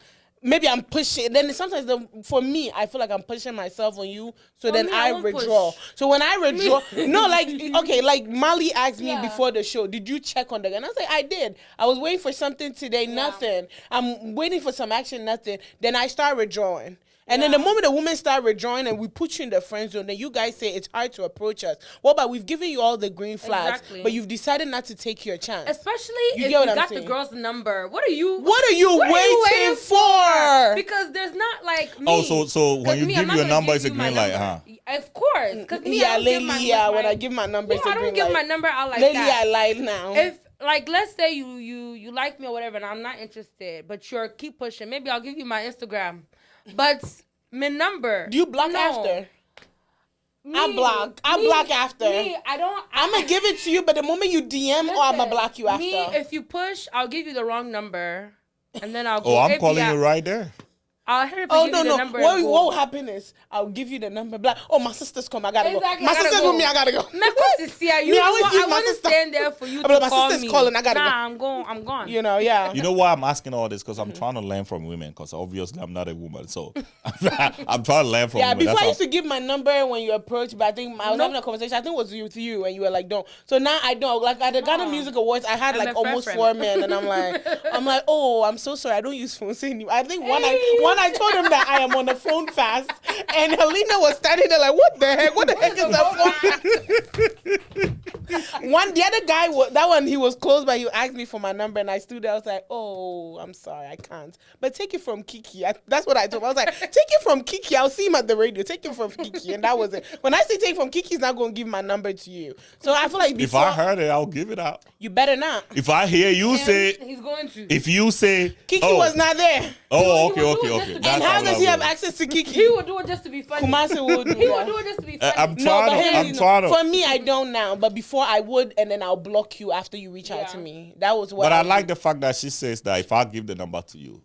maybe I'm pushing. Then sometimes for me, I feel like I'm pushing myself on you. So then me, I I won't withdraw. push. So when I withdraw, no, like okay, like Molly asked me Yeah. before the show, did you check on the guy? And I was like, I did. I was waiting for something today, nothing. I'm waiting for some action, nothing. Then I start withdrawing. And then the moment the women start withdrawing and we put you in the friend zone, then you guys say it's hard to approach us. What about we've given you all the green flags, Exactly. but you've decided not to take your chance? Especially You if get what you I'm got saying? the girl's number. What are you waiting for? Because there's not like me. Oh, so when 'Cause you me, give I'm not you a gonna number, give it's a you my green light, number. Of course. Because me, Yeah, I don't give lately, my, yeah. my, When I give my number, it's a I don't green give light. my number out like Lately, that. I lied now. If like let's say you like me or whatever and I'm not interested, but you're keep pushing, maybe I'll give you my Instagram. But my number. Do you block no. after? Me, I block. I me- block after. Me, I don't. I'm gonna give it to you, but the moment you DM, I'm gonna Listen, block you after. Me, if you push, I'll give you the wrong number, and then I'll go. Oh, I'm if calling yeah, you right there. I'll hurry up and Oh give no you the no! number. What and go. will happen is I'll give you the number. Black. Oh, my sister's come. I gotta Exactly, go. My I gotta sister's go. with me. I gotta go. Because see, you Me, I know always what? use I my want to sister. stand there for you But to my call sister's me. calling, I gotta go. I'm going. I'm gone. Yeah. You know why I'm asking all this? Because I'm trying to learn from women. Because obviously I'm not a woman, so I'm trying to learn from Yeah, women. before I That's used to give my number when you approach, but I think I was Nope. having a conversation. I think it was with you, and you were like, "Don't." So now I don't. Like at the Ghana Music Awards, I had I'm like a almost friend. 4 men, and I'm like, "Oh, I'm so sorry. I don't use phones anymore." I think when I told him that I am on the phone fast, and Helena was standing there like, "What the heck? What the heck is that phone?" The other guy, that one he was close by. He asked me for my number, and I stood there. I was like, "Oh, I'm sorry, I can't." But take it from Kiki. That's what I told him. I was like, "Take it from Kiki. I'll see him at the radio. Take it from Kiki," and that was it. When I say take from Kiki, he's not going to give my number to you. So I feel like if before I heard it, I'll give it out. you better not. If I hear you say, He's going to. if you say, Kiki oh, was not there. Oh, He would okay. do it just to- And That's how all does I he have will. access to Kiki? He would do it just to be funny. Kumasi would do He that. would do it just to be funny. I'm No, trying but to. hey, I'm trying to. for me, I don't now. But before, I would, and then I'll block you after you reach out to Yeah. me. That was what. But I would like do. the fact that she says that if I give the number to you,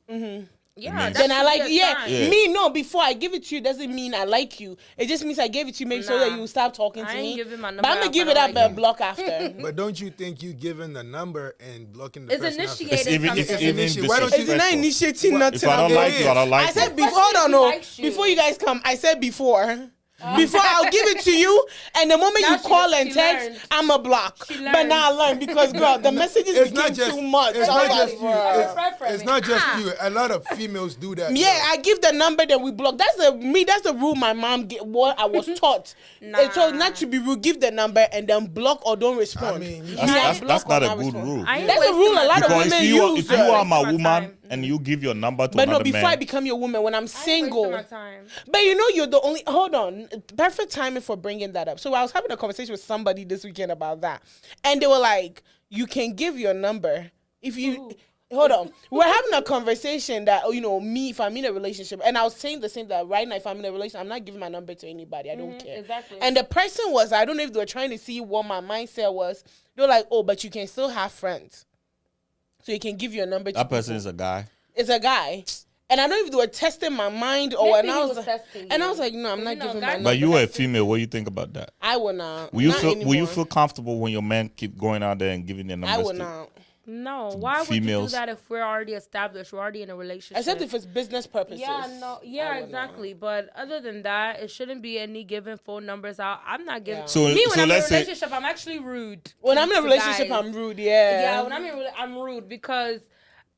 Yeah, means- that Then I should like, be a sign. Yeah. me, no, before I give it to you doesn't mean I like you. It just means I gave it to you, make sure that Nah. you stop talking to I me. ain't giving my number But I'm gonna out give if it I up don't like and you. block after. But don't you think you giving the number and blocking the It's person after? initiated something. It's even initiated. Why don't you- It's not disrespectful. initiating What? nothing. If I don't I'm like doing. you, I don't like I you. said before. Especially Hold on, if he no. likes you. Before you guys come, I said before. Before I'll give it to you, and the moment Now you she- call and she text, learned. I'm a block. She But now I learned because girl, the messages It's became not just too much. It's I not was just like, you. bruh. It's not just you. A lot of females do that. Yeah, I give the number that we block. That's the rule my mom what I was taught. Nah. So not to be rude, give the number and then block or don't respond. I mean, That's not a good rule. I ain't That's a wasting rule a my lot of time. Because women if you use. are my Wasting my woman time. and you give your number to But no, another before man, I become your woman, when I'm I ain't single. wasting my time. But you know, you're the only. Hold on, perfect timing for bringing that up. So I was having a conversation with somebody this weekend about that, and they were like, "You can give your number if you." Hold on, we're having a conversation that me, if I'm in a relationship, and I was saying the same that right now, if I'm in a relationship, I'm not giving my number to anybody. I don't care. exactly. And the person was, I don't know if they were trying to see what my mindset was. They're like, "Oh, but you can still have friends, so you can give your number to that person people." is a guy. It's a guy. And I don't know if they were testing my mind or Maybe what. And he I was was, testing and I you. was like, no, I'm not You know, giving my guys- number. But you are a female. What do you think about that? I would not. Will you Not feel Will you anymore. feel comfortable when your man keep going out there and giving their numbers I would to not. No, why would you do females? that if we're already established? We're already in a relationship. Except if it's business purposes. Yeah, no, I yeah, would exactly. But other than that, it shouldn't be any giving phone numbers out. I'm not giving. Yeah. So- me when so I'm in a let's say- relationship, I'm actually rude. When to- I'm in a to relationship, guys. I'm rude. Yeah. Yeah, when I'm rude because,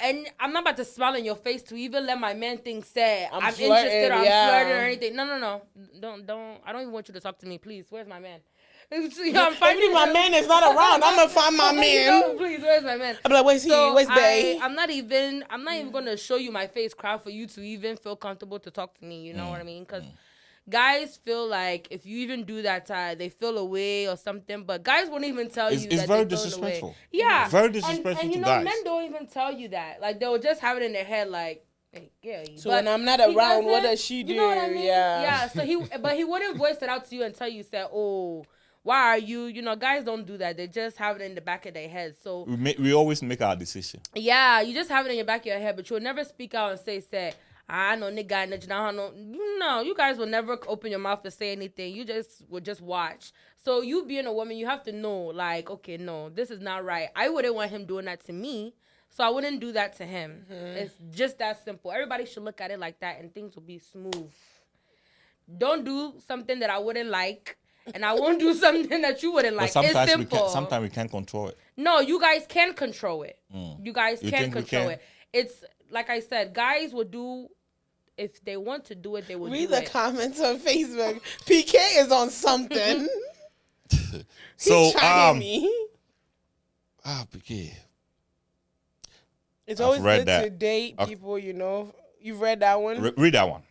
and I'm not about to smile in your face to even let my man think that I'm I'm flirting, interested or I'm yeah. flirting or anything. No. Don't. I don't even want you to talk to me, please. Where's my man? I'm Even if my man is not around, I'm gonna find my No, man. please, where's my man? I'm like, where's he? Where's Bay? I'm not even gonna show you my face cry for you to even feel comfortable to talk to me. You know what I mean? Because guys feel like if you even do that, they feel away or something. But guys won't even tell It's- you. it's that very they're feeling disrespectful. Away. Yeah, Very disrespectful and to you know, guys. men don't even tell you that. Like they'll just have it in their head, like. Hey, yeah, So but when I'm not he around, what doesn't- does she do? You know what I mean? Yeah. Yeah. So he wouldn't voice it out to you until you said, "Oh, why are you?" You know, guys don't do that. They just have it in the back of their head. So We always make our decision. yeah, you just have it in your back of your head, but you'll never speak out and say, I know nigga, no, you guys will never open your mouth to say anything. You just will just watch. So you being a woman, you have to know, like, okay, no, this is not right. I wouldn't want him doing that to me, so I wouldn't do that to him. It's just that simple. Everybody should look at it like that, and things will be smooth. Don't do something that I wouldn't like, and I won't do something that you wouldn't like. But It's sometimes simple. sometimes we can't control it. No, you guys can control it. You guys You can think we control can? it. It's like I said, guys will do if they want to do it, they will Read do the it. comments on Facebook. PK is on something. So He trying me. PK. It's I've always read good that. to date Okay. people, You've read that one? Read that one.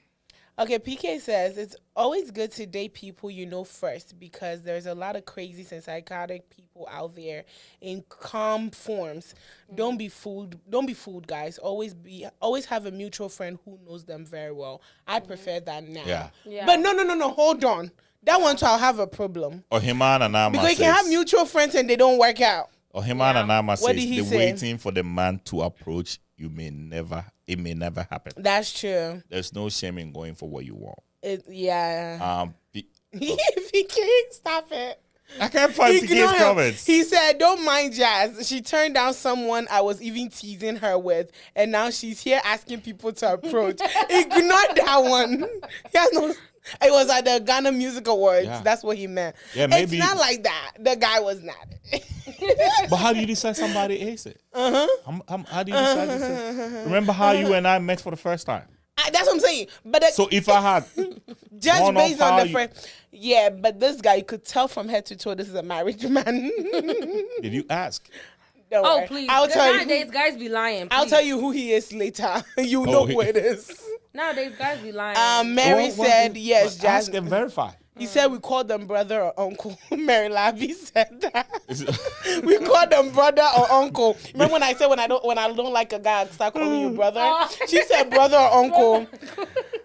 Okay, PK says, it's always good to date people you know first because there's a lot of crazy and psychotic people out there in calm forms. Don't be fooled, guys. Always have a mutual friend who knows them very well. I prefer that now. Yeah. But no, hold on. That one too, I'll have a problem. Ohiman and Nama Because you can have mutual friends and they don't work out. Ohiman and Nama What says did he the say? waiting for the man to approach it may never happen. That's true. There's no shame in going for what you want. Yeah. P- PK, stop it. I can't find Ignore PK's him. comments. He said, don't mind Jazz. She turned down someone I was even teasing her with, and now she's here asking people to approach. Ignore that one. He has no... It was at the Ghana Music Awards. Yeah. That's what he meant. Yeah, maybe- It's not like that. The guy was not. But how do you decide somebody is it? How do you decide this? Remember how you and I met for the first time? That's what I'm saying. But So if I had judge gone off based on how the you- friend. Yeah, but this guy, you could tell from head to toe, this is a married man. did you ask? Don't Oh, worry. please. I'll tell Nowadays, you. guys be lying. I'll please. tell you who he is later. You know who it is. Nowadays, guys be lying. Mary What- said yes, what- ask Jasmine. and verify. He said we called them brother or uncle. Mary Labby said that. Is it- We called them brother or uncle. Remember when I said when I don't like a guy, I start calling you brother? She said brother or uncle.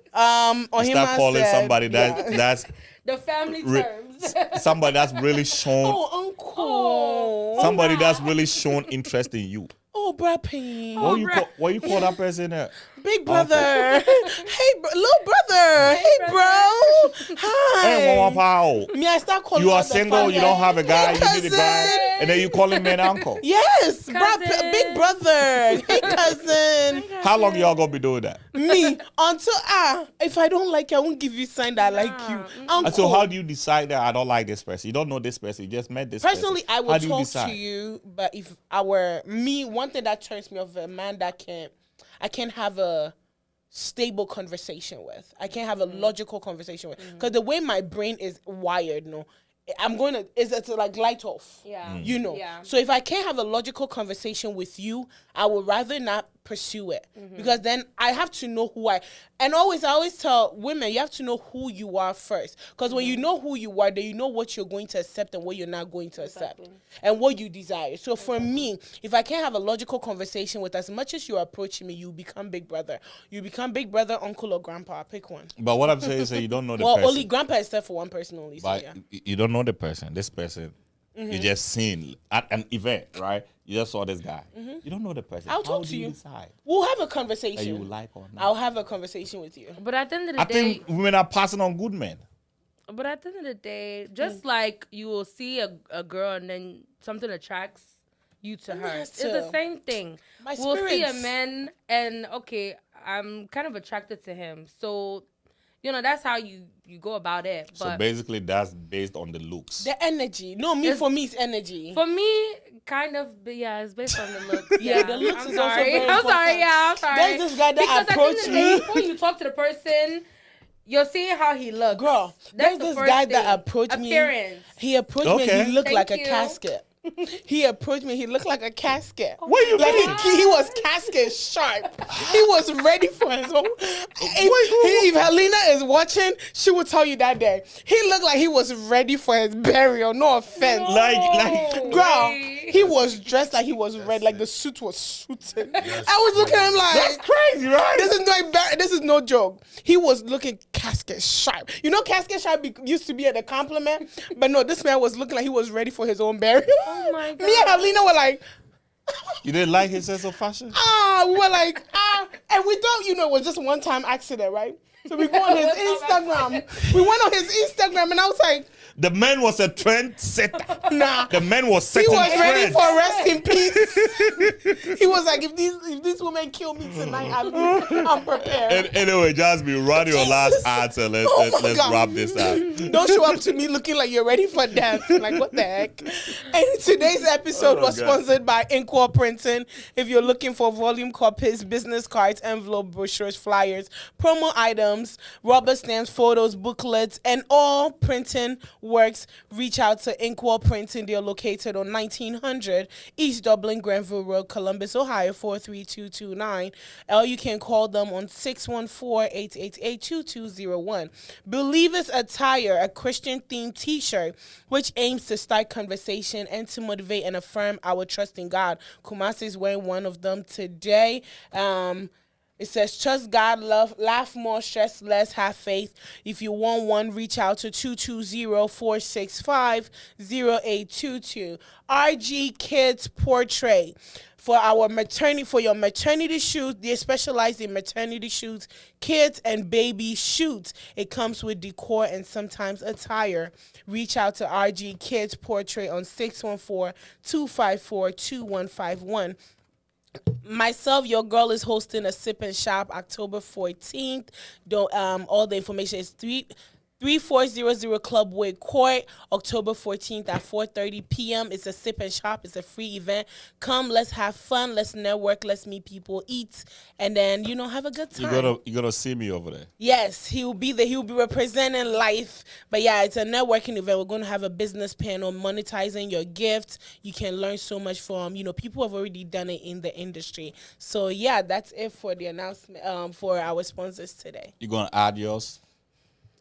Start Ohima calling said, somebody that's The family Re- terms. somebody that's really shown Oh, uncle. somebody that's really shown interest in you. Oh, bruh pain. What you call that person? Big brother. Hey, little brother. Hey, bro. Hi. Hey, mama, pal. Me, I start calling You are all the single. You don't have a guy. Hey, You need a guy, cousin. and then you call him man uncle. Yes, Cousin. big brother. Hey, cousin. How long y'all gonna be doing that? Me, until if I don't like you, I won't give you sign that I like you. Uncle. And so how do you decide that I don't like this person? You don't know this person. You just met this Personally, person. I How would do you talk decide? to you, but if one thing that turns me off a man that I can't have a stable conversation with. I can't have a logical conversation with. Because the way my brain is wired, it's like light off. Yeah. You know. Yeah. So if I can't have a logical conversation with you, I would rather not pursue it. Because then I have to know I always tell women, you have to know who you are first. Because when you know who you are, then you know what you're going to accept and what you're not going to accept. And what you desire. So for me, if I can't have a logical conversation with, as much as you're approaching me, you become big brother. You become big brother, uncle, or grandpa. Pick one. But what I'm saying is that you don't know the Well, person. only grandpa is except for one person only. So But yeah. you don't know the person. This person, you just seen at an event, right? You just saw this guy. You don't know the person. I'll How talk do to you. decide We'll have a that conversation. you like or not? I'll have a conversation with you. But at the end of the I day, think women are passing on good men. But at the end of the day, just like you will see a girl and then something attracts you to her. Yes, It's the too. same thing. My We'll see a spirits. man and okay, I'm kind of attracted to him. So, that's how you go about it. So But basically, that's based on the looks. The energy. No, for me, it's energy. for me, kind of, but yeah, it's based on the looks. Yeah, the looks I'm is also sorry. very I'm sorry. important. Yeah, I'm sorry. There's this guy that because approached at the end of the me. day, before you talk to the person, you're seeing how he looks. Girl, That's there's the this first guy thing. that approached me. Appearance. He approached me Okay. and he looked Thank like a you. casket. He approached me. He looked like a casket. What you Like mean? he was casket sharp. He was ready for his own. If Helena is watching, she will tell you that day. He looked like he was ready for his burial. No offense. Like, Girl, Wait. he was dressed like he was ready. Like the suit was suited. I was looking at him like, that's crazy, right? this is no joke. He was looking casket sharp. You know, casket sharp used to be at a compliment, but no, this man was looking like he was ready for his own burial. Oh my God. Me and Helena were like, You didn't like his sense of fashion? we were like, and we thought, it was just one time accident, right? So we go on his Instagram. We went on his Instagram, and I was like, The man was a trendsetter. nah. The man was He setting was ready trends. for rest in peace. He was like, if these women kill me tonight, I'm prepared. And anyway, Jasmine, run your last answer. Let's my God. wrap this up. Don't show up to me looking like you're ready for death. Like, what the heck? And today's episode was God. sponsored by Inkwell Printing. If you're looking for volume copies, business cards, envelope, brochures, flyers, promo items, rubber stamps, photos, booklets, and all printing works, reach out to Inkwell Printing. They're located on 1900 East Dublin Granville Road, Columbus, Ohio 43229. Or you can call them on 614-888-2201. Believers Attire, a Christian-themed T-shirt which aims to start conversation and to motivate and affirm our trust in God. Kumasi is wearing one of them today. It says, trust God, laugh more, stress less, have faith. If you want one, reach out to 220-465-0822. RG Kids Portrait. For your maternity shoots, they specialize in maternity shoots, kids and baby shoots. It comes with decor and sometimes attire. Reach out to RG Kids Portrait on 614-254-2151. Myself, your girl is hosting a sip and shop October 14th. All the information is 3400 Clubway Court, October 14th at 4:30 p.m. It's a sip and shop. It's a free event. Come, let's have fun. Let's network. Let's meet people, eat, and then, have a good time. You're gonna see me over there. Yes, he will be there. He will be representing life. But yeah, it's a networking event. We're going to have a business panel, monetizing your gifts. You can learn so much from, people have already done it in the industry. So yeah, that's it for the announcement for our sponsors today. You're gonna add yours?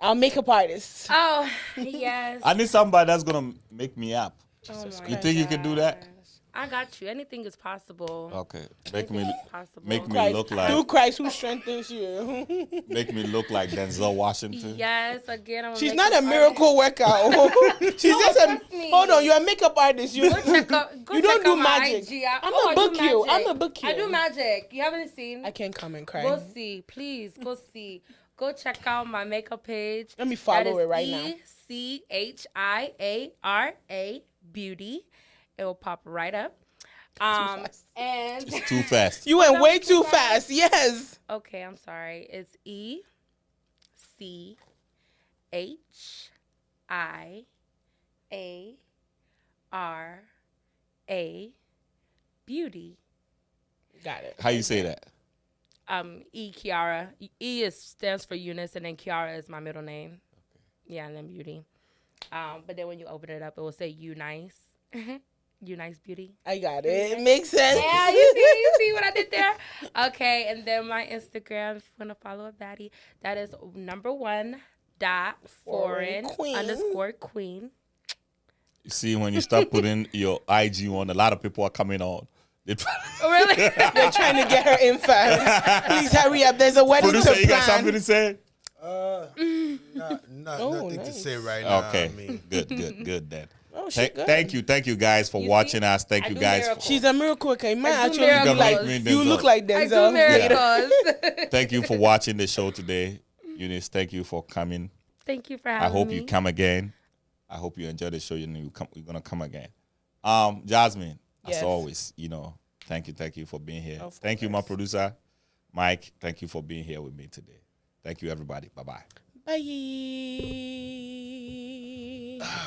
Our makeup artist. Oh, yes. I need somebody that's gonna make me up. Oh my You think you can do that? gosh. I got you. Anything is possible. Okay, make me Possible. make me Christ, look like through Christ who strengthens you. make me look like Denzel Washington. Yes, again, I'm She's not a miracle worker. She's just a. trust me. Hold on, you're a makeup artist. You Go check out, go you don't check do out my magic. IG. I'm Oh, a I do book you. I'm magic. a book you. I do magic. You haven't seen? I can't come and cry. Go see, please. Go see. Go check out my makeup page. Let me follow it right now. ECHIARA Beauty. It will pop right up. fast. And It's too fast. You went That way was too too fast. Yes. okay, I'm sorry. It's ECHIARA Beauty. Got it. How you say that? Kiara. Stands for Eunice, and then Kiara is my middle name. Yeah, and then Beauty. But then when you open it up, it will say You Nice. You Nice Beauty. I got it. It makes sense. Yeah, you see what I did there? Okay, and then my Instagram, if you want to follow a baddie, that is #1.foreign Queen. _queen. You see, when you start putting your IG on, a lot of people are coming on. They Oh, really? They're trying to get her info. Please hurry up. There's a wedding Producer, to you got plan. something to say? Nothing to nice. say right now. Okay, I mean, good then. Oh, she good. Thank you guys for You watching see? us. Thank I you do guys. miracles. She's a miracle worker. You might I do actually miracles. be like, Like me, you Denzel. look like I do Denzel. miracles. Thank you for watching the show today. Eunice, thank you for coming. Thank you for having me. I hope you come again. I hope you enjoy the show. You're gonna come again. Jasmine, Yes. as always, thank you for being here. Of Thank you, my course. producer, Mike. Thank you for being here with me today. Thank you, everybody. Bye-bye. Bye.